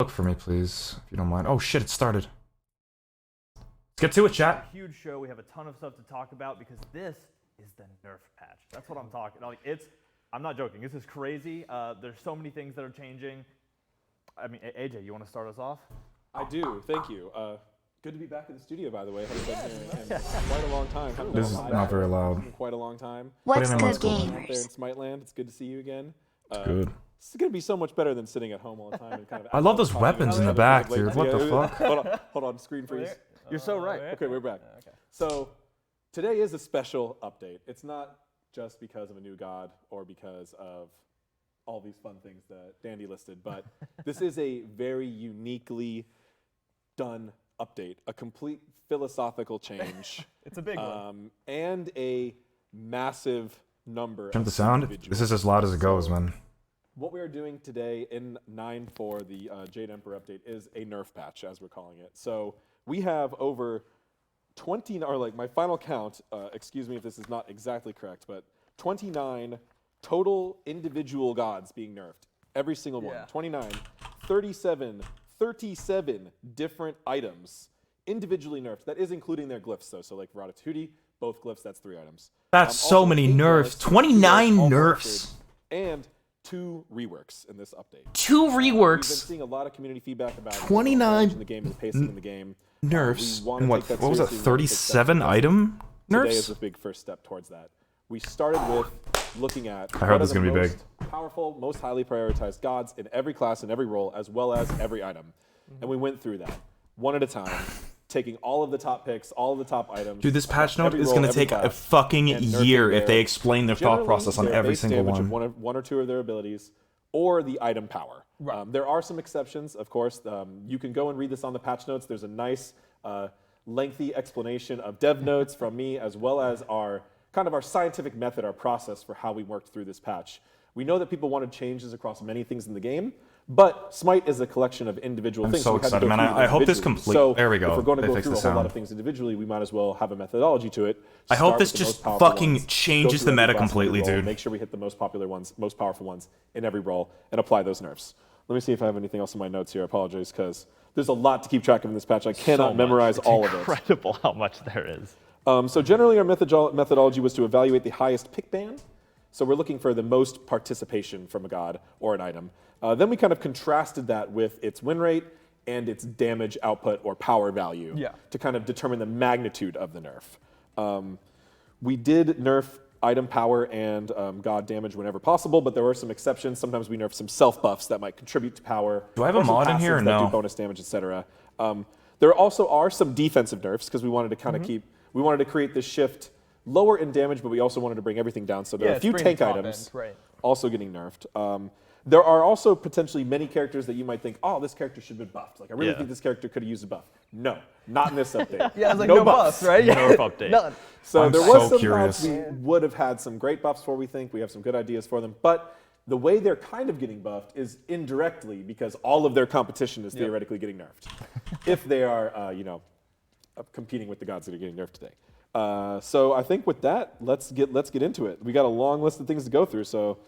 Look for me, please, if you don't mind. Oh shit, it started. Let's get to it, chat. Huge show. We have a ton of stuff to talk about because this is the nerf patch. That's what I'm talking. Like I'm not joking. This is crazy. There's so many things that are changing. I mean, AJ, you want to start us off? I do. Thank you. Good to be back in the studio, by the way. Haven't been here in quite a long time. This is not very loud. Quite a long time. What's Put it in good, my Out there in gamers? Smite land. It's good to see you again. Good. It's going to be so much better than sitting at home all the time. And kind of I love those weapons in the back, dude. What the fuck? Hold on. Screen freeze. You're so right. Okay, we're back. So today is a special update. It's not just because of a new god or because of all these fun things that Dandy listed, but this is a very uniquely done update, a complete philosophical change. It's a big one. And a massive number Turn of the sound. individuals. This is as loud as it goes, man. What we are doing today in 9.4, the Jade Emperor update, is a nerf patch, as we're calling it. So we have over 20, or like my final count, excuse me if this is not exactly correct, but 29 total individual gods being nerfed. Every single one. 29, 37 different items individually nerfed. That is including their glyphs, though. So like Ratatouille, both glyphs, that's 3 items. That's so Also many 8 nerfs. glyphs, 29 also nerfs. and 2 reworks in this update. 2 We've been reworks. seeing a lot of community feedback about 29 in the game and the pacing in the game. Nerfs. We wanna And what take that was that? seriously. We wanna take 37 steps item Today is a nerfs? big first step towards that. We started with looking at I heard what this is are the gonna be big. most powerful, most highly prioritized gods in every class and every role, as well as every item. And we went through that one at a time, taking all of the top picks, all of the top items. Dude, this patch note every is role, going to every take a class, fucking and nerfing year if their- they explain their thought generally process on their every base single damage one. of one or two of their abilities, or the item power. There are some exceptions, of course. You can go and read this on the patch notes. There's a nice, lengthy explanation of dev notes from me, as well as our kind of our scientific method, our process for how we worked through this patch. We know that people wanted changes across many things in the game, but Smite is a collection of individual I'm things. so we had to excited, go man. through I hope this individually. complete- So there we go. If we're going to They go fixed through a the whole lot sound. of things individually, we might as well have a methodology to it. I hope Start this with the just most powerful fucking ones, changes go the through meta every class and every completely, role, dude. Make sure we hit the most popular ones, most powerful ones in every role, and apply those nerfs. Let me see if I have anything else in my notes here. I apologize, because there's a lot to keep track of in this patch. I cannot memorize all of it. Incredible how much there is. So generally, our methodology was to evaluate the highest pick ban. So we're looking for the most participation from a god or an item. Then we kind of contrasted that with its win rate and its damage output or power value to kind of determine the magnitude of the nerf. We did nerf item power and god damage whenever possible, but there were some exceptions. Sometimes we nerf some self buffs that might contribute to power. Do I have a or some mod in here or passives that no? do bonus damage, etc. There also are some defensive nerfs because we wanted to kind of we wanted to create this shift lower in damage, but we also wanted to bring everything down. So there are a few tank items also getting nerfed. There are also potentially many characters that you might think, oh, this character should have been buffed. Like, I really think this character could have used a buff. No, not in this update. Yeah, it's like no buffs, right? Nerf update. None. So I'm there so was some curious. mods we would have had some great buffs for, we think. We have some good ideas for them. But the way they're kind of getting buffed is indirectly because all of their competition is theoretically getting nerfed. If they are, competing with the gods that are getting nerfed today. So I think with that, let's get into it. We got a long list of things to go through, so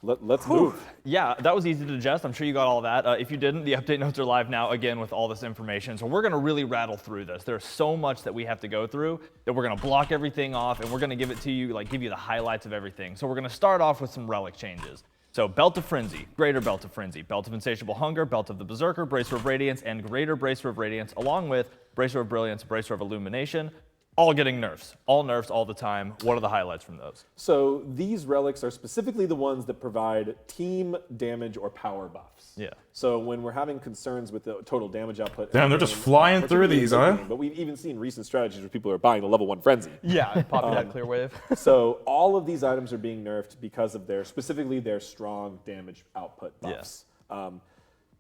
let's move. Yeah, that was easy to digest. I'm sure you got all that. If you didn't, the update notes are live now again with all this information. So we're going to really rattle through this. There's so much that we have to go through that we're going to block everything off and we're going to give it to you, like give you the highlights of everything. So we're going to start off with some relic changes. So Belt of Frenzy, Greater Belt of Frenzy, Belt of Insatiable Hunger, Belt of the Berserker, Bracer of Radiance, and Greater Bracer of Radiance, along with Bracer of Brilliance, Bracer of Illumination, all getting nerfs. All nerfs all the time. What are the highlights from those? So these relics are specifically the ones that provide team damage or power buffs. Yeah. So when we're having concerns with the total damage output. Damn, they're just flying through these, huh? But we've even seen recent strategies where people are buying the level 1 Frenzy. Yeah, popping that clear wave. So all of these items are being nerfed because of specifically their strong damage output buffs.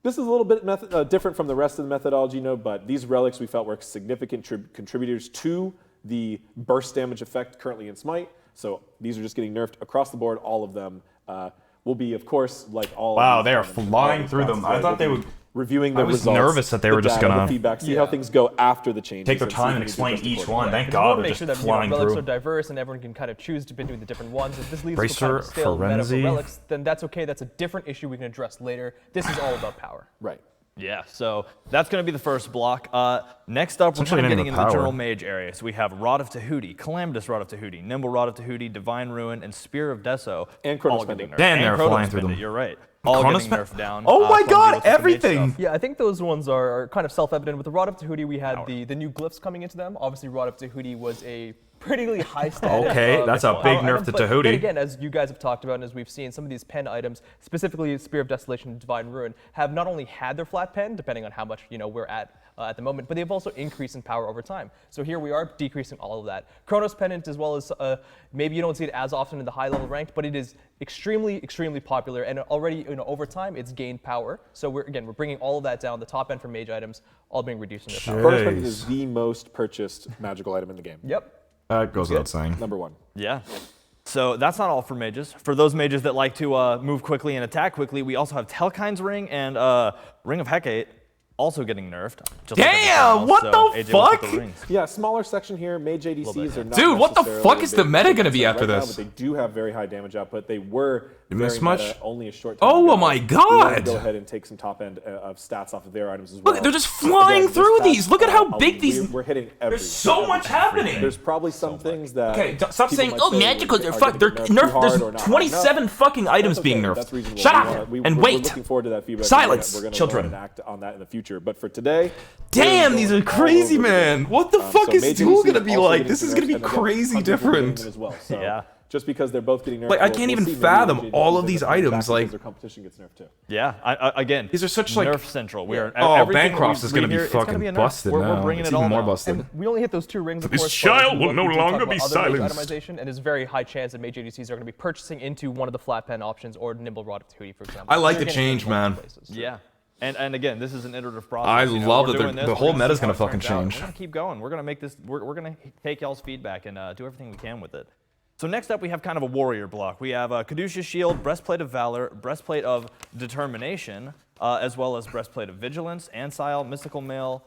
This is a little bit different from the rest of the methodology, but these relics we felt were significant contributors to the burst damage effect currently in Smite. So these are just getting nerfed across the board. All of them will be, of course, like all. Wow, of they are these items, flying through them. I thought they would. Reviewing the I was results, nervous that they were the just data, gonna the feedback, see how things go after the changes. Take their see time if and we need to explain adjust each accordingly. one. Thank We God want they're to make just sure that flying relics through. are diverse and everyone can kind of choose between the different ones. If this leaves Bracer to kind of stale meta for Frenzy. relics, then that's okay. That's a different issue we can address later. This is all about power. Right. Yeah, so that's going to be the first block. Next up, we're Essentially kind of an getting enemy into the power. general mage area. So we have Rod of Tahuti, Calamitous Rod of Tahuti, Nimble Rod of Tahuti, Divine Ruin, and Spear of Deso. And Chronos all getting Pendant. nerfed. Damn, And they're Chronos flying through Pendant, them. You're right. All Chronos getting Pen- nerfed down. Oh my from god, deals with the mage everything! stuff. Yeah, I think those ones are kind of self-evident. With the Rod of Tahuti, we had the new glyphs coming into them. Obviously, Rod of Tahuti was a pretty high status. Okay, that's a big nerf to Tahuti. But again, as you guys have talked about and as we've seen, some of these pen items, specifically Spear of Desolation and Divine Ruin, have not only had their flat pen, depending on how much we're at the moment, but they've also increased in power over time. So here we are decreasing all of that. Chronos Pendant, as well as maybe you don't see it as often in the high level ranked, but it is extremely, extremely popular, and already over time it's gained power. So we're bringing all of that down. The top end for mage items all being reduced in their power. Chronos Pendant is the most purchased magical item in the game. Yep. That goes without saying. Number 1. Yeah. So that's not all for mages. For those mages that like to move quickly and attack quickly, we also have Telkine's Ring and Ring of Hecate also getting nerfed. Just like everything Damn, else. what So the AJ will put fuck? the rings. Yeah, smaller section here. Mage ADCs are not Dude, what the necessarily fuck is the big meta gonna be right after now, this? But they do have very high damage output. They were You very miss much? meta only a short time Oh ago. my We wanted god! to go ahead and take some top end of stats off of their items as well. Look, they're just flying Again, through this these. past, Look at how big these. We're hitting everything. There's so much happening. There's probably some things that. Okay, stop people saying, might oh, say magicals are getting fucked. They're nerfed too nerfed. hard or There's not 27 enough. fucking items That's being okay. nerfed. That's reasonable. Shut We up wanna- and we're wait. looking forward to that feedback. Silence, We're gonna children. Go ahead and act on that in the future. But for today, Damn, we're these going are all crazy, over the man. board. What the fuck So is Mage Duel ADC gonna be also like? getting This is nerfed, gonna be and again, crazy Hunters will be getting different. them as well. So Yeah. just because they're both getting nerfed, Like, I can't even see maybe fathom Mage all ADCs of these end up coming items, back like- because their competition gets nerfed too. Yeah, again, These are such, like- nerf central. We are. Oh, everything that Bancroft's we is gonna read be here, it's gonna fucking be a nerf. busted We're now. bringing It's it all even more now. busted. And we only hit those 2 rings, of This course. child will but no we did talk longer about be other mage silenced. itemization, and there's a very high chance that mage ADCs are going to be purchasing into one of the flat pen options or Nimble Rod of Tahuti, for example. I like They're the getting change, in multiple man. places. Yeah. And again, this is an iterative process. I you know, love we're that doing the this, whole we're gonna meta's see gonna how it fucking turns out. change. We're gonna keep going. We're gonna make this. We're gonna take y'all's feedback and do everything we can with it. So next up, we have kind of a warrior block. We have Caduceus Shield, Breastplate of Valor, Breastplate of Determination, as well as Breastplate of Vigilance, Ancile, Mystical Mail,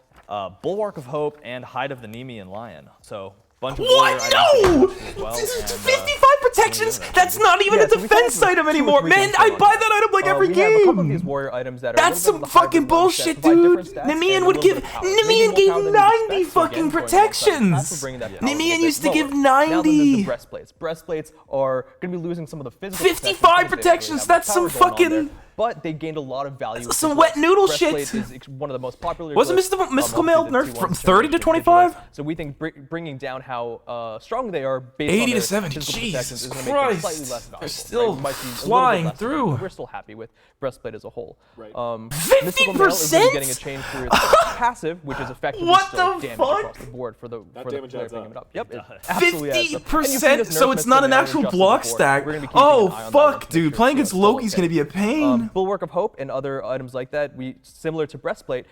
Bulwark of Hope, and Hide of the Nemean Lion. So bunch of warrior What? items No! to get as well, This is and, 55 protections? That's not even Yeah, a so we defense have item two or anymore. three Man, things I going buy on. that item like every We have a couple of these game. warrior items that are That's a little some bit of the fucking hybrid ones that bullshit, provide dude. different stats and Nemean a would little give. bit of power. Nemean Maybe more gave power than we 90 expect, so fucking again, going alongside that, protections. we're bringing that power a Nemean little bit used to give lower. Now then there's 90. the breastplates. Breastplates are going to be losing some of the physical 55 protections because they don't really protections, have that's much some power going on fucking- there, but they gained a lot of value. That's some as wet noodle Breastplate shit. is one of the most popular. Wasn't glyphs, Mystical obviously Mail the nerfed 2-1 from 30 to determination 25? So we think bringing down how strong they are based 80 on to their 70, physical Jesus protections is going to make them Christ. slightly less They're valuable. still Right? Might be a little bit flying less through. valuable, but we're still happy with Breastplate as a whole. Right. Mystical Mail is really 50%? getting a change through its passive, which is effectively What still the damage fuck? across the board for the That for the damage player adds picking up. it up. Yep, it absolutely adds up. And you've seen 50%, us so nerf it's not an Mystical Mail actual and block Justice stack. We're gonna be keeping Oh, an eye on that one fuck, to make dude. sure Playing it's against Loki's okay. gonna be a pain. Bulwark of Hope and other items like that, similar to Breastplate,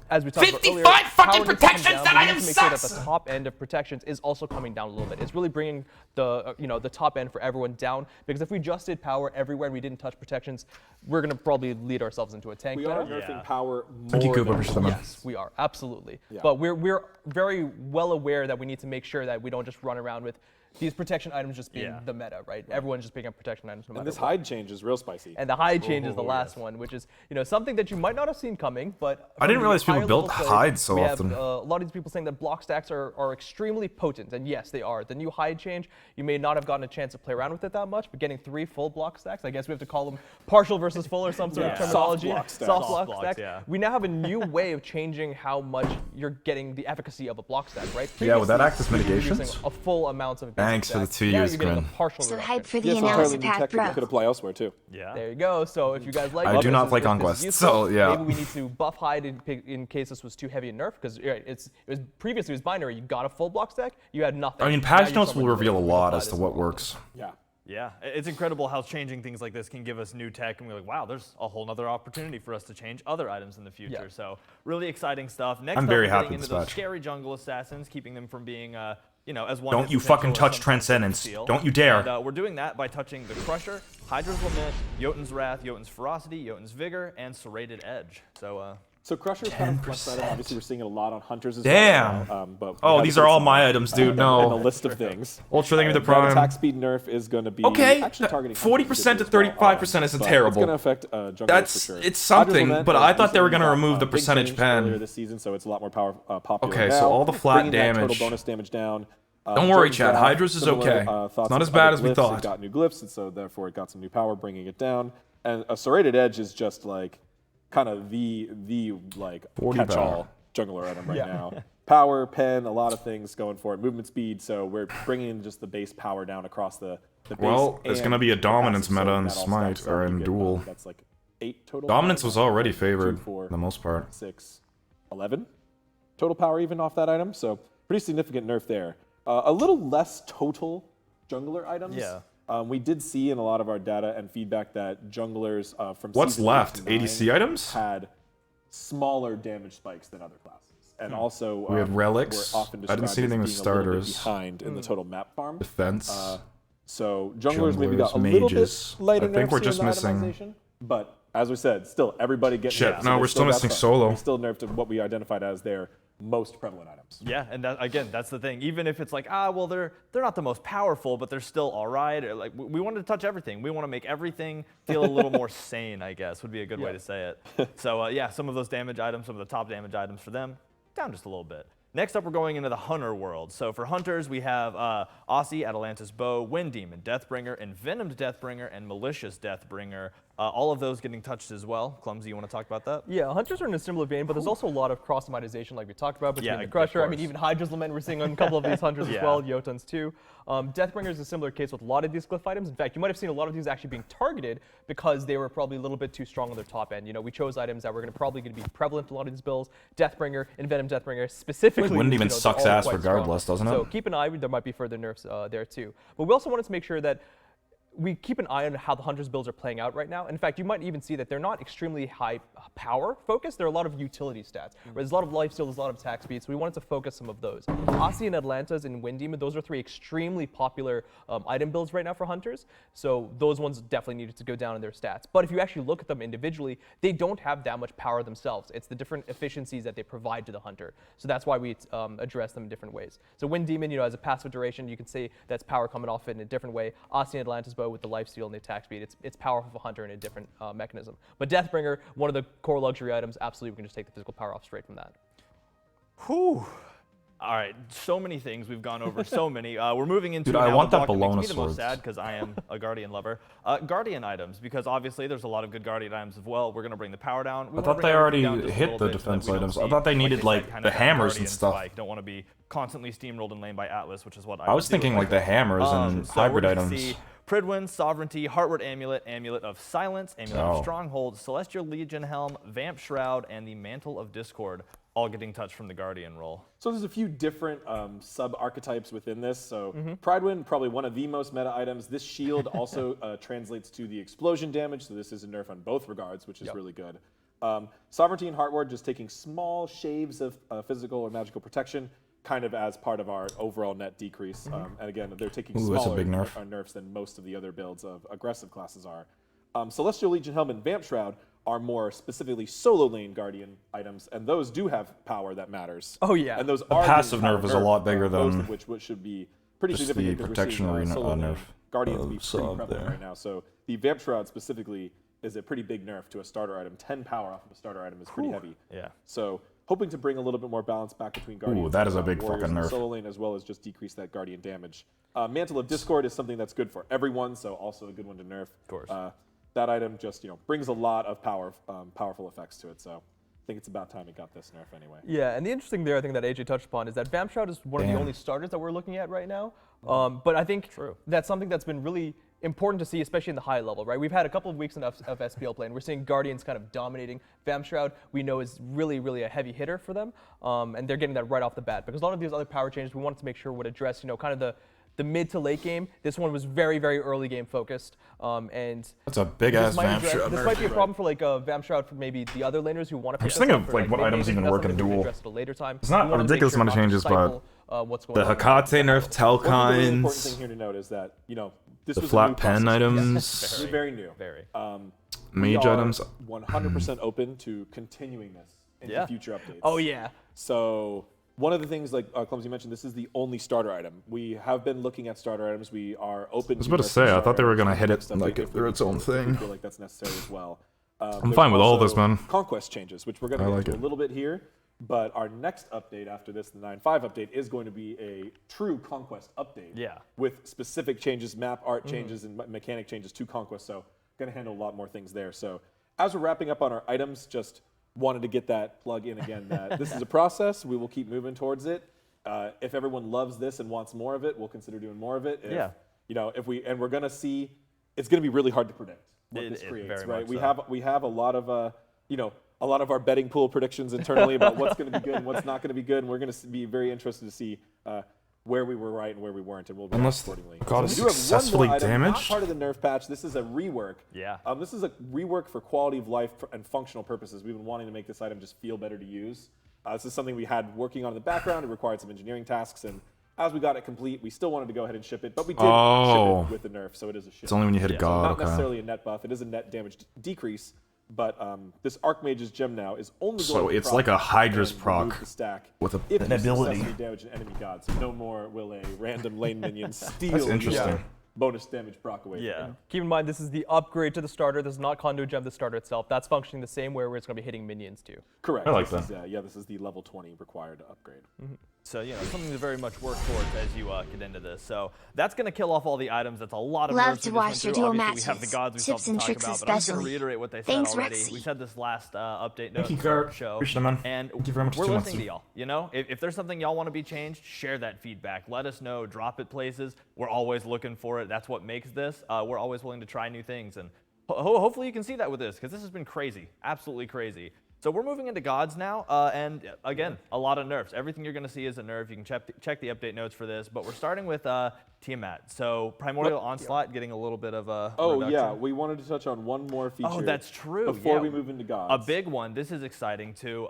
as we talked about 55 earlier, fucking power needs to come protections, down, that but we need item to make sure that sucks. the top end of protections is also coming down a little bit. It's really bringing the the top end for everyone down, because if we just did power everywhere and we didn't touch protections, we're gonna probably lead ourselves into a tank We are battle. nerfing power Thank you, more Cooper, than for the Yes, we are, absolutely. Yeah. But we're very well aware that we need to make sure that we don't just run around with these protection items just being Yeah. the meta, right? Everyone's just picking up protection items no matter And this what. hide change is real spicy. And the hide change is the Oh, last yes. one, which is something that you might not have seen coming, but I didn't from realize people higher built level play, hides so we often. Have, a lot of these people saying that block stacks are extremely potent, and yes, they are. The new hide change, you may not have gotten a chance to play around with it that much, but getting 3 full block stacks, I guess we have to call them partial versus full or some sort Yeah. of Soft terminology. block stacks. Soft Soft block blocks, stacks. yeah. We now have a new way of changing how much you're getting the efficacy of a block stack, right? Yeah, would that Previously, act as we were mitigations? using a full amount of a basic Thanks for the stack. 2 Now years, you're getting Grin. a partial So reduction. hype for the Yes, entirely analysis new pack, tech bro. that could apply elsewhere too. Yeah. There you go. So if you guys like I it, do not this play is- this is Conquest, useful. so, yeah. Maybe we need to buff hide in case this was too heavy a nerf, because it was previously it was binary. You got a full block stack, you had nothing. I mean, Now patch you're notes will somewhere reveal a where you lot apply as to this what as well. works. Yeah. Yeah, it's incredible how changing things like this can give us new tech, and we're like, wow, there's a whole other opportunity for us to change other items in the future. Yeah. So really exciting stuff. Next I'm up, very we're happy getting with into this those patch. scary jungle assassins, keeping them from being, as one. Don't hit you potential fucking or touch some Transcendence. seal. Don't you dare. And, we're doing that by touching the Crusher, Hydra's Lament, Jotun's Wrath, Jotun's Ferocity, Jotun's Vigor, and Serrated Edge. So So Crusher's kind of flex item. Obviously, we're seeing it a lot on Hunters as Damn. well. But Oh, these are all my items, dude. in No. the list of things. Ultra, thank you for the That prime. attack speed nerf is going to be Okay, actually targeting 40% to Hunters as well, 35% isn't but terrible. It's going to affect junglers That's for sure. it's something, Hydra's but Lament I thought they were recently gonna got, remove the big percentage change earlier pen. this season, so it's a lot more popular Okay, now. so all the flat Bringing that damage. total bonus damage down. Don't worry, Jordan's Chad. got Hydra's is similar, okay. thoughts It's not on as bad other as we glyphs. thought. It got new glyphs, and so therefore it got some new power, bringing it down. And a serrated edge is just like kind of the like 40 catch-all power. jungler item right now. Power, pen, a lot of things going for it. Movement speed, so we're bringing just the base power down across the base. Well, it's and gonna be a the dominance passive, meta so in that all Smite stacks or up. You in get, Duel. that's like 8 total. Dominance power. was already 2, favored 4, for the most part. 6, 11 total power even off that item. So pretty significant nerf there. A little less total jungler items. Yeah. We did see in a lot of our data and feedback that junglers from What's season left? 8 to 9 ADC items? had smaller damage spikes than other classes, and also We had relics. were often I didn't see described anything as with being a little bit starters. behind in the total map farm. Defense. So junglers maybe got a Junglers, little mages. bit lighter I think nerfs we're here just in the missing- itemization, but as we said, still everybody getting Shit, nerfed, no, they we're still got missing some. solo. We still nerfed what we identified as their most prevalent items. Yeah, and that, again, that's the thing. Even if it's like, well, they're not the most powerful, but they're still all right. Or like, we wanted to touch everything. We want to make everything feel a little more sane, I guess, would be a good way to say it. So yeah, some of those damage items, some of the top damage items for them, down just a little bit. Next up, we're going into the Hunter world. So for Hunters, we have Aussie, Atalanta's Bow, Wind Demon, Deathbringer, Envenomed Deathbringer, and Malicious Deathbringer. All of those getting touched as well. Clumsy, you want to talk about that? Yeah, Hunters are in a similar vein, but there's also a lot of cross-optimization like we talked about between Yeah, the of Crusher. I mean, course. even Hydra's Lament we're seeing on a couple of these Hunters Yeah. as well, Jotuns too. Deathbringer is a similar case with a lot of these glyph items. In fact, you might have seen a lot of these actually being targeted because they were probably a little bit too strong on their top end. You know, we chose items that were probably going to be prevalent in a lot of these builds. Deathbringer, Envenomed Deathbringer, specifically. Wind Demon they're sucks all ass quite regardless, strong. doesn't it? So keep an eye, there might be further nerfs there too. But we also wanted to make sure that we keep an eye on how the Hunters builds are playing out right now. In fact, you might even see that they're not extremely high power focused. There are a lot of utility stats. Where there's a lot of lifesteal, there's a lot of attack speed, so we wanted to focus some of those. Aussie and Atlanta's and Wind Demon, those are 3 extremely popular item builds right now for Hunters. So those ones definitely needed to go down in their stats. But if you actually look at them individually, they don't have that much power themselves. It's the different efficiencies that they provide to the Hunter. So that's why we address them in different ways. So Wind Demon, as a passive duration, you can say that's power coming off it in a different way. Aussie and Atlanta's Bow with the lifesteal and the attack speed, it's powerful for Hunter in a different mechanism. But Deathbringer, one of the core luxury items, absolutely we can just take the physical power off straight from that. Whew. All right, so many things. We've gone over so many. We're moving into Dude, I now want the that block that bologna makes me the most swords. sad because I am a Guardian lover. Guardian items, because obviously there's a lot of good Guardian items as well. We're going to bring the power down. I thought they already hit the defense items. I thought they needed, like, the hammers and stuff. Don't want to be constantly steamrolled in lane by Atlas, which is what I was thinking like the hammers and hybrid we're gonna items. See Pridwin, Sovereignty, Heartward Amulet, Amulet of Silence, Amulet Oh. of Stronghold, Celestial Legion Helm, Vamp Shroud, and the Mantle of Discord, all getting touched from the Guardian role. So there's a few different sub-archetypes within this. So Pridewind, probably one of the most meta items. This shield also translates to the explosion damage, so this is a nerf on both regards, which is really good. Sovereignty and Heartward just taking small shaves of physical or magical protection, kind of as part of our overall net decrease. And again, they're taking Ooh, that's a smaller big nerf. nerfs than most of the other builds of aggressive classes are. Celestial Legion Helm and Vamp Shroud are more specifically solo lane Guardian items, and those do have power that matters. Oh, yeah. And those The are passive getting nerf is a lot bigger most than of which should be pretty just significant the because we're protection seeing, arena solo lane nerf Guardians of be pretty sub prevalent there. right now. So the Vamp Shroud specifically is a pretty big nerf to a starter item. 10 power off of a starter item is pretty heavy. Yeah. So hoping to bring a little bit more balance back between Guardians that is a and big Warriors fucking in the nerf. solo lane, as well as just decrease that Guardian damage. Mantle of Discord is something that's good for everyone, so also a good one to nerf. Of course. That item just brings a lot of powerful effects to it. So I think it's about time it got this nerf anyway. Yeah, and the interesting there, I think that AJ touched upon, is that Vamp Shroud is one of the Damn. only starters that we're looking at right now. But I think that's something that's been really important to see, especially in the high level, right? We've had a couple of weeks of SPL play, and we're seeing Guardians kind of dominating. Vamp Shroud, we know, is really, really a heavy hitter for them, and they're getting that right off the bat. Because a lot of these other power changes we wanted to make sure would address, kind of the mid to late game. This one was very, very early game focused, and That's a big ass Vamp Shroud. this might be a problem for like Vamp Shroud for maybe the other laners who want to pick just this thinking up of, for, like, what maybe items even that's work in something we can Duel. address at a later time. It's not We wanna a make ridiculous sure amount of not to changes, but stifle, what's going The on. Hekate nerf, One really important Telkines, thing here to note is that this the was a new flat pen process. items, It's very new. Very. We mage are items. 100% open to continuing this into future updates. Oh yeah. So one of the things, like Clumsy mentioned, this is the only starter item. We have been looking at starter items. We are open. I was about to say, I thought they were gonna hit it like if they're its own We thing. feel like that's necessary as well. I'm fine with all this, man. Conquest changes, which we're going to I get like into it. a little bit here. But our next update after this, the 9.5 update, is going to be a true Conquest update. Yeah. With specific changes, map art changes, and mechanic changes to Conquest. So going to handle a lot more things there. So as we're wrapping up on our items, just wanted to get that plug in again. That this is a process. We will keep moving towards it. If everyone loves this and wants more of it, we'll consider doing more of it. If, you know, we're going to see, it's going to be really hard to predict what this creates, right? We have a lot of a lot of our betting pool predictions internally about what's going to be good and what's not going to be good, and we're going to be very interested to see where we were right and where we weren't, and we'll react accordingly. God is we do have one successfully more item, not damaged. part of the nerf patch. This is a rework. Yeah. This is a rework for quality of life and functional purposes. We've been wanting to make this item just feel better to use. This is something we had working on in the background. It required some engineering tasks, and as we got it complete, we still wanted to go ahead and ship it, but we did ship it with the nerf, so it is a ship. It's only when you hit a god. Not Okay. necessarily a net buff. It is a net damage decrease, but this Archmage's gem now is only So going to it's like a Hydra's and proc remove the stack with if an you ability. successfully damage an enemy god. So no more will a random lane minion steal That's interesting. your bonus damage proc away. Yeah. From you. Keep in mind, this is the upgrade to the starter. This is not Conduit Gem, the starter itself. That's functioning the same way where it's going to be hitting minions too. Correct. I like this that. Is, this is the level 20 required upgrade. So, you know, something to very much work towards as you get into this. So that's going to kill off all the items. That's a lot of Love nerfs to we just watch went your through. duel Obviously, matches, we have the gods we still have tips to and talk tricks about, but I'm just going to especially. reiterate what they Thanks, said already. Rexsi. We said this last update note Thank you, at the start of Kurt. the show. Appreciate it, man. And Thank you very much for we're 2 months. listening to y'all. You know, if there's something y'all want to be changed, share that feedback. Let us know. Drop it places. We're always looking for it. That's what makes this. We're always willing to try new things. And hopefully you can see that with this, because this has been crazy. Absolutely crazy. So we're moving into gods now, and again, a lot of nerfs. Everything you're going to see is a nerf. You can check the update notes for this, but we're starting with Tiamat. So Primordial Onslaught getting a little bit of a reduction. Yeah, we wanted to touch on one more feature. Oh, that's true. Before we move into gods. A big one. This is exciting too.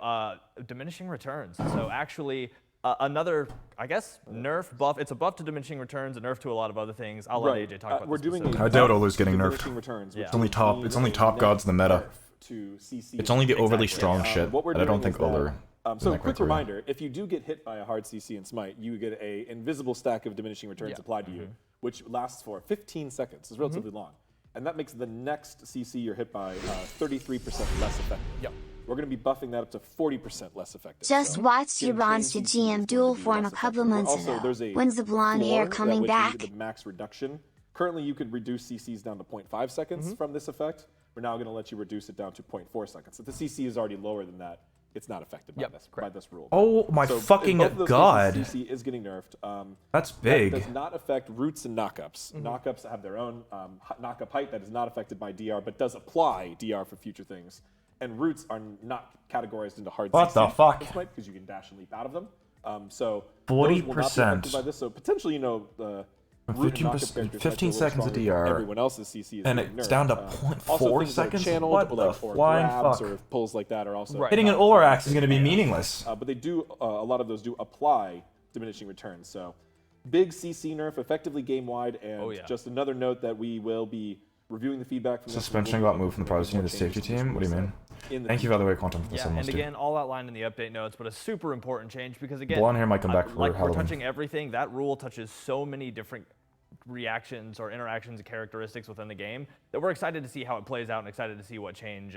Diminishing returns. So actually, another, I guess, nerf buff. It's a buff to diminishing returns, a nerf to a lot of other things. I'll let AJ talk about we're this doing specifically. I doubt Olu's getting diminishing nerfed. returns. Yeah. which It's only top. means It's only a top net gods in the meta. nerf to CC. It's only the overly Exactly. strong shit. What we're And I don't doing think is that, Olu. So that quick criteria. reminder, if you do get hit by a hard CC in Smite, you get a invisible stack of diminishing returns applied to you, which lasts for 15 seconds. It's relatively long. And that makes the next CC you're hit by 33% less effective. Yep. We're going to be buffing that up to 40% less effective. Just So watched your getting bronze to trained CC is going GM Duel be form less a couple effective. months Also, ago. there's a When's the blonde floor hair at coming which you back? get the max reduction. Currently, you could reduce CCs down to 0.5 seconds from this effect. We're now going to let you reduce it down to 0.4 seconds. If the CC is already lower than that, it's not affected by, by this rule. Oh my So in fucking both of those god. cases, CC is getting nerfed. That's That big. does not affect roots and knockups. Knockups have their own knockup height that is not affected by DR, but does apply DR for future things. And roots are not categorized into hard What CC the fuck? because you can dash and leap out of them. So those will not be 40%. affected by this. So potentially, root and knockup 15% characters 15 might be a little seconds of stronger, but DR, everyone else's CC is and getting it's nerfed. down to Also, 0.4 things that are seconds? channeled, What or the or flying grabs fuck? or pulls like that are also Right. Hitting an Olarak is going to be meaningless. but they do, a lot of those do apply diminishing returns. So big CC nerf, effectively game-wide, and just another note that we will be reviewing the feedback from Suspension got moved from the privacy to the safety team? What do you mean? Thank you, by the way, Quantum, for the Yeah, 7 and months, dude. again, all outlined in the update notes, but a super important change because again, Blonde hair might come back for like we're Halloween. touching everything. That rule touches so many different reactions or interactions and characteristics within the game that we're excited to see how it plays out and excited to see what change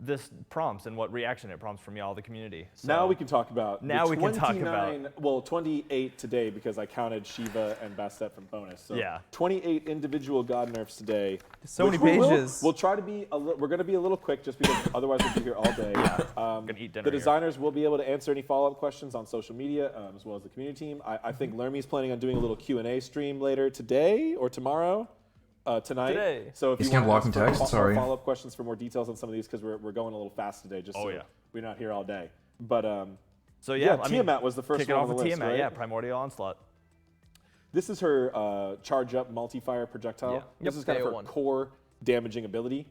this prompts and what reaction it prompts from y'all, the community. So now we can talk about now the we can talk about 29 well, 28 today because I counted Shiva and Bastet from bonus. So Yeah. 28 individual god nerfs today. So which many we'll- pages. We'll try to be we're going to be a little quick just because otherwise we'll be here all day. gonna eat dinner The here. designers will be able to answer any follow-up questions on social media as well as the community team. I think Lermy's planning on doing a little Q&A stream later today or tomorrow. Tonight. Today. So if He's you gonna want block to and ask text? more Sorry. follow-up questions for more details on some of these because we're going a little fast today just so we're not here all day. But So yeah, I mean, Tiamat was the first kick it one off on the with list, Tiamat, right? yeah, Primordial Onslaught. This is her charge up multi-fire projectile. Yeah. This Yep, is kind of her AO1. core damaging ability.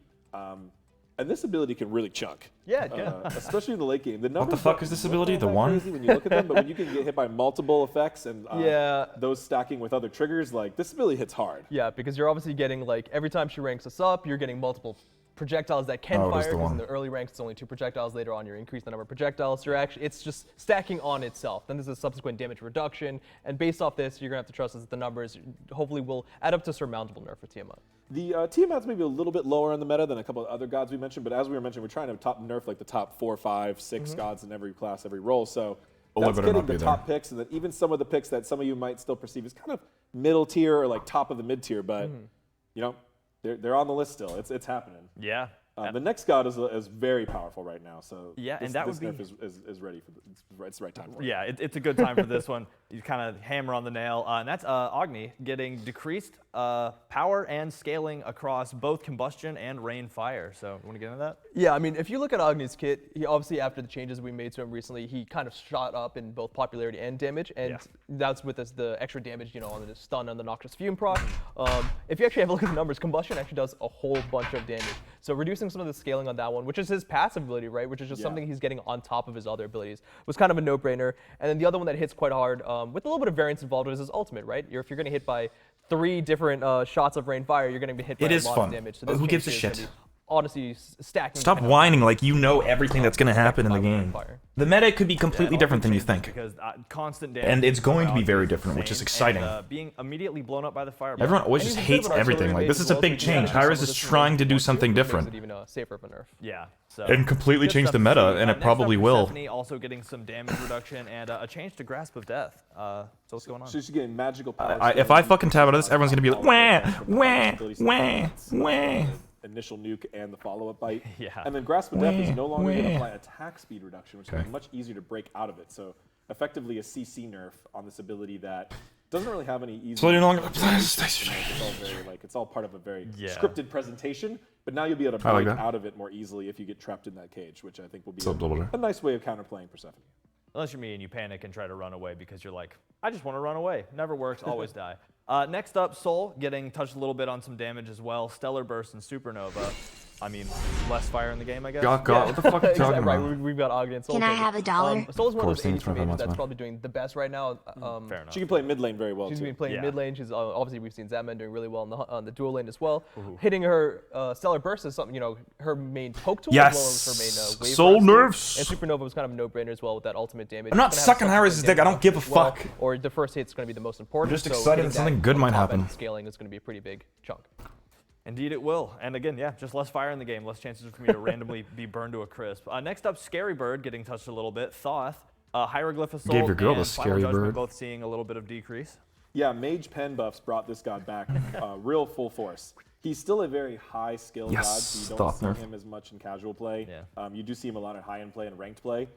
And this ability can really chunk. Yeah, it can. Especially in the late game. The numbers fuck don't is this look ability? all The that one? crazy when you look at them, but when you can get hit by multiple effects and Yeah. those stacking with other triggers, like this ability hits hard. Yeah, because you're obviously getting like every time she ranks us up, you're getting multiple projectiles that can Oh, it is fire, the because in one. the early ranks it's only 2 projectiles. Later on, you increase the number of projectiles. You're actually, it's just stacking on itself. Then there's a subsequent damage reduction, and based off this, you're gonna have to trust that the numbers hopefully will add up to surmountable nerf for Tiamat. The Tiamat's maybe a little bit lower on the meta than a couple of other gods we mentioned, but as we were mentioning, we're trying to top nerf like the top 4, 5, 6 gods in every class, every role. So Ola that's better getting not the be top picks, and then even some of the picks that some of you might still perceive as kind of middle tier or like top of the mid tier, but you know, they're on the list still. It's happening. Yeah. The next god is very powerful right now, so Yeah, this, and that this would be- nerf is ready for it's the right time for it. Yeah, it's a good time for this one. You kind of hammer on the nail. And that's Agni getting decreased power and scaling across both combustion and rain fire. So, you want to get into that? Yeah, I mean, if you look at Agni's kit, he obviously, after the changes we made to him recently, he kind of shot up in both popularity and damage, and that's with the extra damage, you know, on the stun and the Noxious Fume proc. If you actually have a look at the numbers, combustion actually does a whole bunch of damage. So reducing some of the scaling on that one, which is his passive ability, right, which is just something he's getting on top of his other abilities, was kind of a no-brainer. And then the other one that hits quite hard, with a little bit of variance involved, is his ultimate, right? If you're going to hit by 3 different shots of rain fire, you're going to be hit by It a is lot fun. of damage. So Who this gives a change here is shit? gonna be honestly stacking. Stop kind of whining like you know everything that's going to happen in the rain game. fire. The meta could be completely different than you think. Because constant damage. And it's going to be around very is different, which is insane, exciting. And, being immediately blown up by the fire. Everyone always And just he's a bit hates of an everything. artillery Like, this base is a as well, big so you can change. do some Hyris of is this trying to do more too, something which makes different. it even safer of a nerf. Yeah. So And completely good change stuff the to meta, see. and it Next probably up, will. Persephone also getting some damage reduction and a change to Grasp of Death. So what's going on? So she's getting magical power. If I fucking tab out of this, everyone's going to be like, wah, wah, wah, wah. Initial nuke and the follow-up bite. Yeah. And then Grasp of Death is no longer going to Wah. apply attack speed reduction, which is much easier to break out of it. So effectively a CC nerf on this ability that doesn't really have any easy. So no longer. It's all very it's all part of a very scripted presentation. But now you'll be able to I like break that. out of it more easily if you get trapped in that cage, which I think will be So double a nice way of counterplaying Persephone. Unless you're me and you panic and try to run away because you're like, I just want to run away. Never works, always die. Next up, Soul getting touched a little bit on some damage as well. Stellar Burst and Supernova. I mean, less fire in the game, I guess. God, what the fuck are you talking Right, about? we've got Agni and Soul. Can I have $1? Soul is one of course, those thanks 82 for mages much, that's man. probably doing the best right now. Fair enough. She can play mid lane very well She's too. been playing Yeah. mid lane. She's obviously we've seen Zatman doing really well on the dual lane as well. Hitting her Stellar Burst is something, you know, her main poke tool Yes. as well as her main wave Soul burst tool. nerfs. And Supernova was kind of a no-brainer as well with that ultimate damage. I'm not It's gonna have sucking subsequent Hyris' dick. I don't damage give a as well, fuck. Or the first hit's going to be the most important. I'm just so excited hitting that something that good on might top end happen. Scaling is going to be a pretty big chunk. Indeed it will. And again, yeah, just less fire in the game, less chances for me to randomly be burned to a crisp. Next up, Scary Bird getting touched a little bit. Thoth, Hieroglyph Assault, Gave your girl the and Final Scary Judgment Bird. both seeing a little bit of decrease. Yeah, Mage Pen buffs brought this god back real full force. He's still a very high skill god, Yes, so you stop don't see nerf. him as much in casual play. Yeah. You do see him a lot in high-end play and ranked play.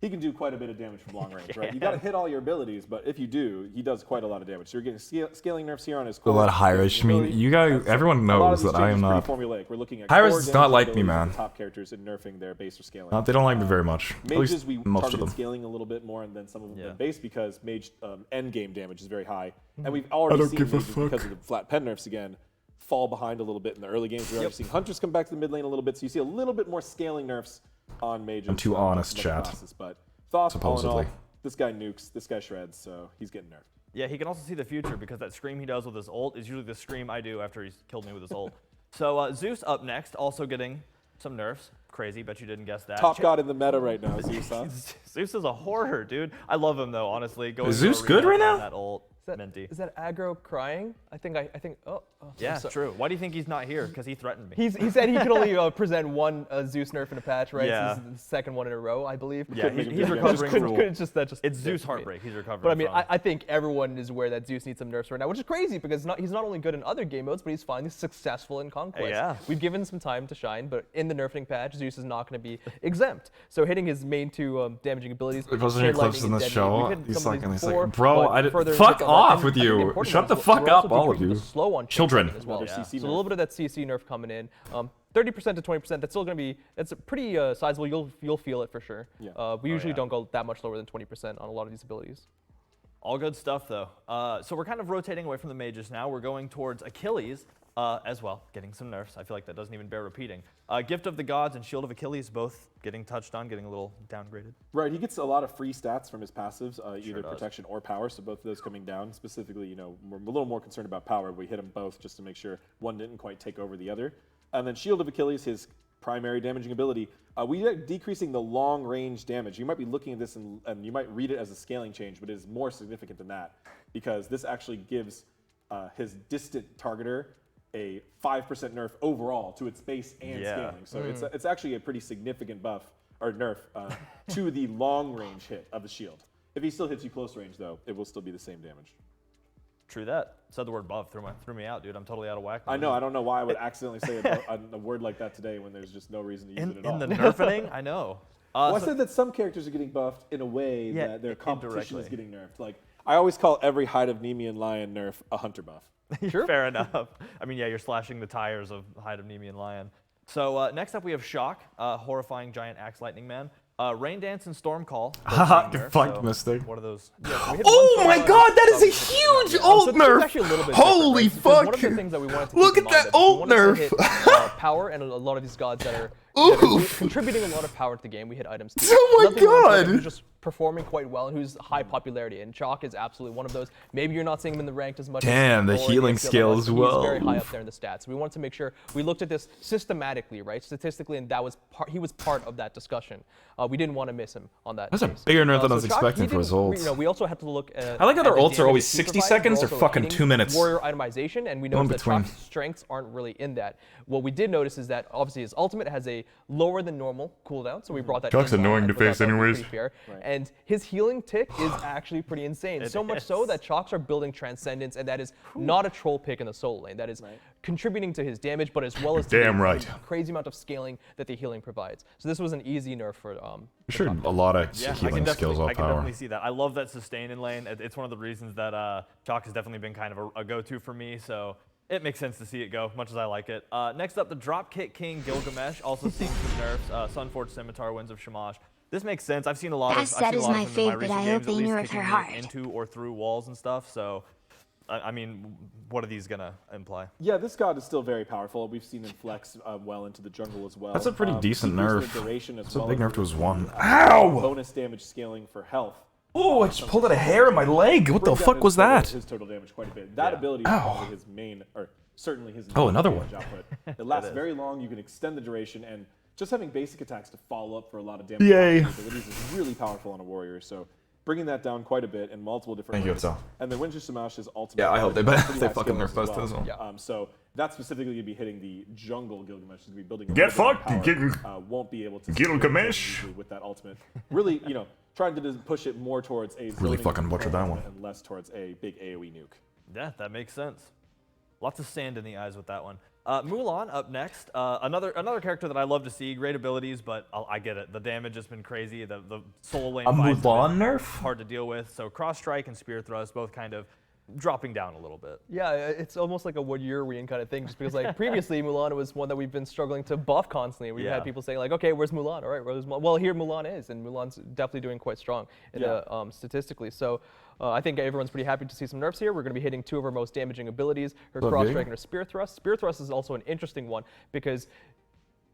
He can do quite a bit of damage from long range, right? You got to hit all your abilities, but if you do, he does quite a lot of damage. So you're getting scaling nerfs here on his core. Let Hyris, I mean, you guys, everyone knows that I am not. Formulaic. We're looking at Hyris core does damage not like me, abilities of man. the top characters and nerfing their base or scaling. They don't like me very much. At Mages, least we most of targeted them. scaling a little bit more, and then some of them Yeah. in base because mage end game damage is very high, and we've already don't seen give a mages fuck. because of the flat pen nerfs again fall behind a little bit in the early games. We're already seeing hunters come back to the mid lane a little bit, so you see a little bit more scaling nerfs on mages. I'm too honest, than other chat. classes, but Thoth, all in Supposedly. all, this guy nukes, this guy shreds, so he's getting nerfed. Yeah, he can also see the future because that scream he does with his ult is usually the scream I do after he's killed me with his ult. So Zeus up next, also getting some nerfs. Crazy, bet you didn't guess that. Top god in the meta right now, Zeus. Huh? Zeus is a horror, dude. I love him though, honestly. Going Is to Zeus arena good right and now? That ult, minty. Is that aggro crying? I think. Yeah, so- true. Why do you think he's not here? Because he threatened me. He said he could only present one Zeus nerf in a patch, right? Yeah. This is the second one in a row, I believe. Yeah, make him he's do recovering from. It's just It's Zeus heartbreak. He's recovering. But I mean, from. I think everyone is aware that Zeus needs some nerfs right now, which is crazy because he's not only good in other game modes, but he's finally successful in Conquest. Yeah. We've given him some time to shine, but in the nerfing patch, Zeus is not going to be exempt. So hitting his main two damaging abilities. If wasn't any Shared clips Lightning in and this Deadly, show, we've hit he's some of like, these he's like, before, bro, but further fuck hits on that. off And with I think the you. important Shut one the is we're fuck also up, all of decreasing you. the slow on Children. as well. Another CC So a nerf. little bit of that CC nerf coming in. 30% to 20%. That's still going to be. That's a pretty sizable. You'll feel it for sure. Yeah. We usually yeah. don't go that much lower than 20% on a lot of these abilities. All good stuff, though. So we're kind of rotating away from the mages now. We're going towards Achilles as well, getting some nerfs. I feel like that doesn't even bear repeating. Gift of the Gods and Shield of Achilles both getting touched on, getting a little downgraded. Right, he gets a lot of free stats from his passives, either does. protection or power, so both of those coming down. Specifically, you know, we're a little more concerned about power. We hit them both just to make sure one didn't quite take over the other. And then Shield of Achilles, his primary damaging ability. We are decreasing the long range damage. You might be looking at this and you might read it as a scaling change, but it is more significant than that because this actually gives his distant targeter a 5% nerf overall to its base and scaling. So it's actually a pretty significant buff or nerf to the long range hit of the shield. If he still hits you close range though, it will still be the same damage. True that. Said the word buff, threw me out, dude. I'm totally out of whack. I know. I don't know why I would accidentally say a word like that today when there's just no reason to use it at all. In the nerfing, I know. Well, I said that some characters are getting buffed in a way that their competition is getting nerfed. Like I always call every Hide of Nemean Lion nerf a hunter buff. Sure. Fair enough. I mean, yeah, you're slashing the tires of Hide of Nemean Lion. So next up we have Shock, horrifying giant axe lightning man. Rain Dance and Storm Call. Haha, fucked Mystic. What are those? Oh my god, that is a huge ult nerf! Holy fuck! One of the things that we wanted to Look keep at in mind that is we ult wanted to nerf! hit, power and a lot of these gods that are contributing a lot of power to the game. We hit items too. Oh my god! Who's just performing quite well and who's high popularity. And Chalk is absolutely one of those. Maybe you're not seeing him in the ranked as much. Damn, the healing skill as well. He's very high up there in the stats. We wanted to make sure we looked at this systematically, right? Statistically, and that was he was part of that discussion. We didn't want to miss him on that. That's a bigger nerf than I was expecting for his ults. We also had to look at. I like how their ults are always he 60 provides. seconds We're or also fucking hitting 2 minutes. Warrior itemization, and we noticed that between. Chalk's strengths aren't really in that. What we did notice is that obviously his ultimate has a lower than normal cooldown, so we brought that. Chalk's in line. annoying I to thought that face would be anyways. pretty fair. And his healing tick is actually pretty insane. So much so that Chalks are building Transcendence, and that is not a troll pick in the solo lane. That is contributing to his damage, but as well as to the crazy amount of scaling that the healing provides. So this was an easy nerf for. Sure, a lot of healing skills off I can power. definitely see that. I love that sustain in lane. It's one of the reasons that Chalk has definitely been kind of a go-to for me. So it makes sense to see it go, much as I like it. Next up, the Dropkick King Gilgamesh, also seeing some nerfs. Sunforged Scimitar, Winds of Shamash. This makes sense. I've seen a lot of them in my recent games, at least kicking into or through walls and stuff. So, I mean, what are these gonna imply? Yeah, this god is still very powerful. We've seen him flex well into the jungle as well. That's a pretty decent nerf. That's a big nerf to his one. Ow! Bonus damage scaling for health. Oh, I just pulled out a hair in my leg. What the fuck was that? His total damage quite a bit. That ability is probably his main, or certainly his main another one. output. It lasts very long. You can extend the duration, and just having basic attacks to follow up for a lot of damage abilities is really powerful on a warrior. So bringing that down quite a bit in multiple different ways. And then Winter Samash's ultimate. Yeah, I hope they fucking nerf us as well. So that's specifically going to be hitting the jungle Gilgamesh. Is going to be building. Get fucked, won't be able to. Gilgamesh with that ultimate. Really, trying to push it more towards a really fucking butchered that one, and less towards a big AoE nuke. Yeah, that makes sense. Lots of sand in the eyes with that one. Mulan up next. Another character that I love to see. Great abilities, but I get it. The damage has been crazy. The solo lane Mulan nerf? Hard to deal with. So cross strike and spear thrust both kind of dropping down a little bit. Yeah, it's almost like a Wood Urian kind of thing, just because like previously Mulan was one that we've been struggling to buff constantly. We've had people saying like, okay, where's Mulan? All right, where's Mulan? Well, here Mulan is, and Mulan's definitely doing quite strong statistically. So I think everyone's pretty happy to see some nerfs here. We're going to be hitting two of her most damaging abilities, her cross strike and her spear thrust. Spear thrust is also an interesting one because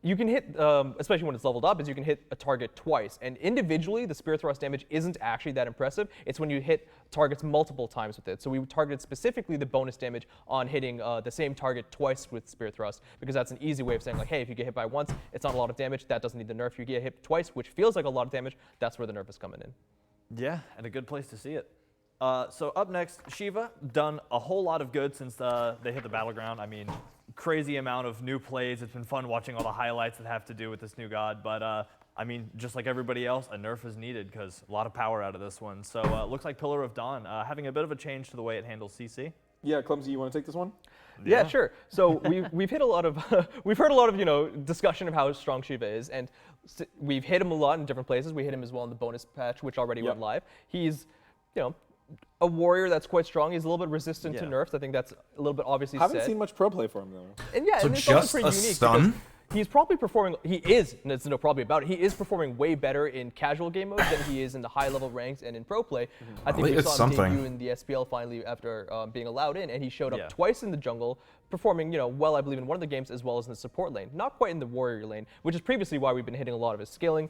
you can hit, especially when it's leveled up, is you can hit a target twice. And individually, the spear thrust damage isn't actually that impressive. It's when you hit targets multiple times with it. So we targeted specifically the bonus damage on hitting the same target twice with spear thrust, because that's an easy way of saying like, hey, if you get hit by once, it's not a lot of damage. That doesn't need the nerf. You get hit twice, which feels like a lot of damage. That's where the nerf is coming in. Yeah, and a good place to see it. So up next, Shiva, done a whole lot of good since they hit the battleground. I mean, crazy amount of new plays. It's been fun watching all the highlights that have to do with this new god. But I mean, just like everybody else, a nerf is needed because a lot of power out of this one. So it looks like Pillar of Dawn having a bit of a change to the way it handles CC. Yeah, Clumsy, you want to take this one? Yeah, sure. So we've hit a lot of we've heard a lot of discussion of how strong Shiva is, and we've hit him a lot in different places. We hit him as well in the bonus patch, which already went live. He's a warrior that's quite strong. He's a little bit resistant to nerfs. I think that's a little bit obviously said. Haven't seen much pro play for him though. And yeah, so and it's just pretty a unique stun? he's probably performing. He is. And there's no probably about it. He is performing way better in casual game mode than he is in the high level ranks and in pro play. I think we saw him debut in the SPL finally after being allowed in, and he showed up twice in the jungle, performing well, I believe, in one of the games as well as in the support lane. Not quite in the warrior lane, which is previously why we've been hitting a lot of his scaling.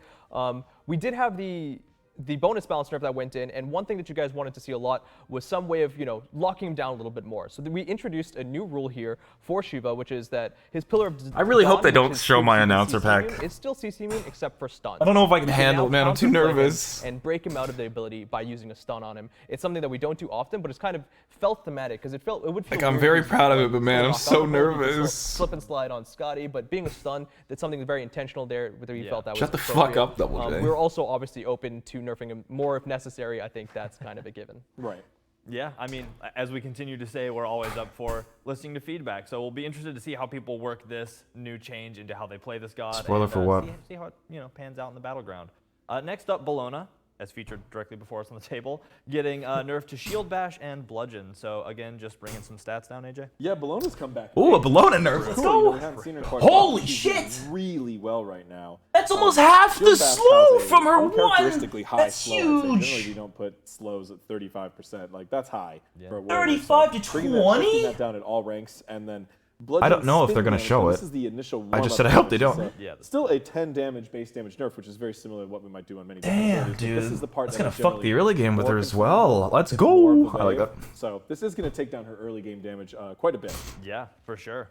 We did have the the bonus balance nerf that went in, and one thing that you guys wanted to see a lot was some way of, locking him down a little bit more. So we introduced a new rule here for Shiva, which is that his Pillar of I really hope Dawn, they which don't is show my CC announcer immune, pack. It's still CC immune except for stuns. I don't know if I can You handle it, now man. I'm too counterplay him nervous. And break him out of the ability by using a stun on him. It's something that we don't do often, but it's kind of felt thematic because it would feel Like, I'm weird very to proud of like, it, but man, I'm knock out so the ball, you just, like, nervous. slip and slide on Scotty, but being a stun, that's something very intentional there that we felt that Shut was the fuck appropriate. up, Double J. We're also obviously open to nerfing him more if necessary. I think that's kind of a given. Right. Yeah, I mean, as we continue to say, we're always up for listening to feedback. So we'll be interested to see how people work this new change into how they play this god. Spoiler and, for what? See how it pans out in the battleground. Next up, Bologna, as featured directly before us on the table, getting nerfed to Shield Bash and Bludgeon. So again, just bringing some stats down, AJ. Yeah, Bologna's come back. Ooh, a Bologna nerf. Let's Cool. We go. haven't seen her quite Holy She's shit! doing really well right now. That's almost half the Shield Bash slow has a from her one. uncharacteristically high That's slow. I'd say. Generally, huge. we don't put slows at 35%. Like, that's high. For a warrior. 35 to bringing that- 20? pushing that down at all ranks, and then Bludgeon I don't know if spin they're gonna damage, show and it. This is the initial I just warm-up said I hope they damage. don't. It's Yeah. still a 10 damage base damage nerf, which is very similar to what we might do on many Damn, different abilities, but dude. This is the part That's that gonna is fuck the generally early game with more her as consistent. well. Let's It's more go. of the I like wave. that. So this is going to take down her early game damage quite a bit. Yeah, for sure.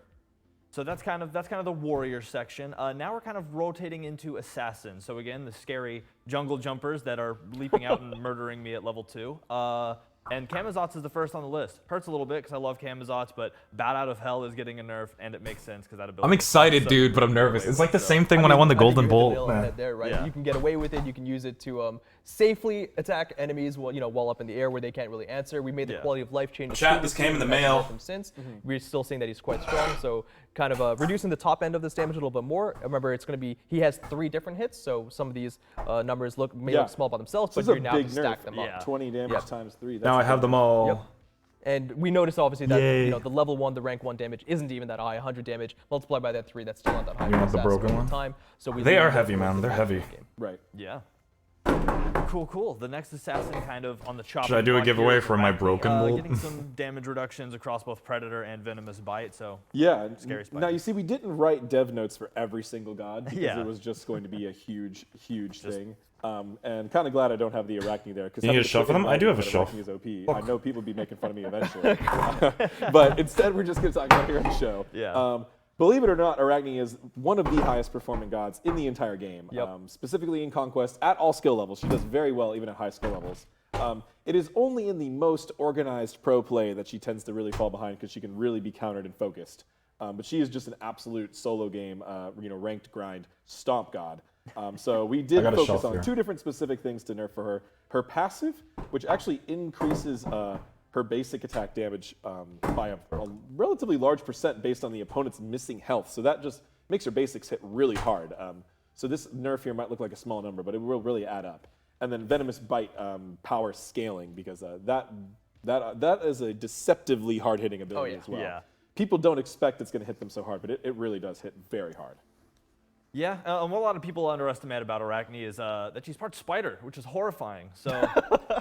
So that's kind of the warrior section. Now we're kind of rotating into assassins. So again, the scary jungle jumpers that are leaping out and murdering me at level 2. And Camazotz is the first on the list. Hurts a little bit because I love Camazotz, but Bat Out of Hell is getting a nerf, and it makes sense because that ability. I'm excited, so dude, but I'm great to nervous. play It's with, like the so- same thing when I won the I think Golden you hit the Bolt. nail on the man. head there, right? Yeah. You can get away with it. You can use it to safely attack enemies while up in the air where they can't really answer. We made the Yeah. quality of life change. Chat, this came in the mail. From since we're still seeing that he's quite strong, so kind of reducing the top end of this damage a little bit more. Remember, it's going to be he has 3 different hits, so some of these numbers may Yeah. look small by themselves, This but is you're a now big to stack nerf. them Yeah. up. 20 damage Yep. times 3. That's Now I a have big them nerf. all. Yep. And we noticed obviously that Yay. the level 1, the rank 1 damage isn't even that high. 100 damage multiplied by that 3, that's still not that high. You for want the assassin broken over one? Time, so we They leave are it heavy, for man. the They're rest of heavy. the game. Right. Yeah. Cool. The next assassin kind of on the chopping Should I do a block here giveaway is for my Arachne, broken bolt? Getting some damage reductions across both Predator and Venomous Bite, so Yeah. Scary spider. Now, you see, we didn't write dev notes for every single god because Yeah. it was just going to be a huge thing. And kind of glad I don't have the Arachne there. You need a shelf for them? I do have a shelf. Arachne is OP. I know people will be making fun of me eventually. But instead, we're just going to talk about it here on the show. Yeah. Believe it or not, Arachne is one of the highest performing gods in the entire game. Yep. Specifically in Conquest, at all skill levels. She does very well even at high skill levels. It is only in the most organized pro play that she tends to really fall behind because she can really be countered and focused. But she is just an absolute solo game, ranked grind stomp god. So we did got a focus shelf on here. 2 different specific things to nerf for her. Her passive, which actually increases her basic attack damage by a relatively large percent based on the opponent's missing health. So that just makes her basics hit really hard. So this nerf here might look like a small number, but it will really add up. And then Venomous Bite power scaling, because that is a deceptively hard-hitting ability yeah. as well. Yeah. People don't expect it's going to hit them so hard, but it really does hit very hard. Yeah, and what a lot of people underestimate about Arachne is that she's part spider, which is horrifying. So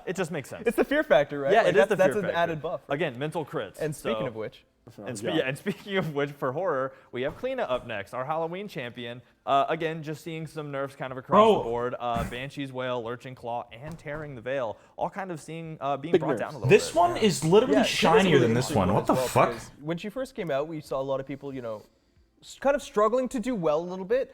it just makes sense. It's the fear factor, right? Yeah, Like, it is the that's fear an factor. added buff. Again, mental crits. And speaking so- of which, And, Yeah. and speaking of which, for horror, we have Kalina up next, our Halloween champion. Again, just seeing some nerfs kind of across the board. Banshee's Wail, Lurching Claw, and Tearing the Veil, all kind of being Big brought nerfs. down a little This bit. one is literally yeah, it is shinier really than this interesting one. What as the well, fuck? because when she first came out, we saw a lot of people, kind of struggling to do well a little bit.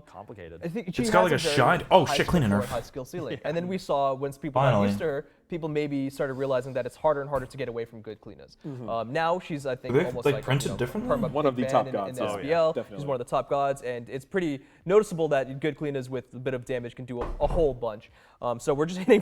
Complicated. I think she It's got has like a very shine- oh, high shit, skill clean floor nerf. and high skill ceiling. And then we saw once people got Finally. used to her, people maybe started realizing that it's harder and harder to get away from good cleaners. Now she's, I think, Are they, almost like, like printed differently? perma One of the big top ban gods, in yeah. the Oh, SPL. yeah, She's definitely. one of the top gods, and it's pretty noticeable that good cleaners with a bit of damage can do a whole bunch. So we're just hitting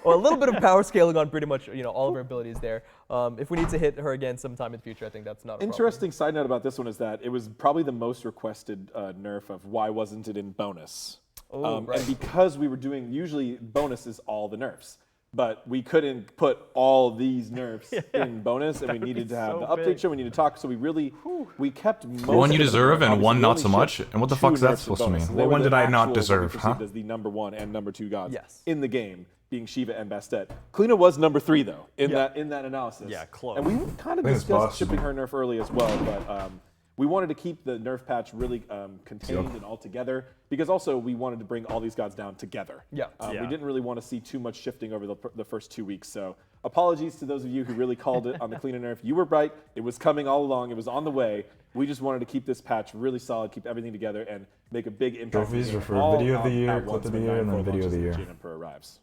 a little bit of power scaling on pretty much all of her abilities there. If we need to hit her again sometime in the future, I think that's not a problem. Interesting side note about this one is that it was probably the most requested nerf of why wasn't it in bonus. right. And because we were doing, usually bonus is all the nerfs, but we couldn't put all these nerfs in bonus, and we needed to have so the update big. show, we needed to talk, so we kept most One you of them. deserve and Obviously, one we not only so much? shipped And what the 2 fuck's that nerfs in supposed to bonus. mean? They What were one the did I not actual, deserve, what we huh? perceived as the number 1 and number 2 gods Yes. in the game, being Shiva and Bastet. Kalina was number 3 though in Yeah. that analysis. Yeah, close. And we kind of I think it's discussed possible. shipping her nerf early as well, but We wanted to keep the nerf patch really contained and all together, because also we wanted to bring all these gods down together. Yeah. We didn't really want to see too much shifting over the first 2 weeks. So apologies to those of you who really called it on the Kalina nerf. You were right. It was coming all along. It was on the way. We just wanted to keep this patch really solid, keep everything together, and make a big impact. Trophies are for all video of the year, at clip once of the when year, and then 9-4 video of the launches and year. Jade Emperor arrives.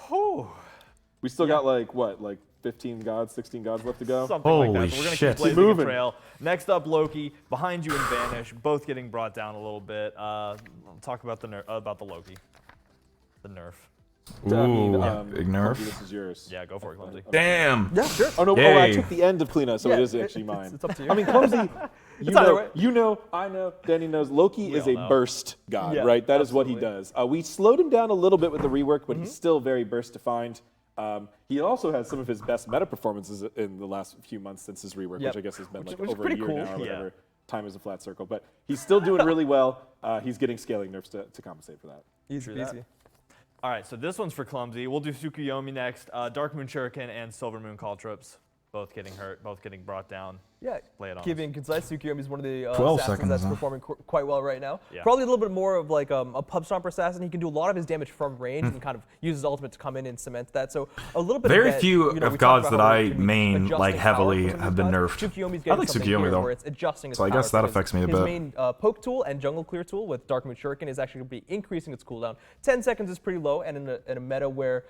Oh. We still got like 15 gods, 16 gods left to go? Something like Holy that. So we're gonna shit. keep blazing a Moving. trail. Next up, Loki. Behind you and Vanish, both getting brought down a little bit. Talk about the Loki. The nerf. Ooh, big nerf. This is yours. Yeah, go for it, Clumsy. Damn. Yeah, sure. Oh no! Yay. Oh, I took the end of Kalina, so Yeah, it is actually mine. it's up to you. I mean, Clumsy. either way. You know, I know, Danny knows. Loki is all a know. burst god, Yeah, right? That is what he absolutely. does. We slowed him down a little bit with the rework, but he's still very burst defined. He also has some of his best meta performances in the last few months since his rework, Yep. which I guess has been Which like is over a pretty year cool. now, or Yeah. whatever. Time is a flat circle, but he's still doing really well. He's getting scaling nerfs to compensate for that. Easy True that. peasy. All right, so this one's for Clumsy. We'll do Tsukiyomi next. Dark Moon Shuriken and Silver Moon Caltrops, both getting hurt, both getting brought down. Yeah, Lay it on keeping concise, Tsukiyomi is one of the 12 assassins seconds, that's huh? performing quite well right now. Yeah. Probably a little bit more of like a pub stomper assassin. He can do a lot of his damage from range Hmm. and kind of use his ultimate to come in and cement that. So a little bit. Very of that, few you know, of we talked gods about that how I we're gonna be main, adjusting like, power heavily for some of have these been gods. nerfed. Tsukiyomi's I getting like something Tsukiyomi, here though. where it's adjusting his So I power. guess that His- affects me a his bit. main poke tool and jungle clear tool with Dark Moon Shuriken is actually going to be increasing its cooldown. 10 seconds is pretty low, and in a meta where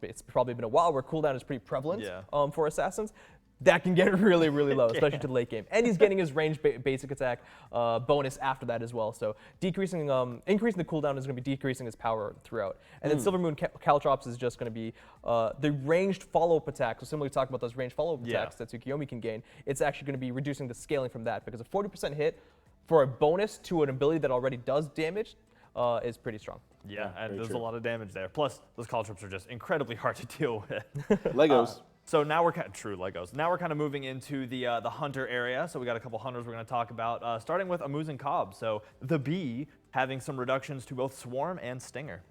it's probably been a while where cooldown is pretty prevalent Yeah. for assassins, that can get really, really low, especially to the late game. And he's getting his range basic attack bonus after that as well. So increasing the cooldown is going to be decreasing his power throughout. And then Silver Moon Caltrops is just going to be the ranged follow-up attack. So similarly talking about those ranged follow-up attacks that Tsukiyomi can gain, it's actually going to be reducing the scaling from that, because a 40% hit for a bonus to an ability that already does damage is pretty strong. Yeah, and very there's true. a lot of damage there. Plus, those Caltrops are just incredibly hard to deal with. Legos. So now we're kind of true Legos. Now we're kind of moving into the hunter area. So we got a couple hunters we're going to talk about, starting with Amuz and Cobb. So the bee having some reductions to both Swarm and Stinger.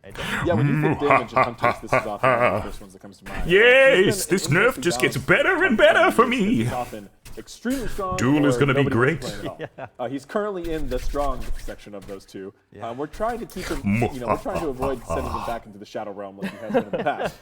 Yeah, when you think damage in Hunters, this is often one of the first ones that comes to mind. Yes, He's been this nerf inversely just gets balanced better and better for me. He's often extremely strong. Duel is or gonna be nobody wants great. to play at all. He's currently in the strong section of those two. We're trying to keep him, we're trying to avoid sending him back into the Shadow Realm like he has been in the past.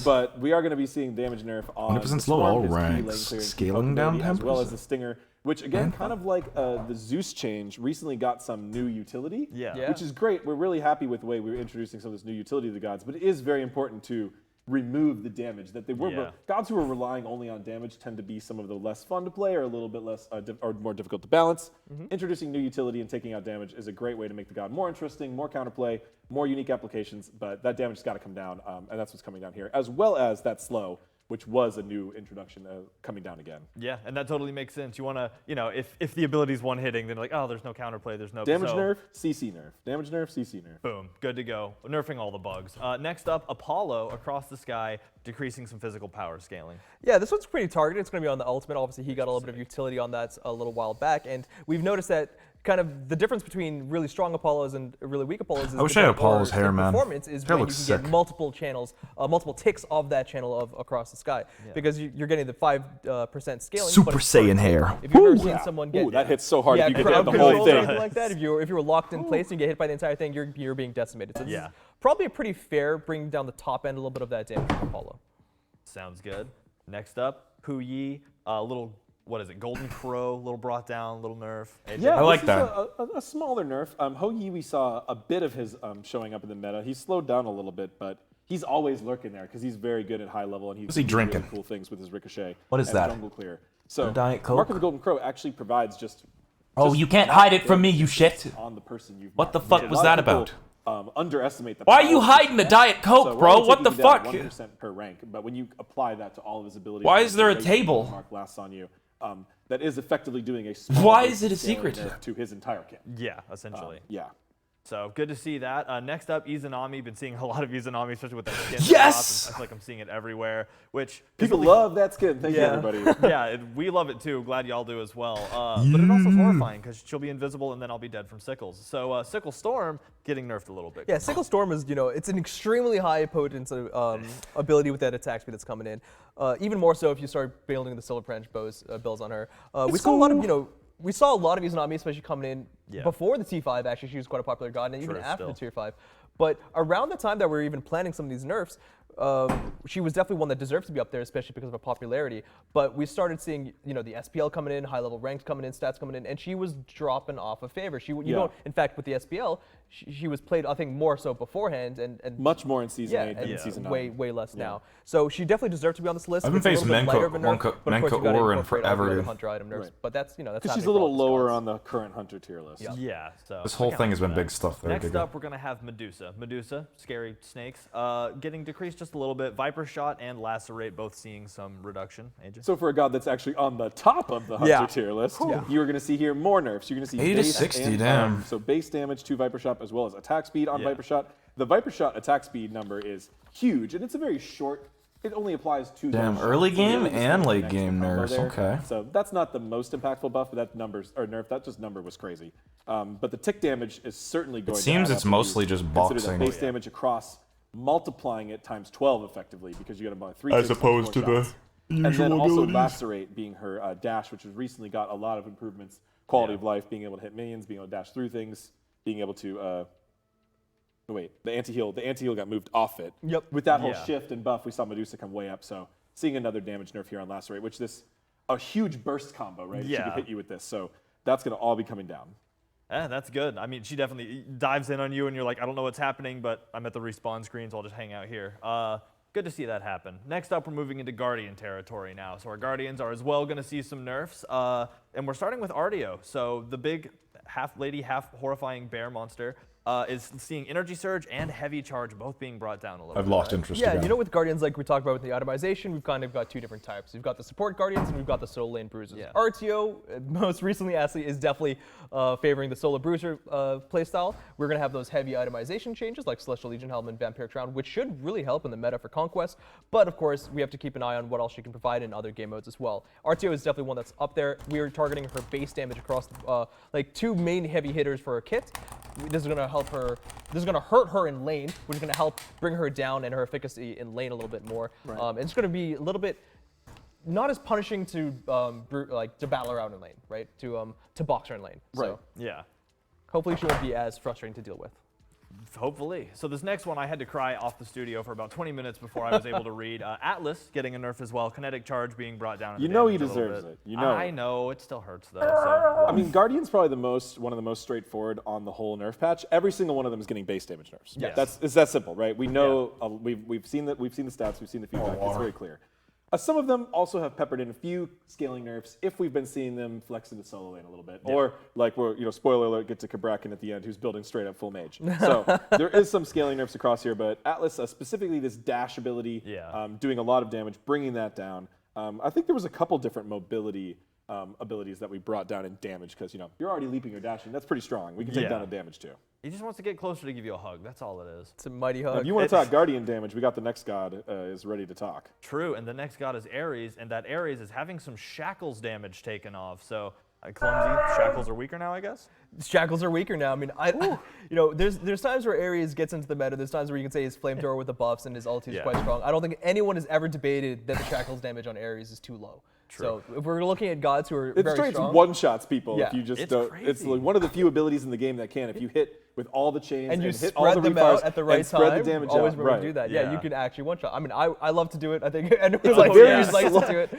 But we are going to be seeing damage nerf on 100% the slow Swarm, all his key ranks. lane clearing Scaling down capability, as well as 10%. the Stinger, which again, kind of like the Zeus change, recently got some new utility, Yeah. which is great. We're really happy with the way we're introducing some of this new utility to the gods, but it is very important to remove the damage that they were. Yeah. Gods who are relying only on damage tend to be some of the less fun to play or a little bit less or more difficult to balance. Introducing new utility and taking out damage is a great way to make the god more interesting, more counterplay, more unique applications, but that damage has got to come down, and that's what's coming down here, as well as that slow, which was a new introduction coming down again. Yeah, and that totally makes sense. You want to, if the ability's one hitting, then like, oh, there's no counterplay, there's no Damage so, nerf, CC nerf. Damage nerf, CC nerf. Boom, good to go. Nerfing all the bugs. Next up, Apollo across the sky, decreasing some physical power scaling. Yeah, this one's pretty targeted. It's going to be on the ultimate. Obviously, he got a little bit of utility on that a little while back, and we've noticed that kind of the difference between really strong Apollos and really weak Apollos is I wish I had depending on Apollo's hair, man. performance is Hair when you looks can sick. get multiple channels, multiple ticks of that channel of across the sky, because you're getting the 5% scaling. Super but it's Saiyan per hair. tick. If you've ever seen Yeah. someone get Ooh, that hits so hard if you get crowd the control whole or thing. anything like that, if you're locked in place and you get hit by the entire thing, you're being decimated. So this is probably a pretty fair bringing down the top end a little bit of that damage from Apollo. Sounds good. Next up, Hu Yi, little, what is it, Golden Crow, little brought down, little nerf. AJ? Yeah, I like this is that. a smaller nerf. Ho Yi, we saw a bit of his showing up in the meta. He's slowed down a little bit, but he's always lurking there because he's very good at high level and What's he can do drinking? really cool things with his ricochet. What is and that? Jungle clear. So Diet Coke? Mark of the Golden Crow actually provides just. Oh, you can't hide it from me, you shit. On the person you've What the marked. fuck A was lot that of people, about? Underestimate the. Why are power you of hiding the this Diet so Coke, we're bro? only What the taking you down fuck? 1% per rank, but when you apply that to all of his abilities, Why is there a the table? Mark lasts on you. That is effectively doing a small Why is it a scaling secret? nerf to his entire kit. Yeah, essentially. Yeah. So good to see that. Next up, Izanami. Been seeing a lot of Izanami, especially with that skin. Yes! I feel like I'm seeing it everywhere, which People love that skin. Thank you, everybody. yeah, we love it too. Glad y'all do as well. But it also is horrifying because she'll be invisible and then I'll be dead from sickles. So Sickle Storm getting nerfed a little bit. Yeah, Sickle Storm is, it's an extremely high potent ability with that attack speed that's coming in. Even more so if you start building the Silver Branch bills on her. We saw a lot of, we saw a lot of Izanami, especially coming in before the T5. Actually, she was quite a popular god, and even after the Tier 5. But around the time that we were even planning some of these nerfs, she was definitely one that deserves to be up there, especially because of her popularity. But we started seeing, the SPL coming in, high-level ranks coming in, stats coming in, and she was dropping off of favor. You don't, in fact, with the SPL, she was played, I think, more so beforehand, and much more in Season 8 than in Season 9. Way less now. So she definitely deserved to be on this list. I haven't faced Menka or in forever. Hunter item nerfs, but that's that's because she's a little lower on the current Hunter tier list. Yeah. So this whole thing has been big stuff there. Next up, we're gonna have Medusa. Medusa, scary snakes, getting decreased just a little bit. Viper Shot and Lacerate both seeing some reduction. AJ? So for a god that's actually on the top of the Hunter tier list, you are going to see here more nerfs. You're going to see 80 to base 60, and, damn. So base damage to Viper Shot as well as attack speed on Viper Shot. The Viper Shot attack speed number is huge, and it's a very short. It only applies to early game and late game nerfs. Okay. So that's not the most impactful buff, but that nerf. That just number was crazy. But the tick damage is certainly going. It seems it's mostly just boxing. Base damage across, multiplying it times 12 effectively because you got about 3. As opposed to the and then also Lacerate being her dash, which has recently got a lot of improvements. Quality of life, being able to hit minions, being able to dash through things, being able to. The anti-heal got moved off it. Yep. With that whole shift and buff, we saw Medusa come way up. So seeing another damage nerf here on Lacerate, which a huge burst combo, right? She could hit you with this. So that's going to all be coming down. Yeah, that's good. I mean, she definitely dives in on you, and you're like, I don't know what's happening, but I'm at the respawn screen, so I'll just hang out here. Good to see that happen. Next up, we're moving into Guardian territory now. So our Guardians are as well going to see some nerfs, and we're starting with Ardeo. So the big half-lady, half-horrifying bear monster is seeing Energy Surge and Heavy Charge both being brought down a little bit. I've lost interest again. Yeah, with Guardians, like we talked about with the itemization, we've kind of got two different types. We've got the support Guardians and we've got the solo lane bruisers. RTO, most recently, actually, is definitely favoring the solo bruiser playstyle. We're going to have those heavy itemization changes like Celestial Legion, Helmet, and Vampire Crown, which should really help in the meta for Conquest. But of course, we have to keep an eye on what else she can provide in other game modes as well. RTO is definitely one that's up there. We are targeting her base damage across like two main heavy hitters for her kit. This is going to help her. This is going to hurt her in lane, which is going to help bring her down and her efficacy in lane a little bit more. Right. It's going to be a little bit not as punishing to battle her out in lane, right? To box her in lane. Right. So, yeah. Hopefully she won't be as frustrating to deal with. Hopefully. So this next one, I had to cry off the studio for about 20 minutes before I was able to read. Atlas getting a nerf as well. Kinetic Charge being brought down. You know he deserves it. You know. I know. It still hurts though. So. I mean, Guardian's probably one of the most straightforward on the whole nerf patch. Every single one of them is getting base damage nerfs. Yes. It's that simple, right? We know. We've seen the stats. We've seen the feedback. It's very clear. Some of them also have peppered in a few scaling nerfs if we've been seeing them flex into solo lane a little bit. Or, like, spoiler alert, get to Kabrakan at the end, who's building straight up full mage. So there is some scaling nerfs across here, but Atlas, specifically this dash ability, doing a lot of damage, bringing that down. I think there was a couple different mobility abilities that we brought down in damage because, you're already leaping or dashing. That's pretty strong. We can take down a damage too. He just wants to get closer to give you a hug. That's all it is. It's a mighty hug. Now, if you want to talk Guardian damage, we got the next god is ready to talk. True, and the next god is Ares, and that Ares is having some shackles damage taken off. So clumsy shackles are weaker now, I guess. Shackles are weaker now. I mean, there's times where Ares gets into the meta. There's times where you can say his flamethrower with the buffs and his ulti is quite strong. I don't think anyone has ever debated that the shackles damage on Ares is too low. True. So if we're looking at gods who are very strong, it's one-shots people. Yeah. If you just it's don't, crazy. it's like one of the few abilities in the game that can. If you hit with all the chains and you hit all the spread them refires out at the right and spread time, the damage always out. remember to do that. Yeah, you can actually one-shot. I mean, I love to do it. I think anyone It's like very likes to do it.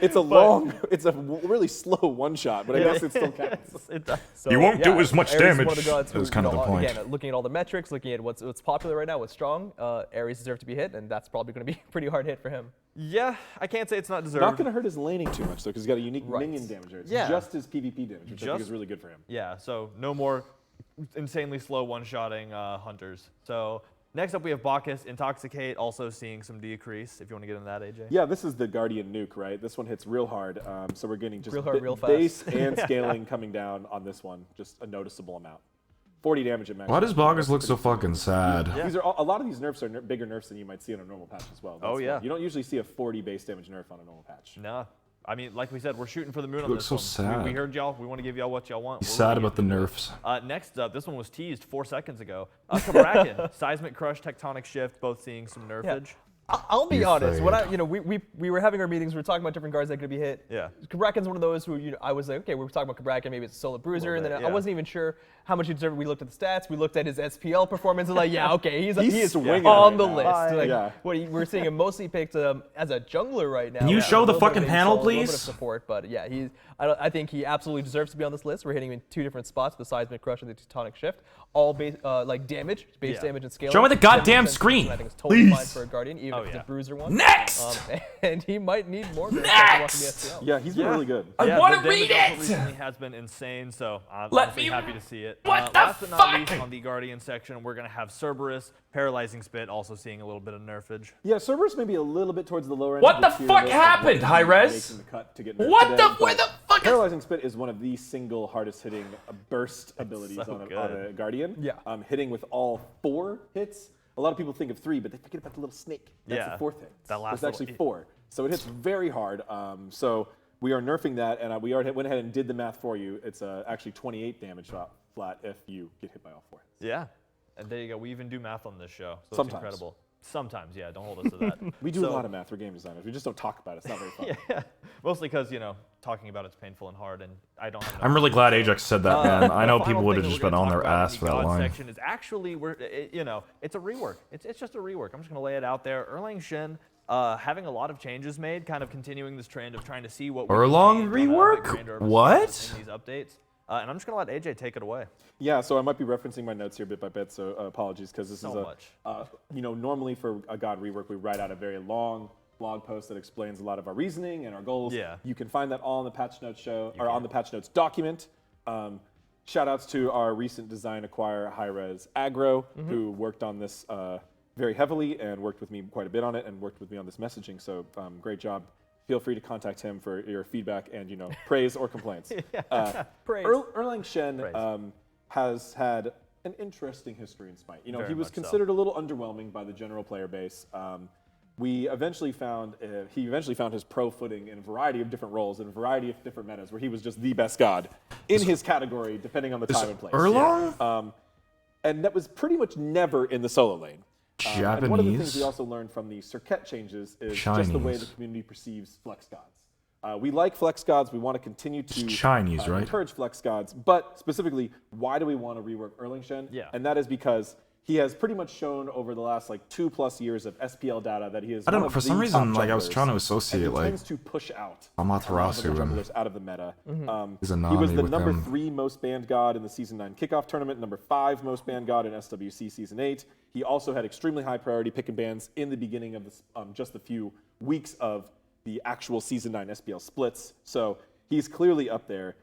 It's a really slow one-shot, but I guess it still counts. So, you won't do as much Ares damage. Is one of the gods That's who, kind of the point. Again, looking at all the metrics, looking at what's popular right now, what's strong, Ares deserves to be hit, and that's probably going to be a pretty hard hit for him. Yeah, I can't say it's not deserved. Not going to hurt his laning too much though, because he's got a unique minion damage rate. It's just his PvP damage, which I think is really good for him. Yeah, so no more insanely slow one-shotting hunters. So next up we have Bacchus, Intoxicate, also seeing some decrease. If you want to get into that, AJ. Yeah, this is the Guardian nuke, right? This one hits real hard, so we're getting just real hard, real fast. base and scaling coming down on this one, just a noticeable amount. 40 damage at max. Why does damage. Boggers look so fucking sad? Yeah. These are a lot of these nerfs are bigger nerfs than you might see on a normal patch as well. Oh, yeah. You don't usually see a 40 base damage nerf on a normal patch. Nah. I mean, like we said, we're shooting for the moon on looks this so one. sad. We heard y'all. We want to give y'all what y'all want. He's We're sad really about the getting into nerfs. it. Next up, this one was teased 4 seconds ago. Kabrakan, Seismic Crush, Tectonic Shift, both seeing some nerfage. I'll be You honest. When fade. we were having our meetings, we were talking about different cards that could be hit. Yeah. Kabrakan's one of those who I was like, okay, we were talking about Kabrakan, maybe it's a solo bruiser, and then bit, I yeah. wasn't even sure how much he deserved. We looked at the stats, we looked at his SPL performance, and like, yeah, okay, he is swinging on right the now. list. Like, Yeah. we're seeing him mostly picked as a jungler right now. Can you with show a the little bit of fucking being panel, solo, a little bit of please? support, but yeah, I think he absolutely deserves to be on this list. We're hitting him in 2 different spots: the Seismic Crush and the Teutonic Shift, all base like damage, base Yeah. damage and scale. Show me the goddamn 70% screen, I think it's totally fine please. for a Guardian, even if it's yeah. a bruiser one. Next! And he might need more. Next! Yeah, he's been really good. I Yeah, wanna the damage read output it! recently has been insane, so I'm Let honestly me- happy to see it. What the last but not fuck? least, on the Guardian section, we're going to have Cerberus, Paralyzing Spit, also seeing a little bit of nerfage. Yeah, Cerberus may be a little bit towards the lower end. What of the tier fuck list, happened, but Hi-Rez? making the cut to get nerfed What today, the- but where the fuck is- Paralyzing Spit is one of the single hardest hitting burst abilities so on a good. Guardian. Yeah. Hitting with all 4 hits. A lot of people think of 3, but they forget about the little snake. That's Yeah, the 4th hit. that last There's actually little- 4. So it hits very hard. So we are nerfing that, and we already went ahead and did the math for you. It's actually 28 damage flat if you get hit by all 4 hits. Yeah, and there you go. We even do math on this show, so Sometimes. it's incredible. Sometimes, yeah, don't hold us to that. We do a So- lot of math. We're game designers. We just don't talk about it. It's not very fun. Yeah, mostly because, talking about it's painful and hard, and I don't have enough I'm really glad Ajax said that, man. I know the people final would have thing just that we're been on gonna their talk about ass in for the that God line. section is actually, it's a rework. It's just a rework. I'm just going to lay it out there. Erlang Shen, having a lot of changes made, kind of continuing this trend of trying to see what we can Erlang change on a rework? bit grander of a What? scale in these updates. And I'm just going to let AJ take it away. Yeah, so I might be referencing my notes here bit by bit, so apologies, because this So is much. normally for a God rework, we write out a very long blog post that explains a lot of our reasoning and our goals. Yeah. You can find that all on the patch notes on the patch notes document. Shout outs to our recent design acquire, Hi-Rez Agro, who worked on this very heavily and worked with me quite a bit on it and worked with me on this messaging. So great job. Feel free to contact him for your feedback and praise or complaints. Praise. Erlang Shen Praise. has had an interesting history in Smite. He Very was much so. considered a little underwhelming by the general player base. He eventually found his pro footing in a variety of different roles in a variety of different metas, where he was just the best god in his category, depending on the time and place. Erlang? And that was pretty much never in the solo lane. And one of the things Japanese? we also learned from the circuit changes is just the way the Chinese. community perceives flex gods. We like flex gods. We want to continue to Chinese, right? encourage flex gods. But specifically, why do we want to rework Erlang Shen? Yeah. And that is because he has pretty much shown over the last 2+ years of SPL data that he is. I don't one know, of for some the reason, top I was junglers, trying to and associate, he like, tends to push out Amaterasu a lot of the and junglers out of the meta. Izanami He was the with number him. 3 most banned god in the Season 9 kickoff tournament, number 5 most banned god in SWC Season 8. He also had extremely high priority pick and bans in the beginning of this, just a few weeks of the actual Season 9 SPL splits. So he's clearly up there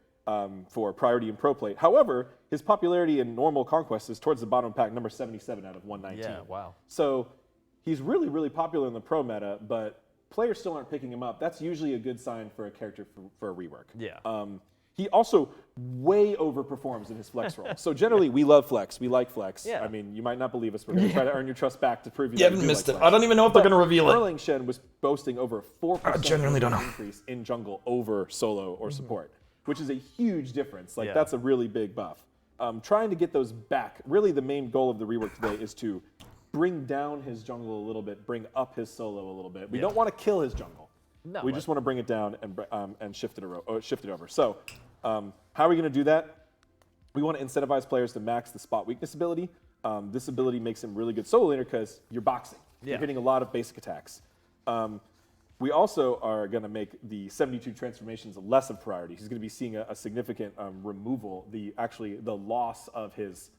for priority and pro plate. However, his popularity in normal conquest is towards the bottom pack, number 77 out of 119. Yeah, wow. So he's really, really popular in the pro meta, but players still aren't picking him up. That's usually a good sign for a character for a rework. Yeah. He also way overperforms in his flex role. So generally, we love flex. We like flex. Yeah. I mean, you might not believe us. We're going to try to earn your trust back to prove you You that haven't we do missed like it. flex. I don't even know if they're But going to reveal it. Erlang Shen was boasting over a 4% genuinely don't know. increase in jungle over solo or support, which is a huge difference. Yeah. That's a really big buff. Trying to get those back. Really, the main goal of the rework today is to bring down his jungle a little bit, bring up his solo a little bit. We don't want to kill his jungle. No, We just want to bring it down and shift it over. So how are we going to do that? We want to incentivize players to max the spot weakness ability. This ability makes him really good solo laner because you're boxing. Yeah. You're hitting a lot of basic attacks. We also are going to make the 72 transformations less of priority. He's going to be seeing a significant removal, the loss of his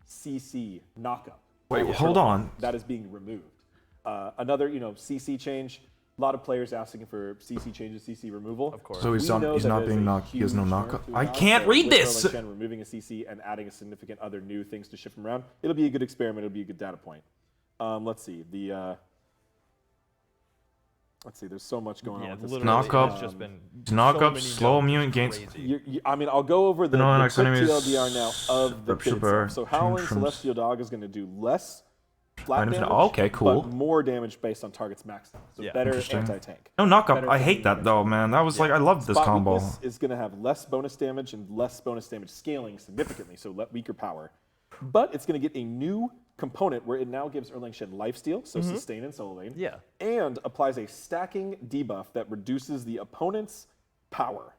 CC knockup. Wait, hold on. That is being removed. Another, CC change. A lot of players asking for CC changes, CC removal. Of course. So he's We not, know he's that not is being a knocked. He has no huge knockup. nerf to I God, can't so read with this. Erlang Shen removing a CC and adding a significant other new things to shift him around, it'll be a good experiment. It'll be a good data point. Let's see. Let's see. There's so much going on with this. literally, Knock up. it's just been Knock so up, many slow nodes, immune it's gains. crazy. I mean, I'll go over the No, quick next enemies. TLDR now of the pit Super. itself. So Howling Tantrums. Celestial Dog is going to do less flat Items damage, now. Okay, cool. but more damage based on target's max health. So Yeah. better Interesting. anti-tank. No, knock up. Better I hate for that the though, man. That was like I loved this Spot combo. weakness is going to have less bonus damage and less bonus damage scaling significantly, so weaker power. But it's going to get a new component where it now gives Erlang Shen lifesteal, so sustain and solo lane, Yeah. and applies a stacking debuff that reduces the opponent's power,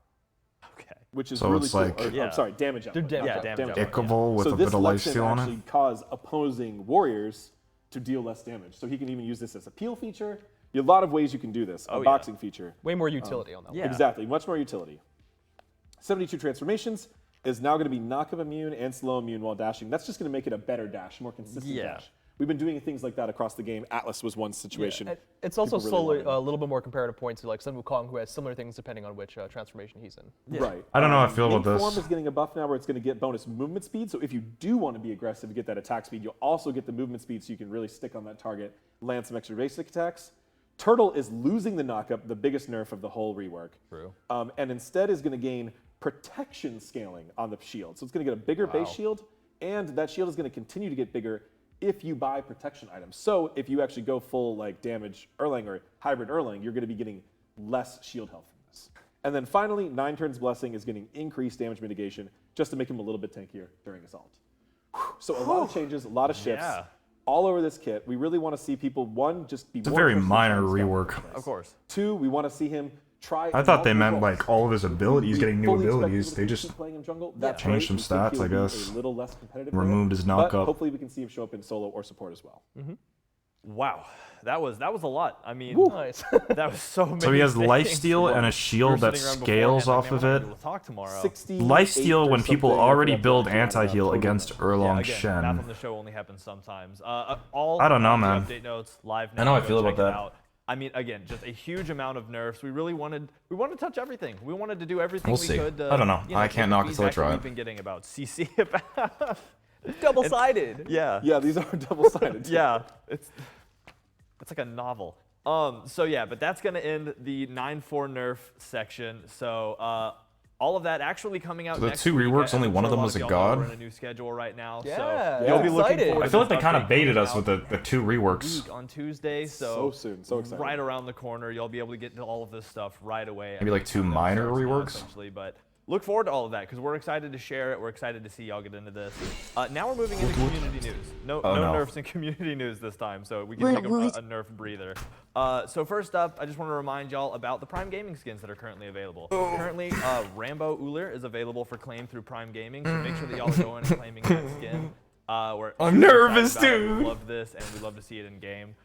Okay. which is So really it's cool. like- Or, Yeah. I'm sorry, damage output. damage not output. damage Yeah, output. Ickable with So a this bit of lets him lifesteal on actually it. cause opposing warriors to deal less damage. So he can even use this as a peel feature. There are a lot of ways you can do this. A yeah. boxing feature. Way more utility on that Yeah. one. Exactly, much more utility. 72 transformations is now going to be knock-up immune and slow immune while dashing. That's just going to make it a better dash, more consistent Yeah. dash. We've been doing things like that across the game. Atlas was one situation. And it's also People really slowly wanted. a little bit more comparative points to like Sun Wukong, who has similar things depending on which transformation he's in. Right. I don't know how I feel about Ink Form this. is getting a buff now where it's going to get bonus movement speed. So if you do want to be aggressive and get that attack speed, you'll also get the movement speed so you can really stick on that target, land some extra basic attacks. Turtle is losing the knockup, the biggest nerf of the whole rework. True. And instead is going to gain protection scaling on the shield. So it's going to get a bigger base shield, and that shield is going to continue to get bigger if you buy protection items. So if you actually go full like damage Erlang or hybrid Erlang, you're going to be getting less shield health from this. And then finally, 9 turns Blessing is getting increased damage mitigation just to make him a little bit tankier during his ult. So a lot of changes, a lot of shifts. Yeah. All over this kit. We really want to see people, one, just be It's a more very aggressive minor trying to stack rework. damage. Of course. 2, we want to see him try. I thought they meant multiple roles. like all of his abilities, We getting new fully expect abilities. people They to just keep playing him jungle. That's changed great. some We think stats, I he'll be guess. A little less competitive. Removed there, his but knockup. hopefully we can see him show up in solo or support as well. Wow. That was a lot. I mean, Nice. that was so many. So he has things. lifesteal and a We were shield that sitting around scales beforehand, off like, of man, we're it. not gonna be able to talk tomorrow. 68 Lifesteal or when people something, I already forgot build the amount of anti-heal total against damage. Erlang Again, Shen. math on the show only happens sometimes. All I don't know, of the man. Update notes live now. I know how I Go feel about check it that. out. I mean, again, just a huge amount of nerfs. We wanted to touch everything. We wanted to do everything We'll we see. could. I don't know. You I take can't the knock it till I feedback that try it. We've been getting about CC about. Double-sided. Yeah. Yeah, these are double-sided. Yeah. It's like a novel. So yeah, but that's gonna end the 9-4 nerf section. So all of that actually coming out So the next 2 week. reworks, only I'm one sure of them a lot was a y'all know god? We're in a new schedule right now. Yeah, so you'll be looking excited. forward I to feel like this they kind of update baited coming us with out the 2 reworks. week on Tuesday. So soon, so excited. Right around the corner, you'll be able to get to all of this stuff right away. Maybe like 2 minor reworks? Essentially, but look forward to all of that because we're excited to share it. We're excited to see y'all get into this. Now we're moving into community news. No nerfs in community news this time, so we can take a nerf breather. So first up, I just want to remind y'all about the Prime Gaming skins that are currently available. Currently, Rambo Uller is available for claim through Prime Gaming, so make sure that y'all are going and claiming that skin. We're I'm super nervous, excited about it. We dude. love this, and we love to see it in game.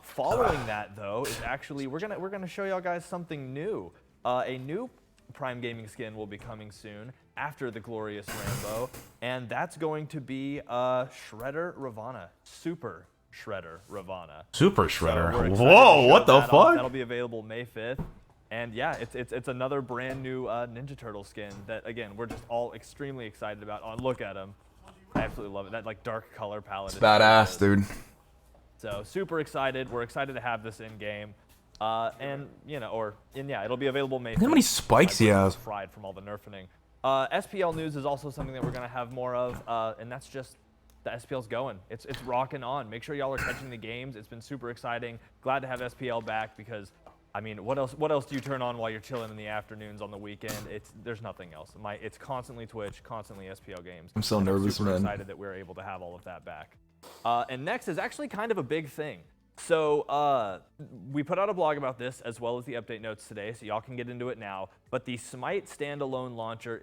Following that, though, is actually we're gonna show y'all guys something new. A new Prime Gaming skin will be coming soon after the glorious Rambo, and that's going to be Shredder Ravana, Super Shredder Ravana. Super So Shredder. we're excited to Whoa, show what the that off. fuck? That'll be available May 5th. And yeah, it's another brand new Ninja Turtle skin that, again, we're just all extremely excited about. Oh, look at him. I absolutely love it. That like dark color palette. is Badass, so good. dude. So super excited. We're excited to have this in game. And it'll be available May 5th. Look how many spikes he My brain has. is fried from all the nerfing. SPL news is also something that we're gonna have more of, and that's just the SPL's going. It's rocking on. Make sure y'all are catching the games. It's been super exciting. Glad to have SPL back because, I mean, what else do you turn on while you're chilling in the afternoons on the weekend? There's nothing else. It's constantly Twitch, constantly SPL games. I'm so And nervous, super man. excited that we're able to have all of that back. And next is actually kind of a big thing. So we put out a blog about this as well as the update notes today, so y'all can get into it now. But the Smite standalone launcher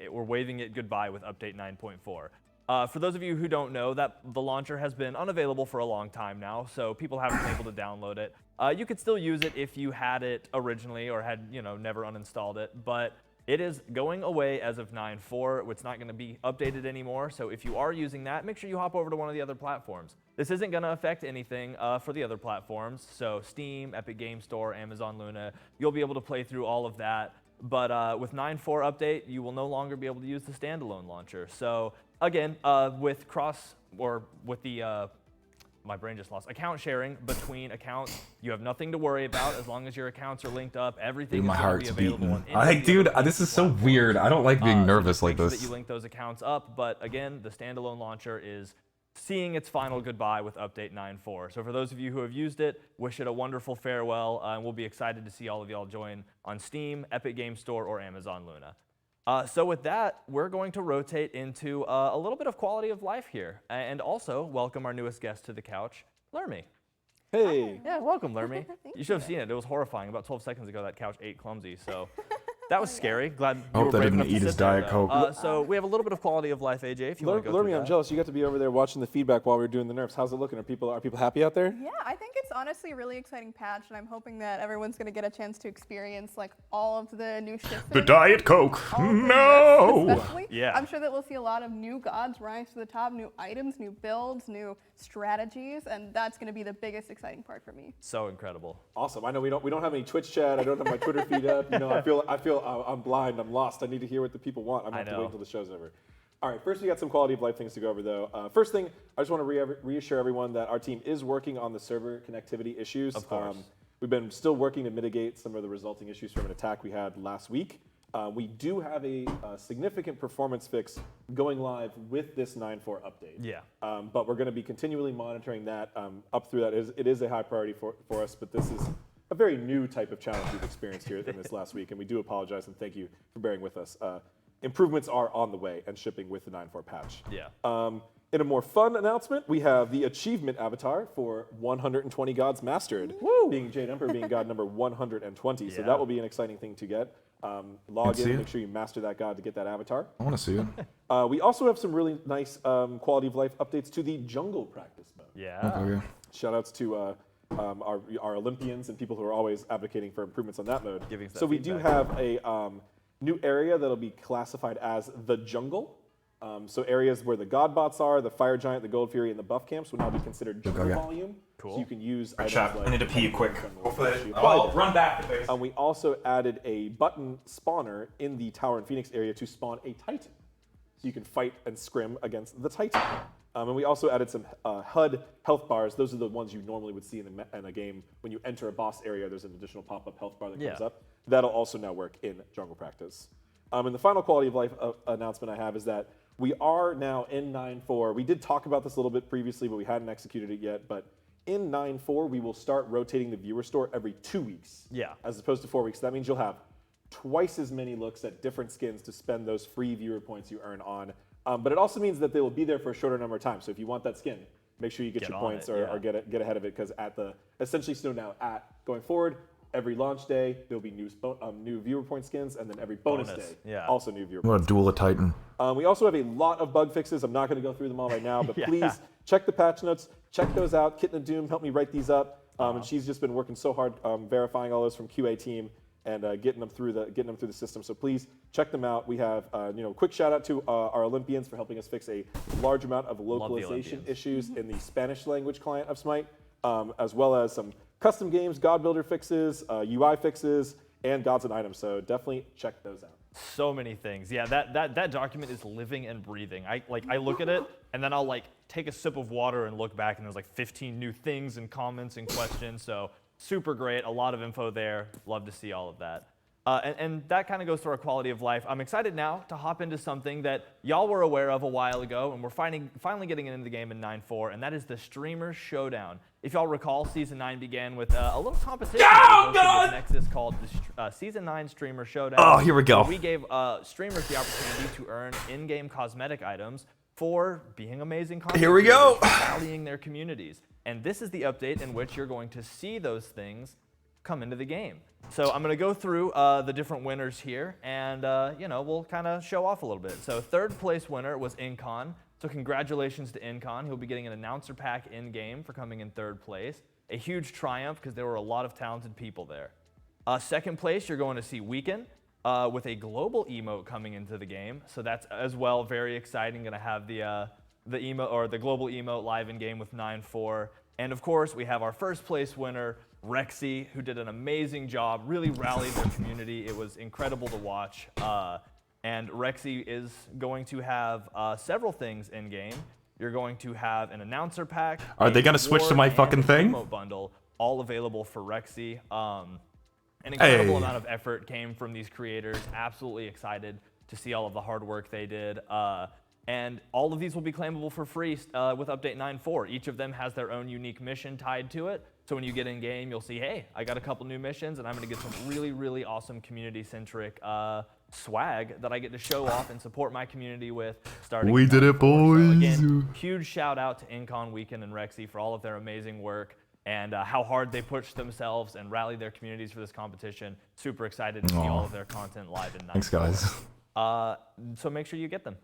we're waving it goodbye with update 9.4. For those of you who don't know, that the launcher has been unavailable for a long time now, so people haven't been able to download it. You could still use it if you had it originally or had never uninstalled it, but it is going away as of 9.4. It's not going to be updated anymore, so if you are using that, make sure you hop over to one of the other platforms. This isn't going to affect anything for the other platforms, so Steam, Epic Game Store, Amazon Luna, you'll be able to play through all of that. But with 9.4 update, you will no longer be able to use the standalone launcher. So again, with my brain just lost. Account sharing between accounts. You have nothing to worry about as long as your accounts are linked up. Everything Dude, my is going to be heart's available beating. on any of the Dude, other this is so platforms. weird. I don't like being nervous just like make sure this. that you link those accounts up. But again, the standalone launcher is seeing its final goodbye with update 9.4. So for those of you who have used it, wish it a wonderful farewell. And we'll be excited to see all of y'all join on Steam, Epic Games Store, or Amazon Luna. So with that, we're going to rotate into a little bit of quality of life here, and also welcome our newest guest to the couch, Lermy. Hey. Yeah, welcome, Lermy. You should have seen it. It was horrifying. About 12 seconds ago, that couch ate clumsy, so that was scary. Glad you hope were that brave didn't enough to eat his sit there, Diet though. Coke. So we have a little bit of quality of life, AJ, if you want to go through Lermy, I'm that. jealous. You got to be over there watching the feedback while we were doing the nerfs. How's it looking? Are people happy out there? Yeah, I think it's honestly a really exciting patch, and I'm hoping that everyone's going to get a chance to experience like all of the new shifts. The Diet Coke. All of the No. nerfs, especially. Yeah. I'm sure that we'll see a lot of new gods rise to the top, new items, new builds, new strategies, and that's going to be the biggest exciting part for me. So incredible. Awesome. I know we don't have any Twitch chat. I don't have my Twitter feed up. You know, I feel I'm blind. I'm lost. I need to hear what the people want. I'm going to have to wait until the show's over. All right, first we got some quality of life things to go over, though. First thing, I just want to reassure everyone that our team is working on the server connectivity issues. Of course. We've been still working to mitigate some of the resulting issues from an attack we had last week. We do have a significant performance fix going live with this 9.4 update. Yeah. But we're going to be continually monitoring that up through that. It is a high priority for us, but this is a very new type of challenge we've experienced here in this last week, and we do apologize and thank you for bearing with us. Improvements are on the way and shipping with the 9.4 patch. Yeah. In a more fun announcement, we have the achievement avatar for 120 gods mastered, being Jade Emperor being god number 120. So Yeah. that will be an exciting thing to get. Log see in, it. make sure you master that god to get that avatar. I want to see it. We also have some really nice quality of life updates to the jungle practice mode. Yeah. Okay. Shout outs to our Olympians and people who are always advocating for improvements on that mode. Giving us that So we do feedback. have a new area that'll be classified as the jungle. So areas where the god bots are, the fire giant, the gold fury, and the buff camps will now be considered jungle Okay. volume. Cool. So you can use Right, items chat. like I need to pee quick. jungle Hopefully, issue. I'll run back. We also added a button spawner in the Tower and Phoenix area to spawn a Titan. So you can fight and scrim against the Titan. And we also added some HUD health bars. Those are the ones you normally would see in a game. When you enter a boss area, there's an additional pop-up health bar that comes Yeah. up. That'll also now work in jungle practice. And the final quality of life announcement I have is that we are now in 9.4. We did talk about this a little bit previously, but we hadn't executed it yet. But in 9.4, we will start rotating the viewer store every 2 weeks. Yeah. As opposed to 4 weeks. That means you'll have twice as many looks at different skins to spend those free viewer points you earn on. But it also means that they will be there for a shorter number of times. So if you want that skin, make sure you get your on points it, or yeah. get ahead of it, because essentially so now going forward, every launch day there'll be new viewer point skins, and then every bonus Bonus, day yeah. also new viewer I'm points. gonna duel a Titan. We also have a lot of bug fixes. I'm not going to go through them all right now, but Yeah. please check the patch notes, check those out. Kitten and Doom helped me write these up, and she's just been working so hard verifying all those from QA team and getting them through the system. So please check them out. We have quick shout out to our Olympians for helping us fix a large amount of localization Olympians. issues in the Spanish language client of Smite, as well as some custom games, God Builder fixes, UI fixes, and gods and items. So definitely check those out. So many things. Yeah, that document is living and breathing. I look at it and then I'll take a sip of water and look back, and there's 15 new things and comments and questions. So super great. A lot of info there. Love to see all of that. And that kind of goes to our quality of life. I'm excited now to hop into something that y'all were aware of a while ago, and we're finally getting into the game in 9.4, and that is the Streamer Showdown. If y'all recall, Season 9 began with a little competition that we hosted with Nexus called the Season 9 Streamer Showdown. Oh, here we go. where we gave streamers the opportunity to earn in-game cosmetic items for being amazing content Here we go. creators, rallying their communities. And this is the update in which you're going to see those things come into the game. So I'm going to go through the different winners here, and we'll kind of show off a little bit. So third place winner was Incon. So congratulations to Incon. He'll be getting an announcer pack in-game for coming in third place. A huge triumph because there were a lot of talented people there. Second place, you're going to see Weekend with a global emote coming into the game. So that's as well very exciting. Going to have the emote or the global emote live in game with 9.4. And of course, we have our first place winner, Rexsi, who did an amazing job, really rallied their community. It was incredible to watch. And Rexsi is going to have several things in game. You're going to have an announcer pack. Are they gonna switch to my fucking thing? Emote bundle, all available for Rexsi. An incredible Hey. amount of effort came from these creators. Absolutely excited to see all of the hard work they did. And all of these will be claimable for free with update 9.4. Each of them has their own unique mission tied to it. So when you get in game, you'll see, hey, I got a couple new missions, and I'm going to get some really, really awesome community-centric swag that I get to show off and support my community with. Starting We in did it, 9.4. So boys. again, huge shout out to Incon Weekend and Rexsi for all of their amazing work and how hard they pushed themselves and rallied their communities for this competition. Super excited to see all of their content live in 9.4. Thanks, guys. So make sure you get them.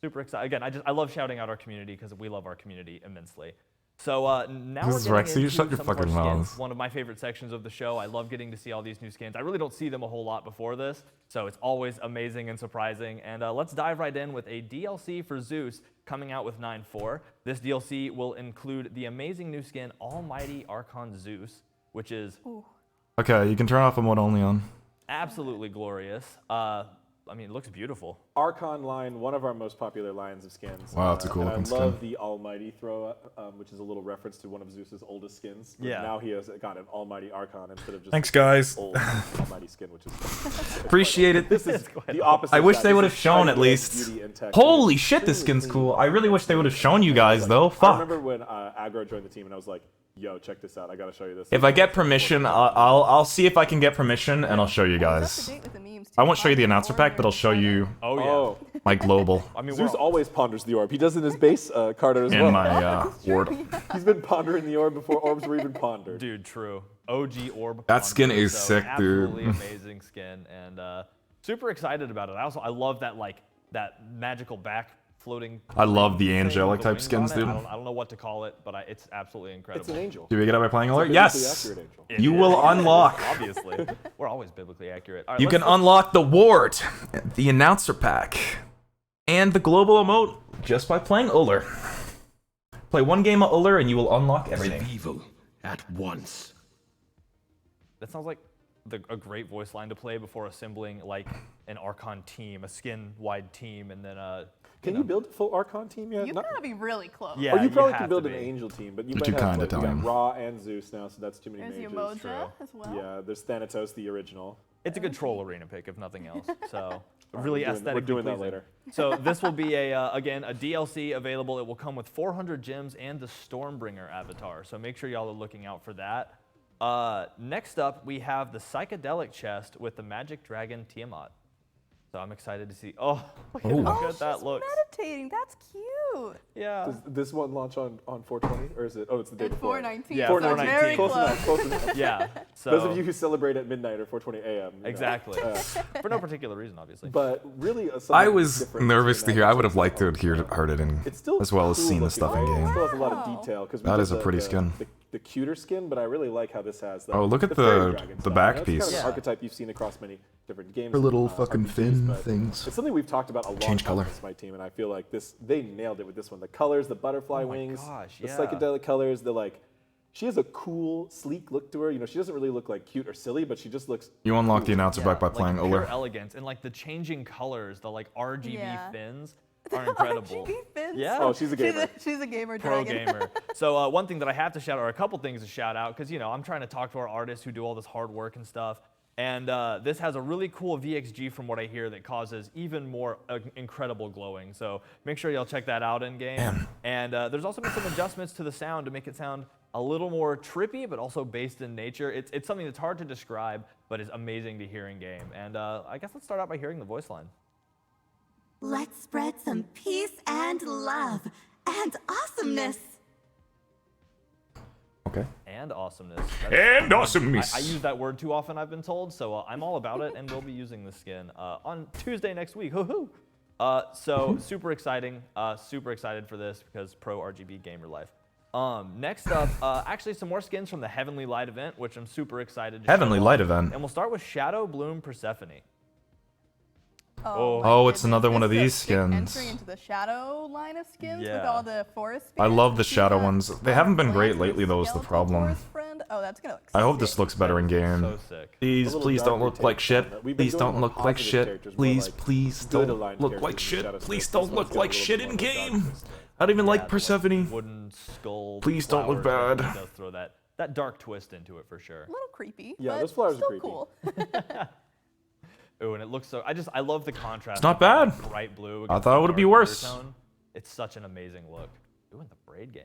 Super excited. Again, I love shouting out our community because we love our community immensely. So now This we're is getting Rexsi. into Shut your some of our fucking skins. mouth. One of my favorite sections of the show. I love getting to see all these new skins. I really don't see them a whole lot before this, so it's always amazing and surprising. And let's dive right in with a DLC for Zeus coming out with 9.4. This DLC will include the amazing new skin Almighty Archon Zeus, which is Okay, you can turn off emote only on. absolutely glorious. I mean, it looks beautiful. Archon line, one of our most popular lines of skins. Wow, it's a cool and looking I love skin. the Almighty throw, which is a little reference to one of Zeus's oldest skins. Yeah. Now he has got an Almighty Archon instead of just Thanks, an guys. old Almighty skin, which is Appreciate it. this is the opposite. I of wish that. they This would is have shown shiny at red least. beauty and tech. Holy shit, this Extremely skin's clean. cool. I really wish they would have shown you guys, though. I Fuck. remember when Aggro joined the team, and I was like, "Yo, check this out! I gotta show you this." If I get permission, I'll see if I can get permission, and I'll show you It's up guys. to date with the memes, too. I won't show you the Lots of announcer pack, but I'll show you Oh, yeah. Oh, my global I mean, Zeus we're always ponders the orb. He does in his base card art as in well. my ward. He's been pondering the orb before orbs were even pondered. Dude, true. OG Orb. That skin Ponder, is so sick, dude. Absolutely amazing skin, and super excited about it. I love that that magical back floating. I love the thing angelic with the type wings skins, on it. dude. I don't know what to call it, but it's absolutely incredible. It's an angel. Do we get it by playing alert? Biblically Yes. accurate angel. It You is. will unlock. Obviously, we're always biblically accurate. All right, You let's- can unlock the ward, the announcer pack, and the global emote just by playing Uller. Play one game of Uller and you will unlock everything. Evil at once. That sounds like a great voice line to play before assembling like an Archon team, a skin-wide team, and then Can you build a full Archon team yet? You Not- gotta be really close. Yeah, or you probably have can build to an be. angel team, but you But might you have kinda like, you got don't. Ra and Zeus now, so that's too many There's mages. the Emoja as well. Yeah, there's Thanatos, the original. It's a good troll arena pick, if nothing else. So really We're aesthetically doing that pleasing. later. So this will be again a DLC available. It will come with 400 gems and the Stormbringer avatar. So make sure y'all are looking out for that. Next up, we have the psychedelic chest with the Magic Dragon Tiamat. So I'm excited to see. Oh, look at how good that she's looks. meditating. That's cute. Yeah. Does this one launch on 420, or is it? Oh, it's the day It's before. 419. Yeah, so it's 419. very Close close. enough. Close enough. Yeah. So Those of you who celebrate at midnight or 4:20 a.m. you know. exactly. For no particular reason, obviously. But really, something I was different nervous between to hear. that I and would have liked to Chest have heard it in, It's still as well as cool seen the looking. stuff in It game. still has a lot of Wow. detail because That is a pretty skin. The cuter skin, but I really like how this has. Oh, look at fairy the dragon the style. back That's piece. kind of an Yeah. archetype you've seen across many different games. Her little and, fucking RPGs, fin but things. It's something we've talked about a long Change time color. with the Smite team, and I feel like they nailed it with this one. The colors, the butterfly Oh my wings, gosh, the yeah. psychedelic colors. She has a cool, sleek look to her. You know, she doesn't really look like cute or silly, but she just looks. You unlock the announcer back by like playing pure Uller. elegance and like the changing colors, the like RGB Yeah. fins are incredible. RGB fins. Yeah. Oh, she's a gamer. She's a gamer Pro dragon. gamer. So one thing that I have to shout out, or a couple things to shout out, because I'm trying to talk to our artists who do all this hard work and stuff. And this has a really cool VXG from what I hear that causes even more incredible glowing. So make sure y'all check that out in game. And there's also been some adjustments to the sound to make it sound a little more trippy, but also based in nature. It's something that's hard to describe, but is amazing to hear in game. And I guess let's start out by hearing the voice line. Let's spread some peace and love and awesomeness. Okay. And awesomeness. And awesomeness. I use that word too often, I've been told, so I'm all about it, and we'll be using the skin on Tuesday next week. Hoo-hoo! So super exciting, super excited for this because pro RGB gamer life. Next up, actually some more skins from the Heavenly Light event, which I'm super excited to Heavenly show Light off. event. And we'll start with Shadow Bloom Persephone. Oh, Oh, my it's another one of This is a these sick skins. Entry into the shadow line of skins with Yeah. all the forest. I spirits. love the See shadow that? ones. They haven't been great Lantern lately, though, is the skeletal problem. forest friend. Oh, that's gonna look I hope sick. this looks better in game. So sick. Please, A little please don't darker look take like on shit. it. We've been Please going don't more look like positive shit. characters, more Please, like please good don't aligned look like characters in shit. Shadow Please Space. don't This one's look got a like little shit bit in more game. darkness. I don't even like the, Persephone. wooden skull. Please don't look flowers bad. definitely does throw that dark twist into it for sure. A little creepy. Yeah, but those flowers are still creepy. cool. Ooh, and it looks so. I love the contrast. It's not of that, bad. like, bright blue. I against thought the it would be dark worse. undertone. It's such an amazing look. Ooh, and the braid game.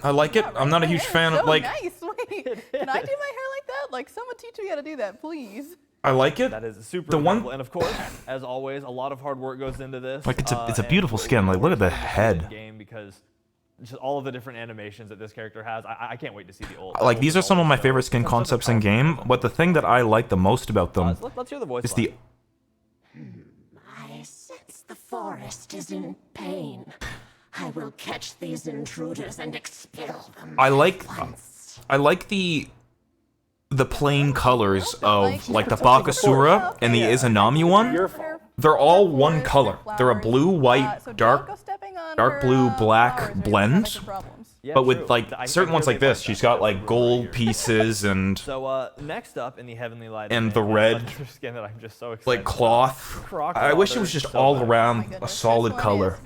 I like it. I'm not a huge fan of like. Nice. Wait, can I do my hair like that? Like, someone teach me how to do that, please. I like it. That is super The one- incredible. And of course, as always, a lot of hard work goes into this. Like, it's a and beautiful skin. Like, look at the it's a head. Game because just all of the different animations that this character has. I can't wait to see the old. Like, these are some of my so favorite skin such a concepts in powerful game. system. But the thing that I like the most about them Let's hear the voice. is line. I sense the forest is in pain. I will catch these intruders and expel them. I like once. the plain colors of like the Like, Bakasura and the Izanami one. Your fault. They're all one color. They're a blue, white, So don't dark, go stepping on dark her, blue, black flowers or you're gonna blend. make her problems. Yeah, but with true. like I certain ones really like this. that. She's got like Right gold here. pieces and So next up in the Heavenly Light And event the is red, another skin that I'm just so excited like about. cloth. Croc I wish it Father was is just so all bad. Oh my around goodness, a solid this one color.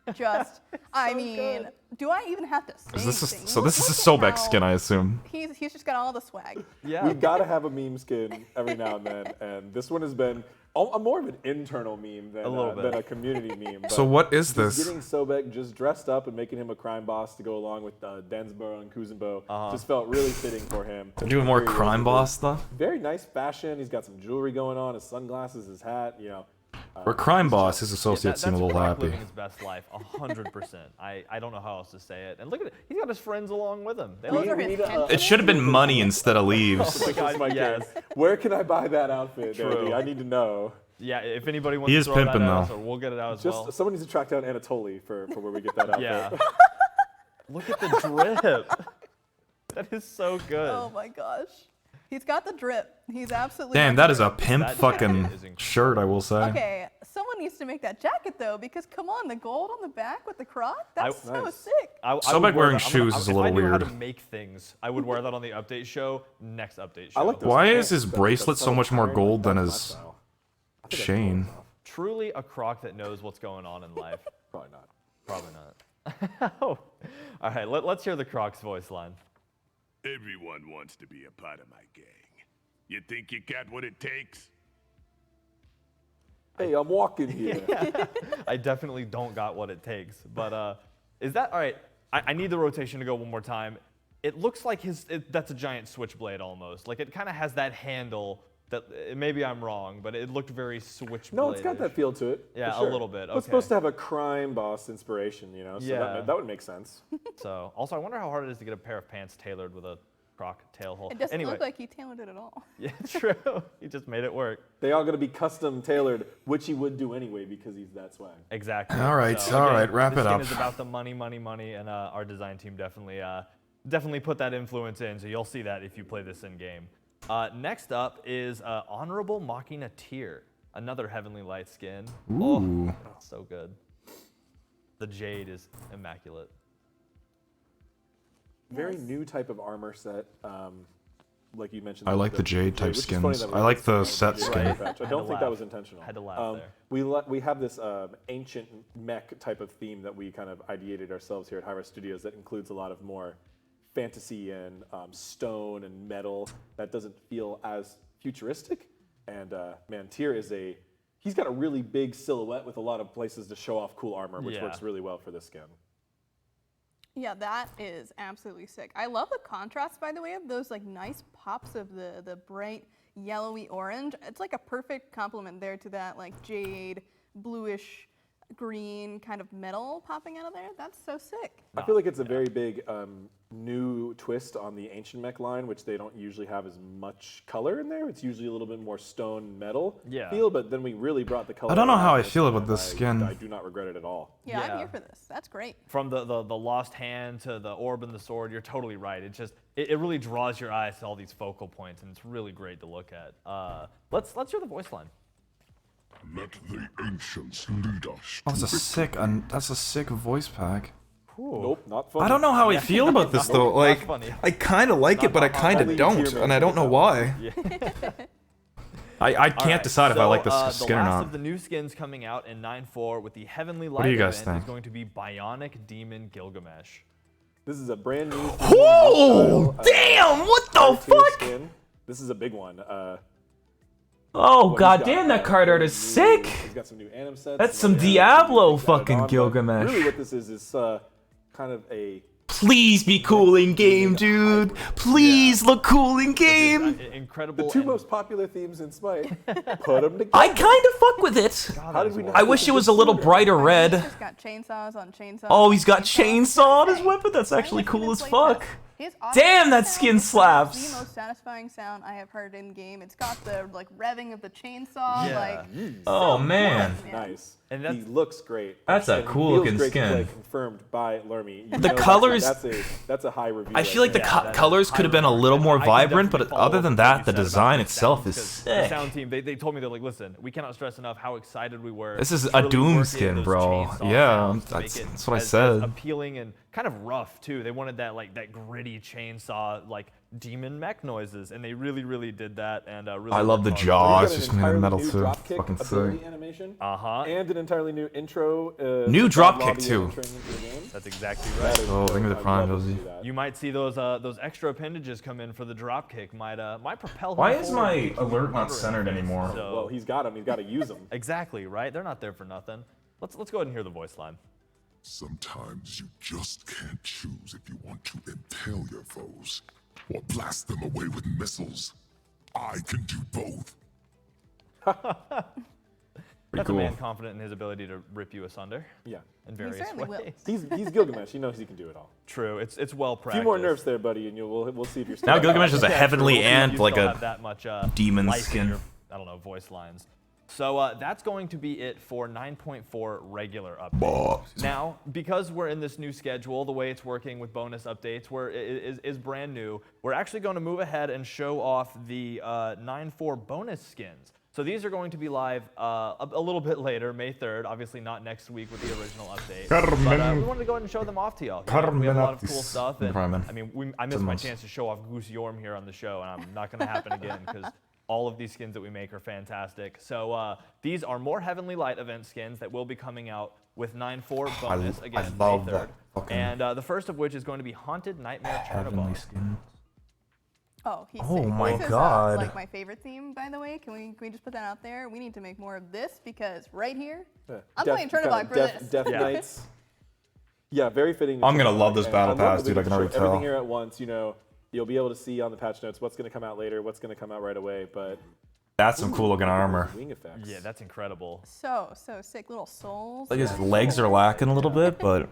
is just, I mean, do I even have to say This is anything? so. This is Look a at Sobek how skin, I assume. He's just got all the swag. Yeah. We've got to have a meme skin every now and then, and this one has been more of an internal meme than little bit. than a community meme. So but what is just this? Getting Sobek just dressed up and making him a crime boss to go along with Densborough and Kuzenbo just felt really fitting for him. They're doing more Very crime relatable. boss stuff. Very nice fashion. He's got some jewelry going on, his sunglasses, his hat. You know, Where crime boss, his associates seem a little Croc happy. living his best life, 100%. I don't know how else to say it. And look at it. He's got his friends along with him. They Those look are his need a- henchmen. It should have been money instead of leaves. Oh my God, Mike yes. Carey. Where can I buy that outfit, True. Andy? I need to know. Yeah, if anybody wants He to is throw that pimping, at us, though. or we'll get it out as Just well. someone needs to track down Anatoly for where we get that outfit. Yeah. Look at the drip. That is so good. Oh my gosh. He's got the drip. He's absolutely. Damn, got that the is a drip. pimp That fucking jacket is incredible. shirt, I will say. Okay, someone needs to make that jacket though, because come on, the gold on the back with the croc, that's so Nice. sick. I would Sobek wear wearing that. I'm gonna- shoes is a if little I knew how to weird. make things, I would wear that on the update show. Next update show. I like those Why pants. is his That- bracelet that so much more subtle gold pattern, than like, his that's my style. I think I'd chain? pull it off. Truly a croc that knows what's going on in life. Probably not. Probably not. Oh. All right, let's hear the croc's voice line. Everyone wants to be a part of my gang. You think you got what it takes? Hey, I'm walking here. I definitely don't got what it takes. But is that all right? I need the rotation to go one more time. It looks like that's a giant switchblade almost. Like it kind of has that handle. That maybe I'm wrong, but it looked very switchblade. No, it's got that feel to it. for Yeah, a sure. little bit, But It's okay. supposed to have a crime boss inspiration, you know, so Yeah. that would make sense. So also, I wonder how hard it is to get a pair of pants tailored with a croc tail hole. It doesn't Anyway, look like he tailored it at all. yeah, true. He just made it work. They all got to be custom tailored, which he would do anyway because he's that swag. Exactly. All right, So, all again, right, wrap this it skin up. is about the money, and our design team definitely put that influence in. So you'll see that if you play this in game. Next up is Honorable Machina Tier, another Heavenly Light skin. Ooh. Oh, so good. The jade is immaculate. Very new type of armor set. Like you mentioned. I like the jade type which is funny skins. that we I got like the this set jade skin. patch. I Had to don't think that laugh. was intentional. Had to laugh there. We have this ancient mech type of theme that we kind of ideated ourselves here at Hi-Res Studios that includes a lot of more fantasy and stone and metal that doesn't feel as futuristic. And man, Tyr he's got a really big silhouette with a lot of places to show off cool armor, which Yeah. works really well for this skin. Yeah, that is absolutely sick. I love the contrast, by the way, of those like nice pops of the bright yellowy orange. It's like a perfect complement there to that like jade, bluish, green kind of metal popping out of there. That's so sick. I feel like it's a very big new twist on the ancient mech line, which they don't usually have as much color in there. It's usually a little bit more stone metal feel, but then we really brought the color. I don't know out how I this feel time, about this and skin. I do not regret it at all. Yeah, Yeah. I'm here for this. That's great. From the lost hand to the orb and the sword, you're totally right. It really draws your eyes to all these focal points, and it's really great to look at. Let's hear the voice line. Let the ancients lead us. Oh, that's a sick voice pack. Nope, not fun. I don't know how I feel about this though. Not Like, funny. I kind of like it, but I kind of Only don't, Tyr and I don't know knows why. I can't decide if I like this skin or The last not. of the new skins coming out in 9.4 with the Heavenly Light do you guys event think? is going to be Bionic Demon Gilgamesh. This is a brand new. Oh, damn! What the high tier fuck? Skin. This is a big one. Oh Well, god he's got, damn, that card art is sick. He's got some new anim sets. That's some some other Diablo things he's got fucking on, but Gilgamesh. Really, what this is kind of a. Please be cool in game, dude. Please look cool in game. Incredible. The two and- most popular themes in Smite. Put them together. I kind of fuck with it. God, How that did is we wild. not I think wish of it was this a little sooner? brighter He's red. just got chainsaws on chainsaws. Oh, on he's got chainsaw on his Hey, weapon. That's I actually wish he cool could as play fuck. this. He has awesome Damn, that sound. skin It's slaps. the most satisfying sound I have heard in game. It's got the like revving of the chainsaw. Yeah. Like, Oh man. Nice. And he that's- looks great. That's a And he cool feels looking great to skin. play, confirmed by Lermy. You The know colors- That's a high review. I feel like the right Yeah, that is colors could have been a high little more regard. I can vibrant, but definitely follow other up than with what that, you the said about design the itself sounds, is 'cause The sick. sound team, they told me, they're like, listen, we cannot stress enough how excited we were. This is to a really Doom work in skin, those bro. chainsaw Yeah, sounds to that's- make it that's what I as said. appealing and kind of rough too. They wanted that that gritty chainsaw like demon mech noises, and they really did that. And really I love the worked hard. jaw. He's it's got just an made of entirely metal new too. dropkick Fucking ability sick. animation. And an entirely new intro. New to dropkick, lobby too. entering into the game. That's exactly That right. is Oh, dope. give me the I prime, love to Josie. see that. You might see those extra appendages come in for the dropkick. Might propel him Why is forward my into alert not remembering. centered anymore? So, Well, he's got them. He's got to use them. exactly right. They're not there for nothing. Let's go ahead and hear the voice line. Sometimes you just can't choose if you want to impale your foes or blast them away with missiles. I can do both. That's cool. a man confident in his ability to rip you asunder Yeah. in various certainly will. ways. He's Gilgamesh. He knows he can do it all. True. It's well A practiced. few more nerfs there, buddy, and we'll see if you're. Now Gilgamesh is a Yeah, heavenly true. and You like still a have that much demon life in skin. your, I don't know, voice lines. So that's going to be it for 9.4 regular updates. Now, because we're in this new schedule, the way it's working with bonus updates is brand new. We're actually going to move ahead and show off the 9.4 bonus skins. So these are going to be live a little bit later, May 3rd. Obviously not next week with the original update. But we wanted to go ahead and show them off to y'all. You know, we have a lot of cool stuff. And, I mean, I missed my chance to show off Goose Yorm here on the show, and I'm not going to happen again because all of these skins that we make are fantastic. So these are more Heavenly Light event skins that will be coming out with 9.4 bonus, again, love May 3rd. that fucking And the first of which is going to be Haunted Nightmare heavenly Chernobog. skin. Oh, he's Oh sick. my This is, God. like my favorite theme, by the way. Can we just put that out there? We need to make more of this because right here, I'm playing Chernobog for this. Death Yeah. Knights. Yeah, very fitting. to I'm gonna Chernobog, love this and battle I love pass, that dude, I they can already show everything tell. here at once. You know, you'll be able to see on the patch notes what's going to come out later, what's going to come out right away. But That's some cool looking armor. wing effects. Yeah, that's incredible. So sick. Little souls. Like his legs are lacking a little bit, but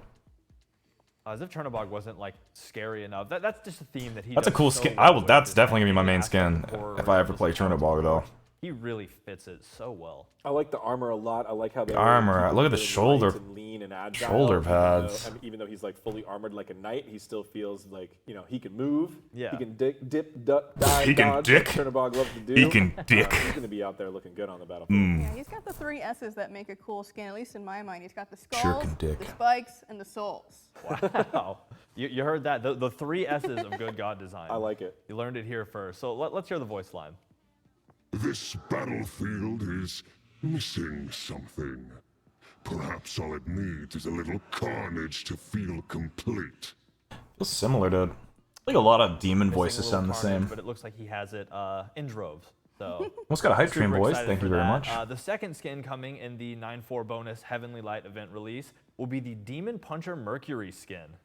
As if Chernobog wasn't like scary enough. That's just a theme that he. that's a does cool so skin. well with, That's is definitely gonna be my the main aspect skin of horror if I ever versus play combat. Chernobog though. He really fits it so well. I like the armor a lot. I like how they armor, keep look at him the really shoulder- light and lean and agile, shoulder even though- pads. I mean, even though he's like fully armored like a knight, he still feels like he can move. Yeah. He can dip, duck, dive, He can dodge, dick. like Chernobog loves to do. He can dick. He's gonna be out there looking good on the battlefield. Yeah, he's got the 3 S's that make a cool skin, at least in my mind. He's got the Sure skulls, can dick. the spikes, and the souls. Wow. You heard that. The 3 S's of good god design. I like it. You learned it here first. So let's hear the voice line. This battlefield is missing something. Perhaps all it needs is a little carnage to feel complete. Feels similar to like a lot of demon Missing voices a little sound the carnage, same. But it looks like he has it in droves. So Almost got a hype train super voice. excited Thank for you very that. much. The second skin coming in the 9.4 bonus Heavenly Light event release will be the Demon Puncher Mercury skin.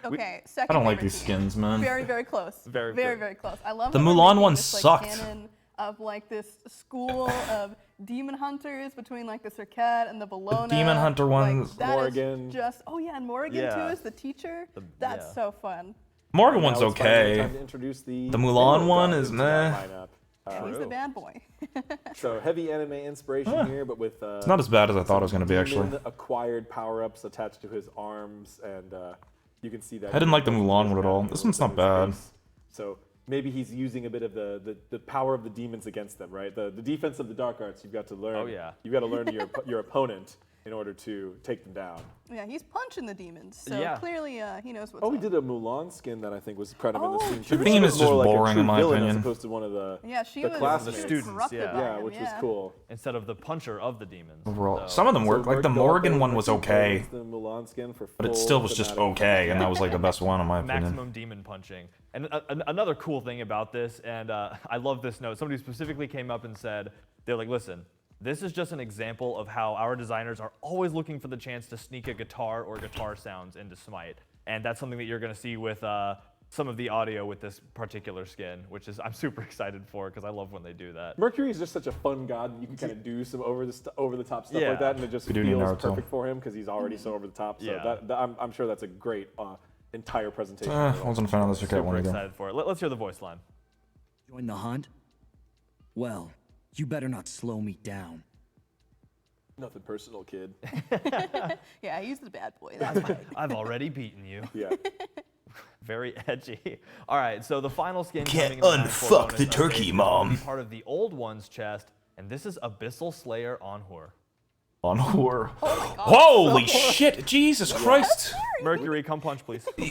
Okay, second. I don't like favorite these team. skins, man. Very close. Very very, good. very close. I love The how we're Mulan making one this, like, sucked. canon of like this school of demon hunters between like the Circuit and the Bologna. Demon Hunter one's- that is Morrigan. just and Morrigan Yeah. too is the teacher. That's yeah. so fun. Morgan Now one's it's finally okay. time to introduce the Mulan Emerald one God is into that meh. lineup. He's the bad boy. So heavy anime inspiration here, but with It's not as bad as I thought it was gonna be actually. acquired power-ups attached to his arms, and you can see that. I didn't like the Mulan one at all. This one's not bad. So maybe he's using a bit of the power of the demons against them, right? The defense of the dark arts. You've got to learn. Oh, yeah. You've got to learn your opponent, in order to take them down. Yeah, he's punching the demons, so Yeah. clearly he knows what's Oh, we up. did a Mulan skin that I think was kind of in the Oh, scene. The too. theme She is was just more like a boring true in my villain opinion. As opposed to one of the Yeah, she the was classmates. students, corrupted yeah. by Yeah, him, which was yeah. cool. Instead of the puncher of the demons. Overall, So- some of them worked. Like the Morgan one was okay, The Mulan skin for but it full still was just thematic. okay, and that was like the best one in my opinion. Maximum demon punching. And another cool thing about this, and I love this note, somebody specifically came up and said, they're like, listen, this is just an example of how our designers are always looking for the chance to sneak a guitar or guitar sounds into Smite. And that's something that you're going to see with some of the audio with this particular skin, which is I'm super excited for because I love when they do that. Mercury is just such a fun god that you can kind of do some over the top stuff Yeah. like that, and it just We do need feels Naruto. perfect for him because he's already so over the top. So Yeah. I'm sure that's a great entire presentation. Wasn't a fan of this Super one again. excited for it. Let's hear the voice line. Join the hunt? Well, you better not slow me down. Nothing personal, kid. Yeah, he's the bad boy. That's fine. I've already beaten you. Yeah. Very edgy. All right, so the final skin Can't coming in the 9-4 unfuck bonus the update turkey, is Mom. gonna be part of the old one's chest, and this is Abyssal Slayer Onhur. On horror. Oh Holy shit! Jesus Christ! Mercury, come punch, please. They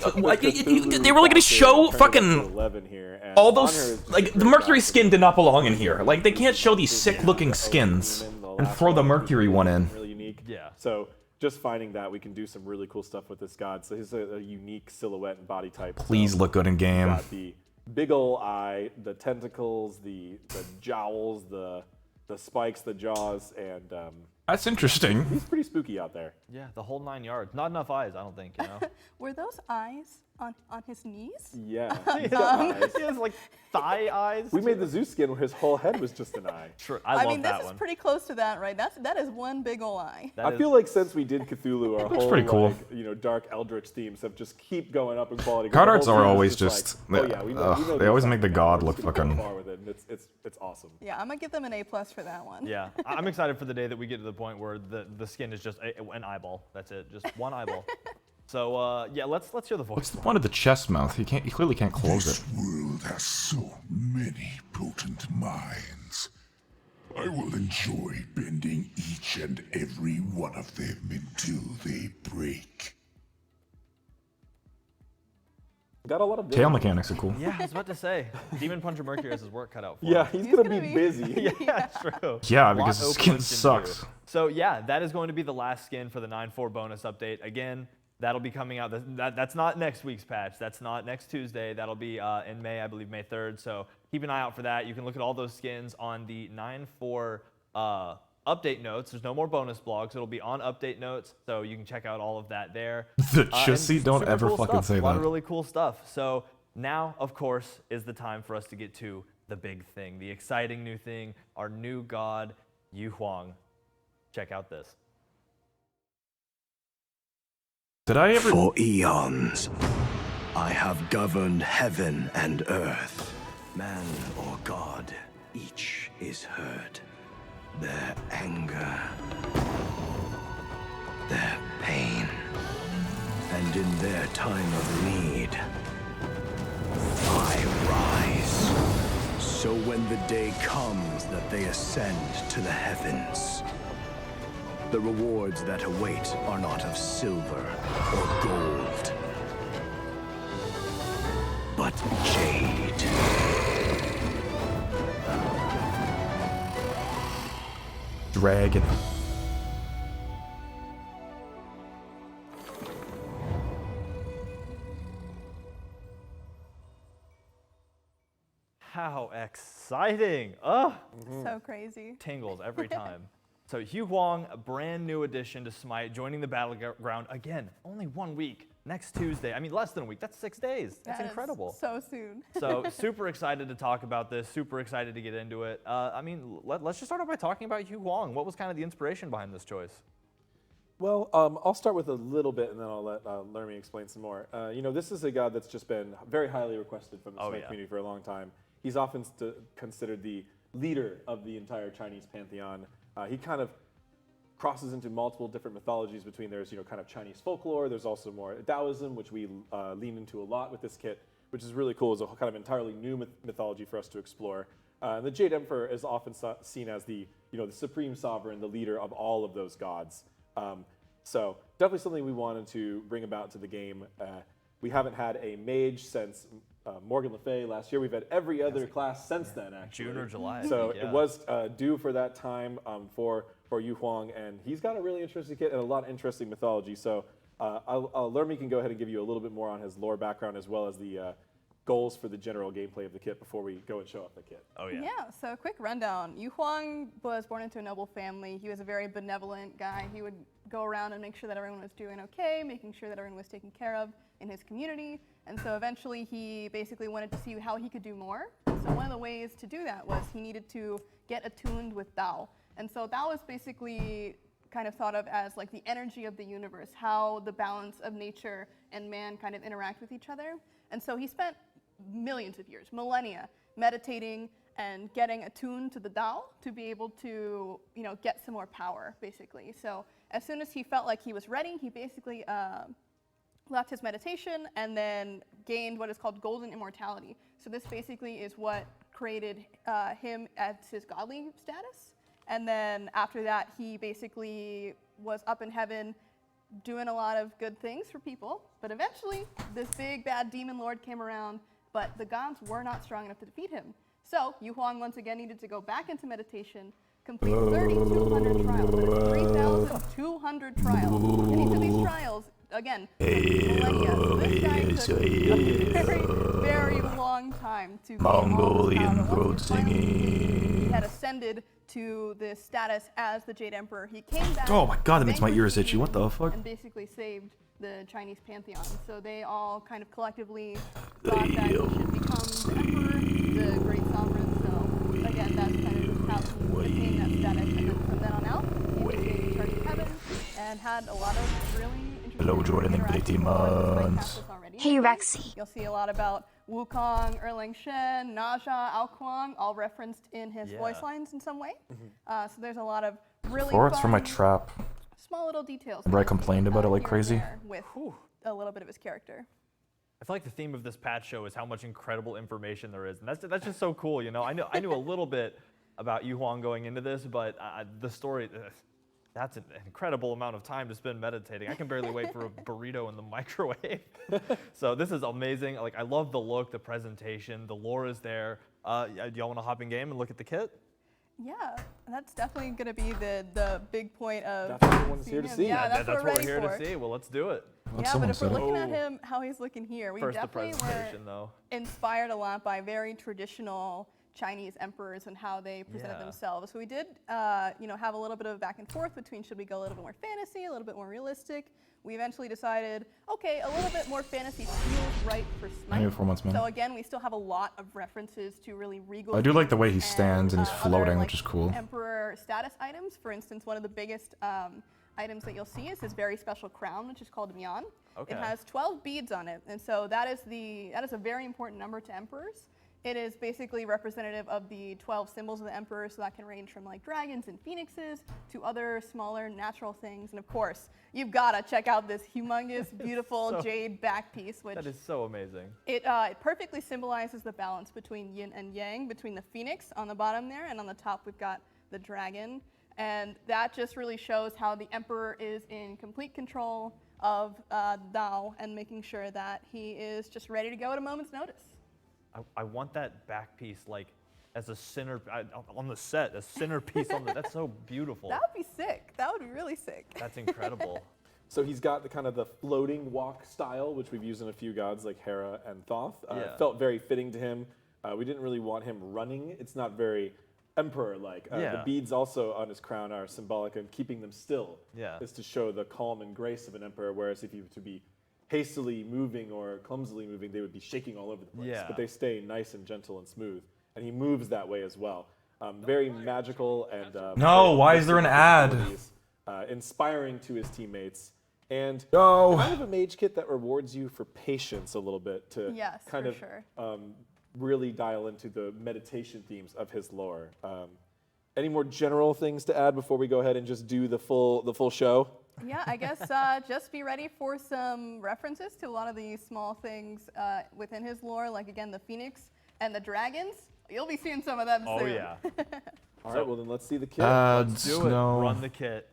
really gonna show fucking 11 here, and all Honor those is like just the great Mercury god. skin did not belong in here. Like they can't show these sick-looking skins and throw the Mercury one in. Really unique. Yeah. So just finding that we can do some really cool stuff with this god. So he's a unique silhouette and body type. Please So look good in game. got the big ol' eye, the tentacles, the jowls, the spikes, the jaws, and That's interesting. he's pretty spooky out there. Yeah, the whole 9 yards. Not enough eyes, I don't think, you know? Were those eyes on his knees? Yeah. he's got eyes. He has like thigh eyes. We made the Zeus skin where his whole head was just an eye. Sure, I I love mean, this that is one. pretty close to that, right? That is one big ol' eye. That I is- feel like since we did Cthulhu, our whole pretty cool. dark eldritch themes have just keep going up in quality. Card The arts whole are theme is always like, just- oh yeah, we know they this always stuff make the now. god We're look just gonna go fucking- far with it, and it's awesome. Yeah, I'm gonna give them an A+ for that one. Yeah, I'm excited for the day that we get to the point where the skin is just an eyeball. That's it, just one eyeball. So yeah, let's hear the voice. What's the point of the chest mouth? You clearly can't close it. This world has so many potent minds. I will enjoy bending each and every one of them until they break. Got a lot of Tail mechanics are cool. Yeah, I was about to say, Demon Puncher Mercury has his work cut out for Yeah, him. he's gonna be busy. Yeah, true. Yeah, Lot because the open skin list in sucks. here. So yeah, that is going to be the last skin for the 9-4 bonus update. Again, that'll be coming out. That's not next week's patch. That's not next Tuesday. That'll be in May, I believe, May 3rd. So keep an eye out for that. You can look at all those skins on the 9-4 update notes. There's no more bonus blogs. It'll be on update notes, so you can check out all of that there. The And chissy, don't super ever cool fucking stuff. say A lot of that. really cool stuff. So now, of course, is the time for us to get to the big thing, the exciting new thing, our new god, Yu Huang. Check out this. Did I ever? For eons, I have governed heaven and earth. Man or god, each is heard. Their anger, their pain, and in their time of need, I rise. So when the day comes that they ascend to the heavens, the rewards that await are not of silver or gold, but jade. Dragon. How exciting! Ugh, So crazy. tingles every time. So Yu Huang, a brand new addition to Smite, joining the battleground again. Only 1 week. Next Tuesday. I mean, less than a week. That's 6 days. That's That is incredible. So soon. So super excited to talk about this. Super excited to get into it. I mean, let's just start off by talking about Yu Huang. What was kind of the inspiration behind this choice? Well, I'll start with a little bit, and then I'll let Lermy explain some more. This is a god that's just been very highly requested from the Smite community for a long time. He's often considered the leader of the entire Chinese pantheon. He kind of crosses into multiple different mythologies. Between there's kind of Chinese folklore. There's also more Taoism, which we lean into a lot with this kit, which is really cool. It's a kind of entirely new mythology for us to explore. The Jade Emperor is often seen as the the supreme sovereign, the leader of all of those gods. So definitely something we wanted to bring about to the game. We haven't had a mage since Morgan Le Fay last year. We've had every other class since then, actually. June or July. So yeah. it was due for that time for Yu Huang, and he's got a really interesting kit and a lot of interesting mythology. So Lermy can go ahead and give you a little bit more on his lore background as well as the goals for the general gameplay of the kit before we go and show off the kit. Oh yeah. Yeah, so a quick rundown. Yu Huang was born into a noble family. He was a very benevolent guy. He would go around and make sure that everyone was doing okay, making sure that everyone was taken care of in his community. And so eventually he basically wanted to see how he could do more. And so one of the ways to do that was he needed to get attuned with Tao. And so Tao is basically kind of thought of as like the energy of the universe, how the balance of nature and man kind of interact with each other. And so he spent millions of years, millennia, meditating and getting attuned to the Tao to be able to, get some more power, basically. So as soon as he felt like he was ready, he basically left his meditation and then gained what is called golden immortality. So this basically is what created him as his godly status. And then after that, he basically was up in heaven doing a lot of good things for people. But eventually, this big bad demon lord came around, but the gods were not strong enough to defeat him. So Yu Huang once again needed to go back into meditation, complete 3,200 trials. That is 3,200 trials. And each of these trials, again, millennia. So this guy took a very, very long time to gain all this power. He had ascended to the status as the Jade Emperor. He came back. Oh my god, that makes my ears itchy. What the fuck? And basically saved the Chinese pantheon. So they all kind of collectively thought that he should become the emperor, the great sovereign. So again, that's kind of how he attained that status. And then from then on out, he became in charge of heaven and had a lot of really interesting Hello, Jordan and Pretty Mons. Hey, Rexsi. You'll see a lot about Wukong, Erlang Shen, Naja, Aokuang, all referenced in his voice lines in some way. So there's a lot of really Forwards fun, for my trap. small little details. Remember I complained about it like here and crazy? there with a little bit of his character. I feel like the theme of this patch show is how much incredible information there is, and that's just so cool. I knew a little bit about Yu Huang going into this, but the story. That's an incredible amount of time to spend meditating. I can barely wait for a burrito in the microwave. So this is amazing. Like, I love the look, the presentation, the lore is there. Do y'all want to hop in game and look at the kit? Yeah, that's definitely going to be the big point of. That's what everyone's here to see. Yeah, that's what we're here for. to see. Well, let's do it. Yeah, but if we're looking at him, how he's looking here, we First, the definitely presentation, were though. inspired a lot by very traditional Chinese emperors and how they presented themselves. So we did, have a little bit of back and forth between should we go a little bit more fantasy, a little bit more realistic. We eventually decided, okay, a little bit more fantasy feels right for Smite. Maybe 4 months, man. So again, we still have a lot of references to really regal. I do like the way he stands and he's other, floating, which is cool. Emperor status items. For instance, one of the biggest items that you'll see is his very special crown, which is called Mian. Okay. It has 12 beads on it, and so that is a very important number to emperors. It is basically representative of the 12 symbols of the emperor, so that can range from like dragons and phoenixes to other smaller natural things. And of course, you've got to check out this humongous, beautiful jade back piece, which That is so amazing. it perfectly symbolizes the balance between yin and yang, between the phoenix on the bottom there, and on the top we've got the dragon. And that just really shows how the emperor is in complete control of Dao and making sure that he is just ready to go at a moment's notice. I want that back piece like as a center on the set, a centerpiece on the. That's so beautiful. That would be sick. That would be really sick. That's incredible. So he's got the kind of the floating walk style, which we've used in a few gods like Hera and Thoth. It felt very fitting to him. We didn't really want him running. It's not very emperor-like. The beads also on his crown are symbolic, and keeping them still is to show the calm and grace of an emperor, whereas if he were to be hastily moving or clumsily moving, they would be shaking all over the place. But they stay nice and gentle and smooth. And he moves that way as well. Very magical and... No, why is there an ad? Inspiring to his teammates. And No. kind of a mage kit that rewards you for patience a little bit to kind of really dial into the meditation themes of his lore. Any more general things to add before we go ahead and just do the full show? Yeah, I guess just be ready for some references to a lot of these small things within his lore, like again the phoenix and the dragons. You'll be seeing some of them soon. Oh yeah. All right, well then let's see the kit. Ads, Do it. no. Run the kit.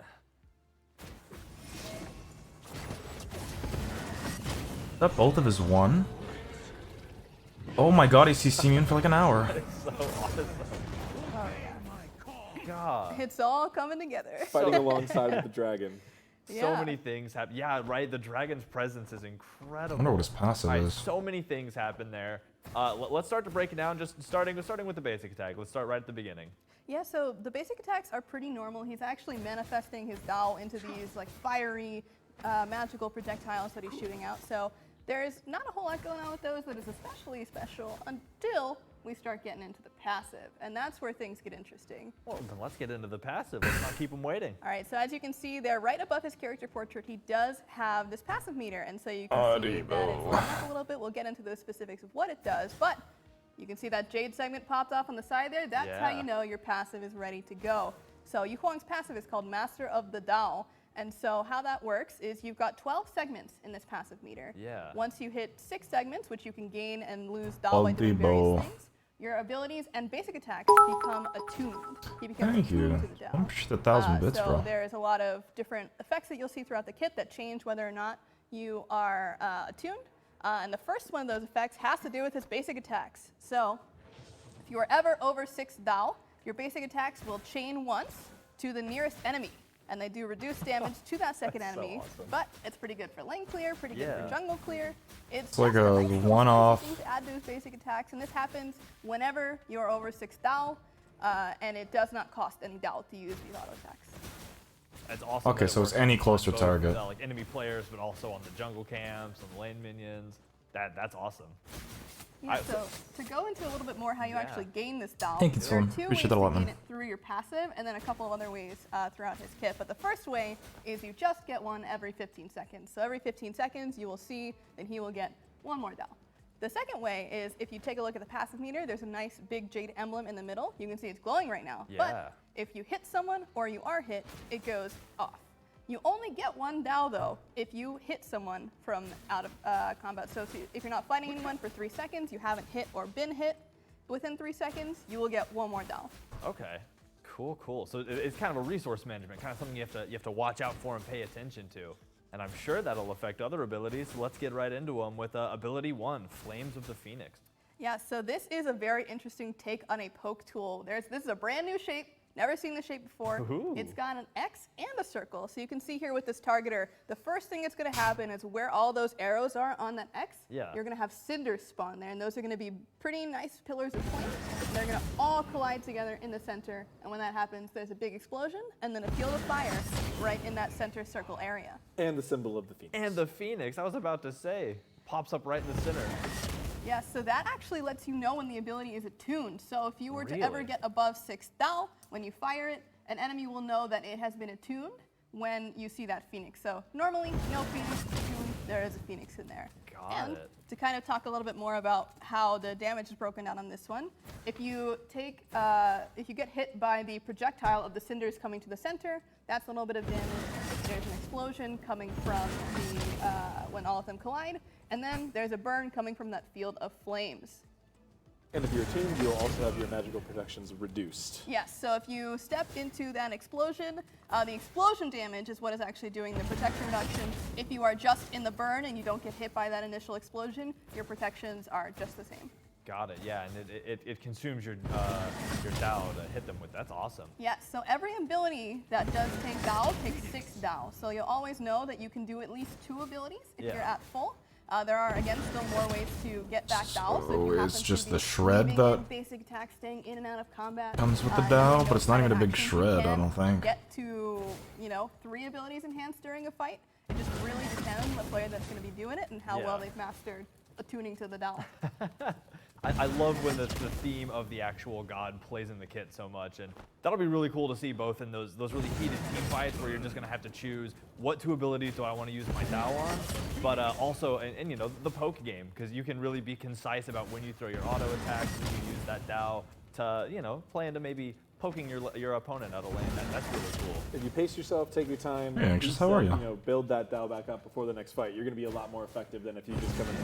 that both of his one? Oh my god, he's CC immune for like an hour. So awesome. Oh yeah. God. It's all coming together. Fighting alongside with the dragon. So Yeah. many things happen. Yeah, right. The dragon's presence is incredible. I wonder what his passive All right, is. so many things happen there. Let's start to break it down. Just starting with the basic attack. Let's start right at the beginning. Yeah, so the basic attacks are pretty normal. He's actually manifesting his Dao into these like fiery, magical projectiles that he's shooting out. So there's not a whole lot going on with those that is especially special until we start getting into the passive, and that's where things get interesting. Well, then let's get into the passive. Let's not keep him waiting. All right, so as you can see there, right above his character portrait, he does have this passive meter, and so you can see that it's lit up a little bit. We'll get into the specifics of what it does, but you can see that jade segment popped off on the side there. That's how Yeah. you know your passive is ready to go. So Yu Huang's passive is called Master of the Dao, and so how that works is you've got 12 segments in this passive meter. Yeah. Once you hit 6 segments, which you can gain and lose Dao by doing various things, your abilities and basic attacks become attuned. He becomes Thank attuned you. to the Dao. I'm just 1,000 bits, so bro. there's a lot of different effects that you'll see throughout the kit that change whether or not you are attuned. And the first one of those effects has to do with his basic attacks. So if you are ever over 6 Dao, your basic attacks will chain once to the nearest enemy. And they do reduced damage to that second That's so enemy. awesome. But it's pretty good for lane clear, pretty good Yeah. for jungle clear. It's like just a nice little one-off. thing to add to his basic attacks. And this happens whenever you're over 6 Dao. And it does not cost any Dao to use these auto attacks. It's awesome. Okay, that it so it's works any on closer both, target. like enemy players, but also on the jungle camps, on the lane minions. That's awesome. Yeah, so to go into a little bit more how you Yeah. actually gain this Dao, Thank you, there are Tom. 2 ways Appreciate to that a lot, gain man. it through your passive, and then a couple of other ways throughout his kit. But the first way is you just get one every 15 seconds. So every 15 seconds, you will see that he will get 1 more Dao. The second way is if you take a look at the passive meter, there's a nice big jade emblem in the middle. You can see it's glowing right now. Yeah. But if you hit someone or you are hit, it goes off. You only get 1 Dao though if you hit someone from out of combat. So if you're not fighting anyone for 3 seconds, you haven't hit or been hit within 3 seconds, you will get 1 more Dao. Okay. Cool. So it's kind of a resource management, kind of something you have to watch out for and pay attention to. And I'm sure that'll affect other abilities. So let's get right into them with ability 1, Flames of the Phoenix. Yeah, so this is a very interesting take on a poke tool. This is a brand new shape. Never seen this shape before. Ooh. It's got an X and a circle. So you can see here with this targeter, the first thing that's going to happen is where all those arrows are on that X, Yeah. you're going to have cinders spawn there. And those are going to be pretty nice pillars of flame. And they're going to all collide together in the center. And when that happens, there's a big explosion and then a field of fire right in that center circle area. And the symbol of the phoenix. And the Phoenix, I was about to say, pops up right in the center. Yeah, so that actually lets you know when the ability is attuned. So if you were to ever Really? get above 6 Dao, when you fire it, an enemy will know that it has been attuned when you see that Phoenix. So normally, no Phoenix attuned, there is a Phoenix in there. Got it. To kind of talk a little bit more about how the damage is broken down on this one, if you get hit by the projectile of the cinders coming to the center, that's a little bit of damage. There's an explosion coming from when all of them collide, and then there's a burn coming from that field of flames. And if you're attuned, you'll also have your magical protections reduced. Yes, so if you step into that explosion, the explosion damage is what is actually doing the protection reduction. If you are just in the burn and you don't get hit by that initial explosion, your protections are just the same. Got it, yeah, and it consumes your Dao to hit them with. That's awesome. Yes, so every ability that does take Dao takes 6 Dao. So you'll always know that you can do at least 2 abilities if Yeah. you're at full. There are, again, still more ways to get back Dao. So if you So happen it's to just be the shred leaving that in basic attack, staying in and out of combat. comes with the you Dao, can but it's not kind even of a big actions. shred, You I can don't think. Get to, 3 abilities enhanced during a fight. It just really depends on the player that's going to be doing it and how well Yeah. they've mastered attuning to the Dao. I love when the theme of the actual god plays in the kit so much, and that'll be really cool to see both in those really heated team fights where you're just gonna have to choose what 2 abilities do I want to use my Dao on, but also and the poke game, because you can really be concise about when you throw your auto attacks, when you use that Dao to play into maybe poking your opponent out of lane. That's really cool. If you pace yourself, take your time, Hey, Anxious, how are reset, you? build that Dao back up before the next fight, you're going to be a lot more effective than if you just come in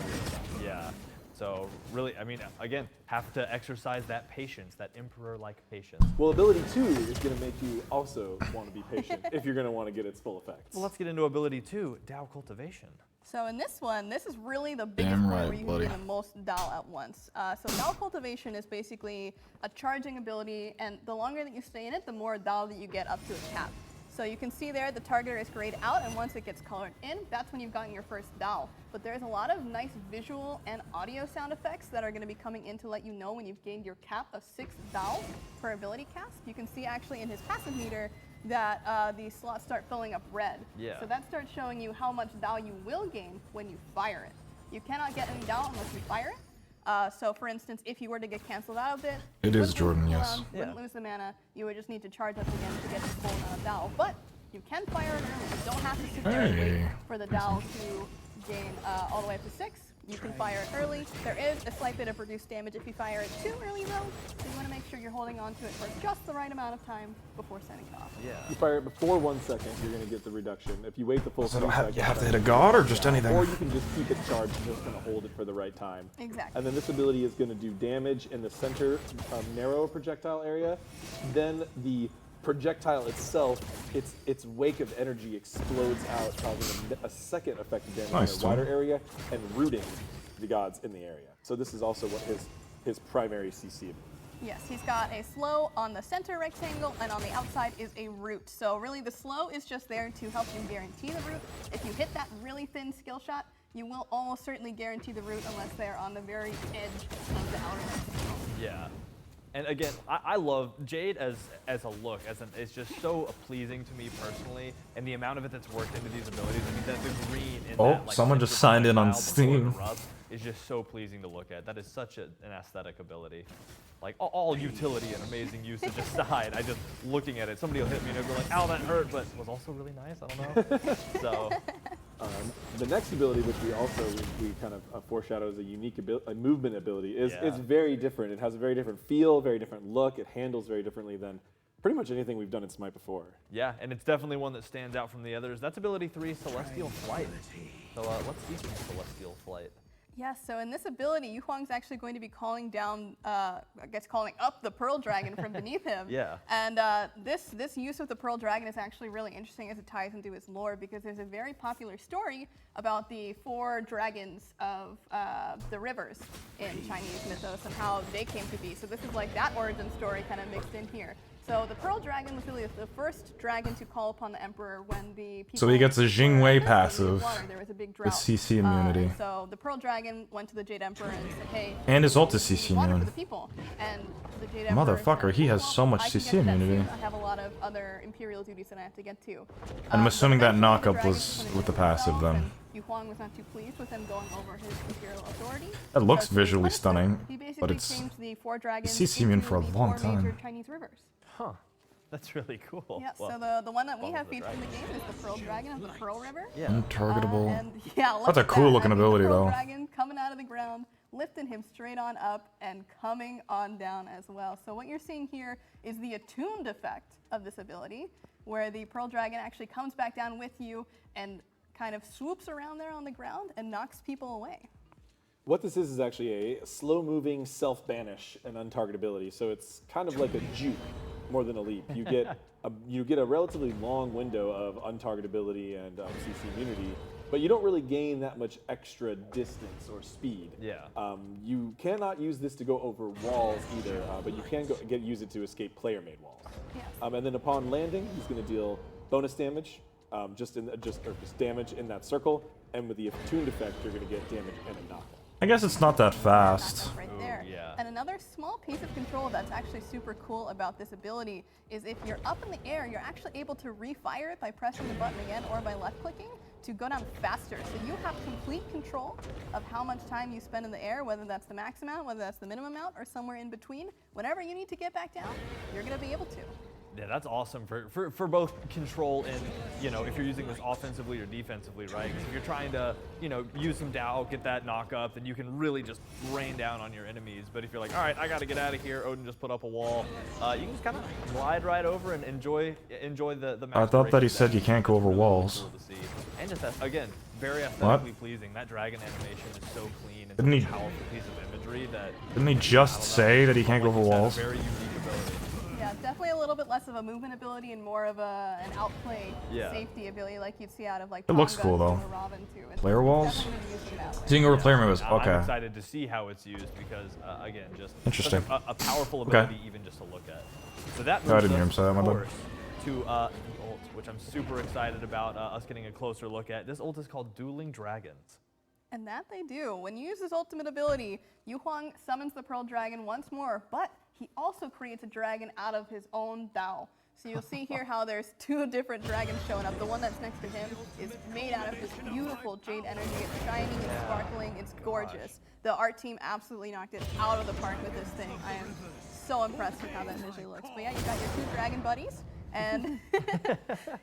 there. Yeah. So really, again, have to exercise that patience, that emperor-like patience. Well, ability 2 is going to make you also want to be patient if you're going to want to get its full effects. Well, let's get into ability 2, Dao Cultivation. So in this one, this is really the biggest Damn point right, where you buddy. can get the most Dal at once. So Dal Cultivation is basically a charging ability, and the longer that you stay in it, the more Dal that you get up to a cap. So you can see there the targeter is grayed out, and once it gets colored in, that's when you've gotten your first Dal. But there's a lot of nice visual and audio sound effects that are going to be coming in to let you know when you've gained your cap of 6 Dal per ability cast. You can see actually in his passive meter that the slots start filling up red. Yeah. So that starts showing you how much Dal you will gain when you fire it. You cannot get any Dal unless you fire it. So for instance, if you were to get canceled out of it, It you is wouldn't Jordan, lose the yes. cooldown, you wouldn't lose the mana, you would just need to charge up again to get the full amount of Dal. But you can fire it early. You don't have to sit there and wait for the Dal to gain all the way up to 6. You can fire it early. There is a slight bit of reduced damage if you fire it too early though, so you want to make sure you're holding on to it for just the right amount of time before sending it off. Yeah. You fire it before 1 second, you're going to get the reduction. If you wait the full 3 seconds, You have to hit a god or just anything? or you can just keep it charged and just kind of hold it for the right time. Exactly. And then this ability is going to do damage in the center narrow projectile area. Then the projectile itself, its wake of energy explodes out, causing a second effective damage Nice, in a wider Tom. area and rooting the gods in the area. So this is also what his primary CC. Yes, he's got a slow on the center rectangle, and on the outside is a root. So really the slow is just there to help you guarantee the root. If you hit that really thin skill shot, you will almost certainly guarantee the root unless they're on the very edge of the outer rectangle. Yeah. And again, I love Jade as a look, it's just so pleasing to me personally, and the amount of it that's worked into these abilities. I mean, the green in Oh, that, like, someone just signed in on projectile before it Steam. erupts is just so pleasing to look at. That is such an aesthetic ability. Like all utility and amazing usage aside, I just looking at it, somebody will hit me and they'll go like, "Ow, that hurt," but was also really nice. I don't know. So. The next ability, which we kind of foreshadow as a unique a movement ability, is very different. It has a very different feel, very different look. It handles very differently than pretty much anything we've done in Smite before. Yeah, and it's definitely one that stands out from the others. That's ability 3, Celestial Flight. So let's see some Celestial Flight. Yes, so in this ability, Yu Huang's actually going to be calling down, I guess calling up the Pearl Dragon from beneath him. Yeah. And this use of the Pearl Dragon is actually really interesting as it ties into his lore, because there's a very popular story about the 4 dragons of the rivers in Chinese mythos and how they came to be. So this is like that origin story kind of mixed in here. So the Pearl Dragon was really the first dragon to call upon the Emperor when the people... So he gets a Jingwei passive There was a big with drought. CC immunity. So the Pearl Dragon went to the Jade Emperor and said, "Hey, And his ult is CC water for immune. the people." And the Jade Emperor Motherfucker, said, he has "Well, so much I can CC get to that immunity. soon. I have a lot of other imperial duties that I have to get to." I'm assuming that eventually the knockup dragon was just with the went passive himself, then. and Yu Huang was not too pleased with him going over his imperial authority. That looks So to visually punish him, stunning, he basically but it's changed the 4 dragons CC immune into for a the long 4 major time. Chinese rivers. Huh. That's really cool. Yeah, Well, so the one that we well, have the featured in the game is the Pearl Dragon of the Pearl River. yeah. Untargetable. And yeah, look That's a at cool that. looking I mean, ability the Pearl though. Dragon coming out of the ground, lifting him straight on up and coming on down as well. So what you're seeing here is the attuned effect of this ability, where the Pearl Dragon actually comes back down with you and kind of swoops around there on the ground and knocks people away. What this is actually a slow-moving self-banish and untargetability. So it's kind of like a juke more than a leap. You get a relatively long window of untargetability and CC immunity, but you don't really gain that much extra distance or speed. Yeah. You cannot use this to go over walls either, but you can use it to escape player-made walls. Yes. And then upon landing, he's going to deal bonus damage, just damage in that circle, and with the attuned effect, you're going to get damage and a knockback. I guess it's not that fast. Right there. yeah. And another small piece of control that's actually super cool about this ability is if you're up in the air, you're actually able to refire it by pressing the button again or by left clicking to go down faster. So you have complete control of how much time you spend in the air, whether that's the max amount, whether that's the minimum amount, or somewhere in between. Whenever you need to get back down, you're going to be able to. Yeah, that's awesome for both control and, you know, if you're using this offensively or defensively, right? 'Cause if you're trying to, you know, use some Dow, get that knock up, then you can really just rain down on your enemies. But if you're like, all right, I got to get out of here, Odin just put up a wall, you can just kind of glide right over and enjoy the I thought that he said you can't go over walls. Cool to see. And just, again, very aesthetically pleasing. That dragon animation is so clean and Didn't such he- a powerful piece of imagery that... Didn't he just say that he can't go over Like you said, walls? a very unique ability. Yeah, definitely a little bit less of a movement ability and more of an outplay safety ability like you'd see out of like It looks Tonga cool, though. or Robin too. It's Player walls? definitely gonna be used in that way. Seeing over player moves. I'm Okay. excited to see how it's used because, again, just Interesting. such a powerful Okay. ability even just to look at. So that Oh, I moves didn't hear him us, say that, my of bad. course, to the ult, which I'm super excited about us getting a closer look at. This ult is called Dueling Dragons. And that they do. When you use his ultimate ability, Yu Huang summons the Pearl Dragon once more, but he also creates a dragon out of his own Dao. So you'll see here how there's 2 different dragons showing up. The one that's next to him is made out of this beautiful jade energy. It's shining, it's sparkling, it's gorgeous. The art team absolutely knocked it out of the park with this thing. I am so impressed with how that visually looks. But yeah, you got your 2 dragon buddies. And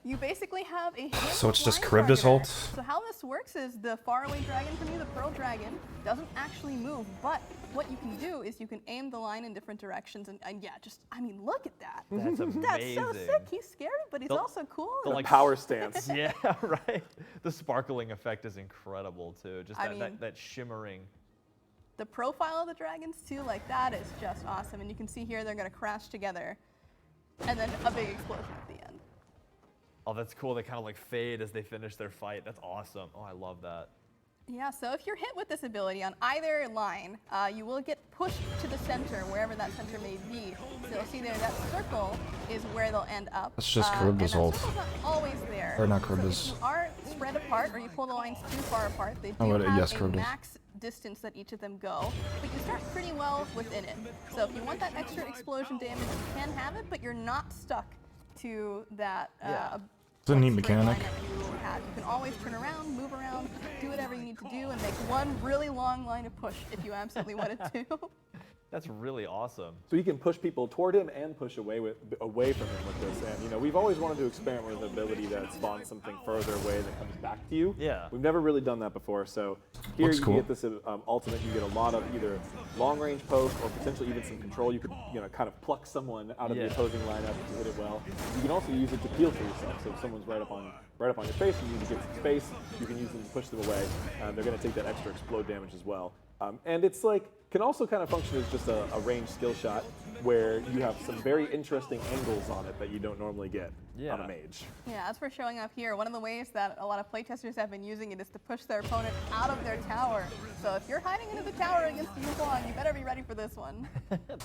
you basically have a So it's just flying Charybdis targeter. ult? So how this works is the faraway dragon from you, the Pearl Dragon, doesn't actually move, but what you can do is you can aim the line in different directions, and yeah, just, I mean, look at that. That's amazing. That's so sick. He's scary, but he's also cool. The, like, Power stance. Yeah, right. The sparkling effect is incredible too. Just I that, mean, that shimmering. The profile of the dragons too, like that is just awesome, and you can see here they're gonna crash together, and then a big explosion at the end. Oh, that's cool. They kind of like fade as they finish their fight. That's awesome. Oh, I love that. Yeah, so if you're hit with this ability on either line, you will get pushed to the center, wherever that center may be. So you'll see there, that circle is where they'll end up. That's just and Charybdis that ult. circle's not always there. Or not So Charybdis. if you are spread apart, or you pull the lines too far apart, they do Oh, have yes, a Charybdis. max distance that each of them go, but you start pretty well within it. So if you want that extra explosion damage, you can have it, but you're not stuck to that It's a neat straight line mechanic. that you have. You can always turn around, move around, do whatever you need to do, and make one really long line of push if you absolutely wanted to. That's really awesome. So you can push people toward him and push away from him with this. And you know, we've always wanted to experiment with an ability that spawns something further away that comes back to you. Yeah. We've never really done that before. So here Looks you cool. get this ultimate. You get a lot of either long range post or potentially even some control. You could kind of pluck someone out of the opposing lineup if you hit it well. You can also use it to peel for yourself. So if someone's right up on your face and you need to get some space, you can use them to push them away. They're going to take that extra explode damage as well. And it's like, can also kind of function as just a ranged skill shot where you have some very interesting angles on it that you don't normally get on a mage. Yeah, as for showing off here, one of the ways that a lot of playtesters have been using it is to push their opponent out of their tower. So if you're hiding into the tower against Yu Huang, you better be ready for this one.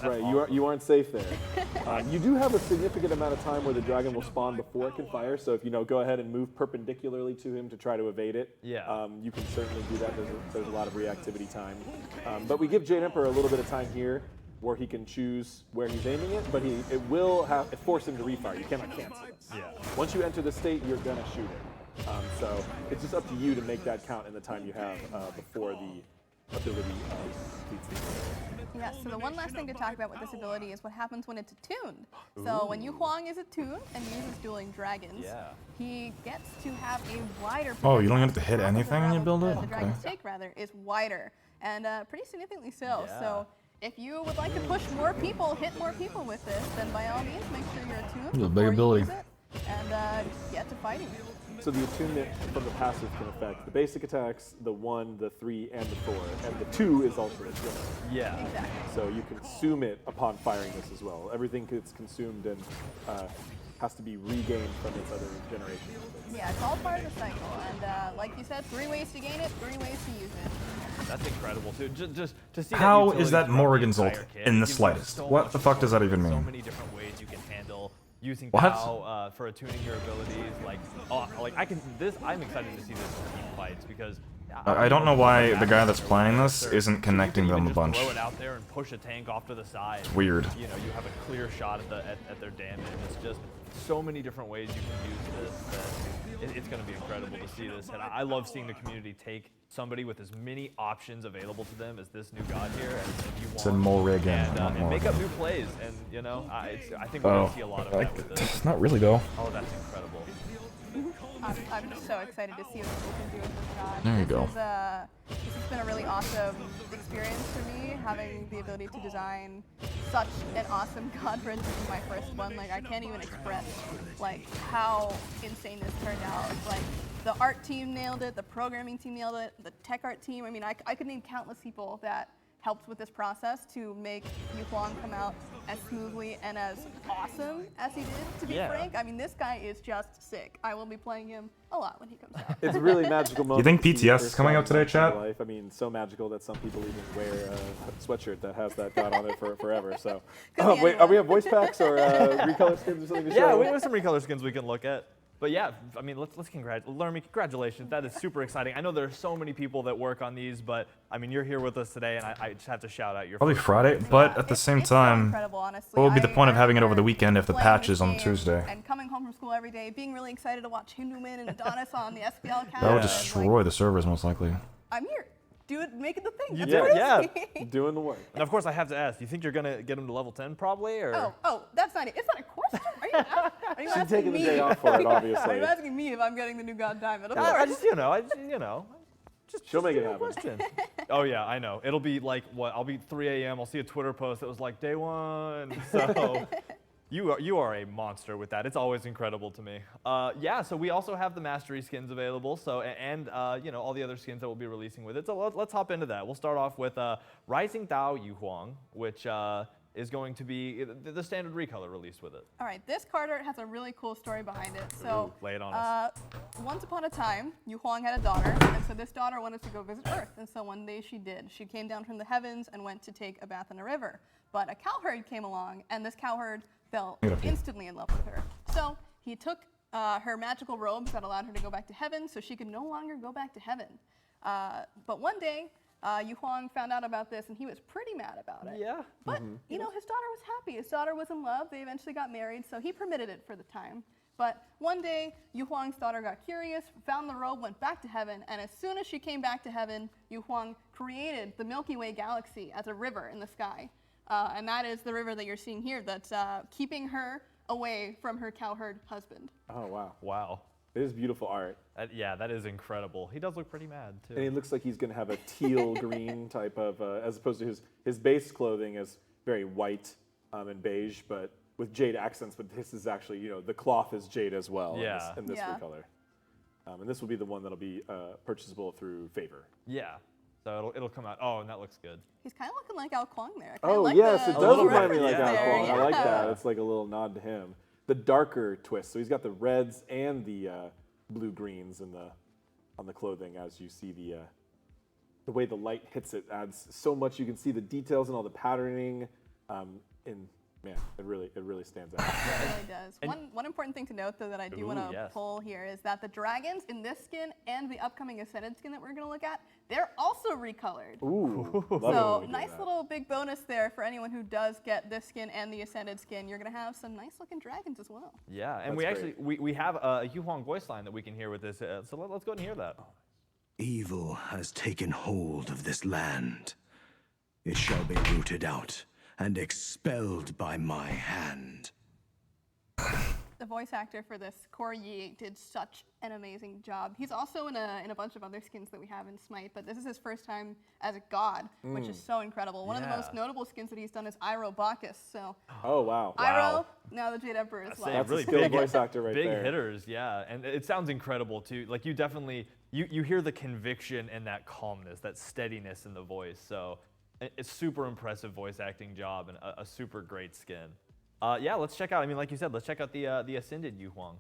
Right, you aren't safe there. You do have a significant amount of time where the dragon will spawn before it can fire, so if you go ahead and move perpendicularly to him to try to evade it, you can certainly do that. There's a lot of reactivity time. But we give Jade Emperor a little bit of time here where he can choose where he's aiming it, but it will force him to refire. You cannot cancel this. Once you enter the state, you're gonna shoot it. So it's just up to you to make that count in the time you have before the ability completes the ability. Yeah, so the one last thing to talk about with this ability is what happens when it's attuned. So when Yu Huang is attuned and uses Dueling Dragons, he gets to have a wider Oh, you don't have to projection. hit anything when you build it? The Okay. dragon's take, rather, is wider, and pretty significantly so. So if you would like to push more people, hit more people with this, then by all means, make sure you're attuned It's a big before you ability. use it, and get to fighting. So the attunement from the passive can affect the basic attacks, the 1, the 3, and the 4, and the 2 is also attuned. Yeah. Exactly. So you consume it upon firing this as well. Everything gets consumed and has to be regained from its other generation. Yeah, it's all part of the cycle, and like you said, 3 ways to gain it, 3 ways to use it. That's incredible too. Just to see. How that is that utility Morrigan's throughout ult the entire kit in the gives you slightest? so What much the fuck does that even So mean? many different ways you can handle using What? POW for attuning your abilities. I'm excited to see this in team fights because. I don't know why the guy that's playing this isn't connecting them a bunch. Throw it out there and push a tank off to the side. It's weird. You know, you have a clear shot at their damage. It's just so many different ways you can use this. That it's going to be incredible to see this, and I love seeing the community take somebody with as many options available to them as this new god here as you want. It's a Morrigan, and, not and make up Morrigan. new plays, and you know, I think we're going to see a lot of that with this. Not really though. Oh, that's incredible. I'm just so excited to see what people can do with this god. There you go. This has been a really awesome experience for me, having the ability to design such an awesome god for it to be my first one. Like, I can't even express like how insane this turned out. Like, the art team nailed it, the programming team nailed it, the tech art team. I mean, I could name countless people that helped with this process to make Yu Huang come out as smoothly and as awesome as he did, to be frank. I mean, this guy is just sick. I will be playing him a lot when he comes out. It's a really magical moment. think to see PTS is first coming god out today, in real chat? life. I mean, so magical that some people even wear a sweatshirt that has that god on it for forever. So, wait, are we have voice packs or recolor skins or something to show? Yeah, we have some recolor skins we can look at. But yeah, I mean, let's Lermy, congratulations. That is super exciting. I know there are so many people that work on these, but I mean, you're here with us today, and I just have to shout out your Probably first Friday, but at the same It's so time, incredible, honestly. what would be the point of I having it over the remember weekend if the playing patch this is on game Tuesday? And coming home from school every day, being really excited to watch Hinduman and Adonis on the SPL cast. That would and, destroy the servers most likely. I'm here. Do it, make it the thing. You That's did, what it yeah. is. Doing the work. And of course, I have to ask, do you think you're gonna get him to level 10 probably, or? Oh, that's not it. It's not a question. Are you She's asking taking the me? day off for it, Are obviously. you asking me if I'm getting the new God Diamond? Of I course. just, you know, She'll make it a happen. question. Oh yeah, I know. It'll be like what? I'll be 3 a.m. I'll see a Twitter post that was like day 1. So you are a monster with that. It's always incredible to me. Yeah. So we also have the mastery skins available. So and you know, all the other skins that we'll be releasing with it. So let's hop into that. We'll start off with Rising Dao Yu Huang, which is going to be the standard recolor release with it. All right, this card art has a really cool story behind it. So, Ooh, lay it on us. Once upon a time, Yu Huang had a daughter, and so this daughter wanted to go visit Earth. And so one day she did. She came down from the heavens and went to take a bath in a river. But a cowherd came along, and this cowherd fell instantly in love with her. So he took her magical robes that allowed her to go back to heaven, so she could no longer go back to heaven. But one day, Yu Huang found out about this, and he was pretty mad about it. Yeah. But, you know, his daughter was happy. His daughter was in love. They eventually got married, so he permitted it for the time. But one day, Yu Huang's daughter got curious, found the robe, went back to heaven, and as soon as she came back to heaven, Yu Huang created the Milky Way galaxy as a river in the sky. And that is the river that you're seeing here that's keeping her away from her cowherd husband. Oh, wow. Wow. It is beautiful art. Yeah, that is incredible. He does look pretty mad too. And it looks like he's going to have a teal green type of, as opposed to his base clothing is very white and beige, but with jade accents. But this is actually, you know, the cloth is jade as well in this recolor. And this will be the one that'll be purchasable through Favor. Yeah. So it'll come out. Oh, and that looks good. He's kind of looking like Ao Kwang there. Oh, like yes, it does remind me like Ao there, Kwang. yeah. I like that. It's like a little nod to him. The darker twist. So he's got the reds and the blue greens on the clothing. As you see the way the light hits it adds so much. You can see the details and all the patterning. Man, it really stands out. It really does. One important thing to note, though, that I do want to pull here is that the dragons in this skin and the upcoming Ascended skin that we're going to look at, they're also recolored. Ooh, love it So when we do nice that. little big bonus there for anyone who does get this skin and the Ascended skin. You're going to have some nice looking dragons as well. Yeah, and That's we have a Yu Huang voice line that we can hear with this. So let's go and hear that. Evil has taken hold of this land. It shall be rooted out and expelled by my hand. The voice actor for this, Corey Yee, did such an amazing job. He's also in a bunch of other skins that we have in Smite, but this is his first time as a god, which is so incredible. One of the most notable skins that he's done is Iroh Bacchus. So, Oh, wow. Iroh, now the Jade Emperor as well. That's really a skilled big voice actor right big there. hitters, yeah, and it sounds incredible too. Like you definitely you hear the conviction and that calmness, that steadiness in the voice. So it's super impressive voice acting job and a super great skin. Yeah, let's check out. I mean, like you said, let's check out the Ascended Yu Huang.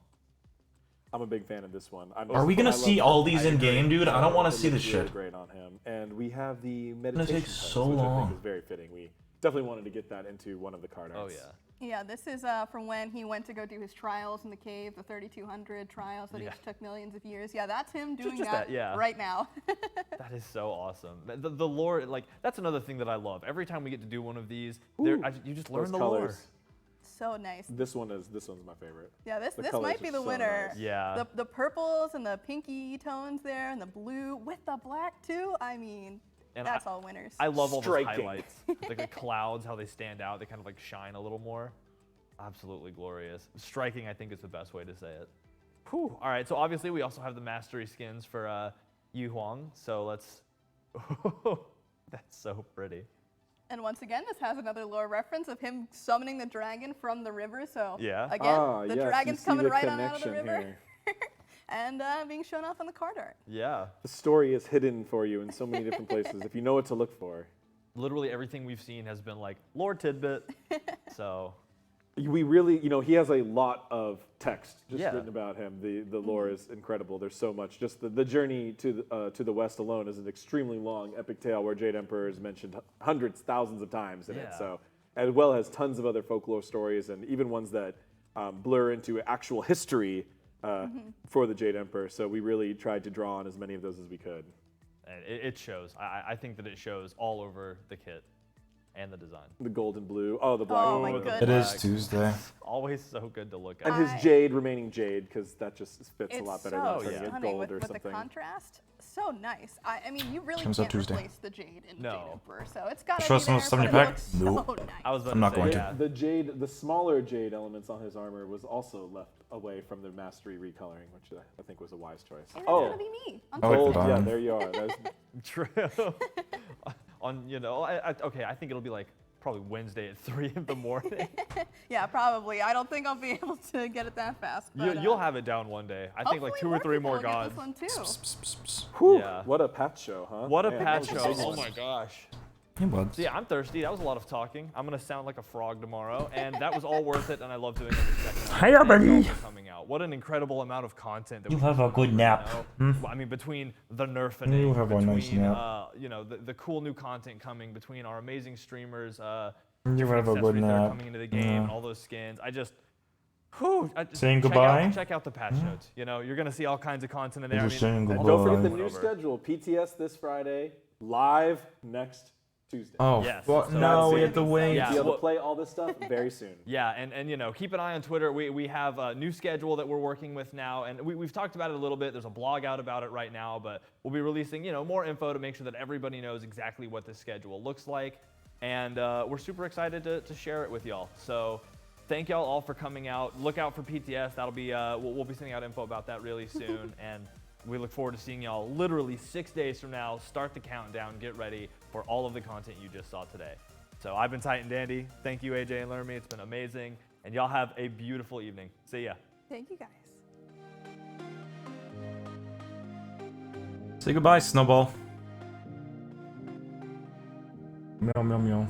I'm a big fan of this one. Are we gonna see all these in game, dude? I don't want to see this Really shit. great on him, and we have the gonna meditation take pose, so which I long. think is very fitting. We definitely wanted to get that into one of the card Oh arts. yeah. Yeah, this is from when he went to go do his trials in the cave, the 3200 trials that each took millions of years. Yeah, that's him doing Just that, that, yeah. right now. That is so awesome. The lore, like that's another thing that I love. Every time we get to do one of these, you just learn Those the colors. lore. So nice. This one's my favorite. Yeah, this The might colors be are the so winner. nice. Yeah. The purples and the pinky tones there and the blue with the black too. I mean, And that's all winners. I love all those Striking. highlights, like the clouds, how they stand out. They kind of like shine a little more. Absolutely glorious. Striking, I think, is the best way to say it. Whew. All right, so obviously we also have the mastery skins for Yu Huang. So let's. That's so pretty. And once again, this has another lore reference of him summoning the dragon from the river. So Yeah. again, the yes, dragon's you see coming the right on out of the connection river here. and being shown off on the card art. Yeah. The story is hidden for you in so many different places if you know what to look for. literally everything we've seen has been like lore tidbit. So We really, he has a lot of text just Yeah. written about him. The lore is incredible. There's so much. Just the journey to the West alone is an extremely long epic tale where Jade Emperor is mentioned hundreds, thousands of times in it. Yeah. So, as well as tons of other folklore stories and even ones that blur into actual history for the Jade Emperor. So we really tried to draw on as many of those as we could. and it shows. I think that it shows all over the kit and the design. The gold and blue. Oh, the black. Oh my the goodness. It is black. Tuesday. Always so good to look And at. his jade remaining jade, because that just fits a It's lot better so than turning it stunning gold or with something. the contrast. So nice. I mean, you really Comes out can't Tuesday. replace the jade in No. Jade Emperor, so it's got to Show be us some there, stuff in but your it pack? looks Nope. so nice. I was about I'm to not say, going to. yeah. The jade, the smaller jade elements on his armor was also left away from the mastery recoloring, which I think was a wise choice. And that's gonna be me. On I like the Gold, Tuesday. yeah, dime. there you are. That's, True. Okay, I think it'll be like probably Wednesday at 3 in the morning. Yeah, probably. I don't think I'll be able to get it that fast. But, You'll have it down one day. I think like 2 or 3 more gods. One too. whew, Yeah. what a patch show, huh? What a Man, patch that was show. a big Oh one. my gosh. Hey, buds. So yeah, I'm thirsty. That was a lot of talking. I'm gonna sound like a frog tomorrow, and that was all worth it. And I love doing every second. of it. Hiya, Thank you all buddy. for coming out. What an incredible amount of content that You we have a good nap. Well, I mean, between the nerfing, You have a between nice nap. the cool new content coming, between our amazing streamers, You different have a good accessories that are nap. coming into the game, all those skins. I just Saying check goodbye? check out the patch notes. You're gonna see all kinds of content in there. You're saying And goodbye. don't forget the new Over. schedule. PTS this Friday, live next Tuesday. Oh, Yes, fuck, so no, that's we it. have to wait. Yeah. Be able well- to play all this stuff very soon. Yeah, and keep an eye on Twitter. We have a new schedule that we're working with now, and we've talked about it a little bit. There's a blog out about it right now, but we'll be releasing more info to make sure that everybody knows exactly what the schedule looks like, and we're super excited to share it with y'all. So thank y'all all for coming out. Look out for PTS. That'll be we'll be sending out info about that really soon, and we look forward to seeing y'all literally 6 days from now. Start the countdown. Get ready for all of the content you just saw today. So I've been Titan Dandy. Thank you, AJ and Lermy. It's been amazing. And y'all have a beautiful evening. See ya. Thank you guys. Say goodbye, Snowball. Meow, meow, meow.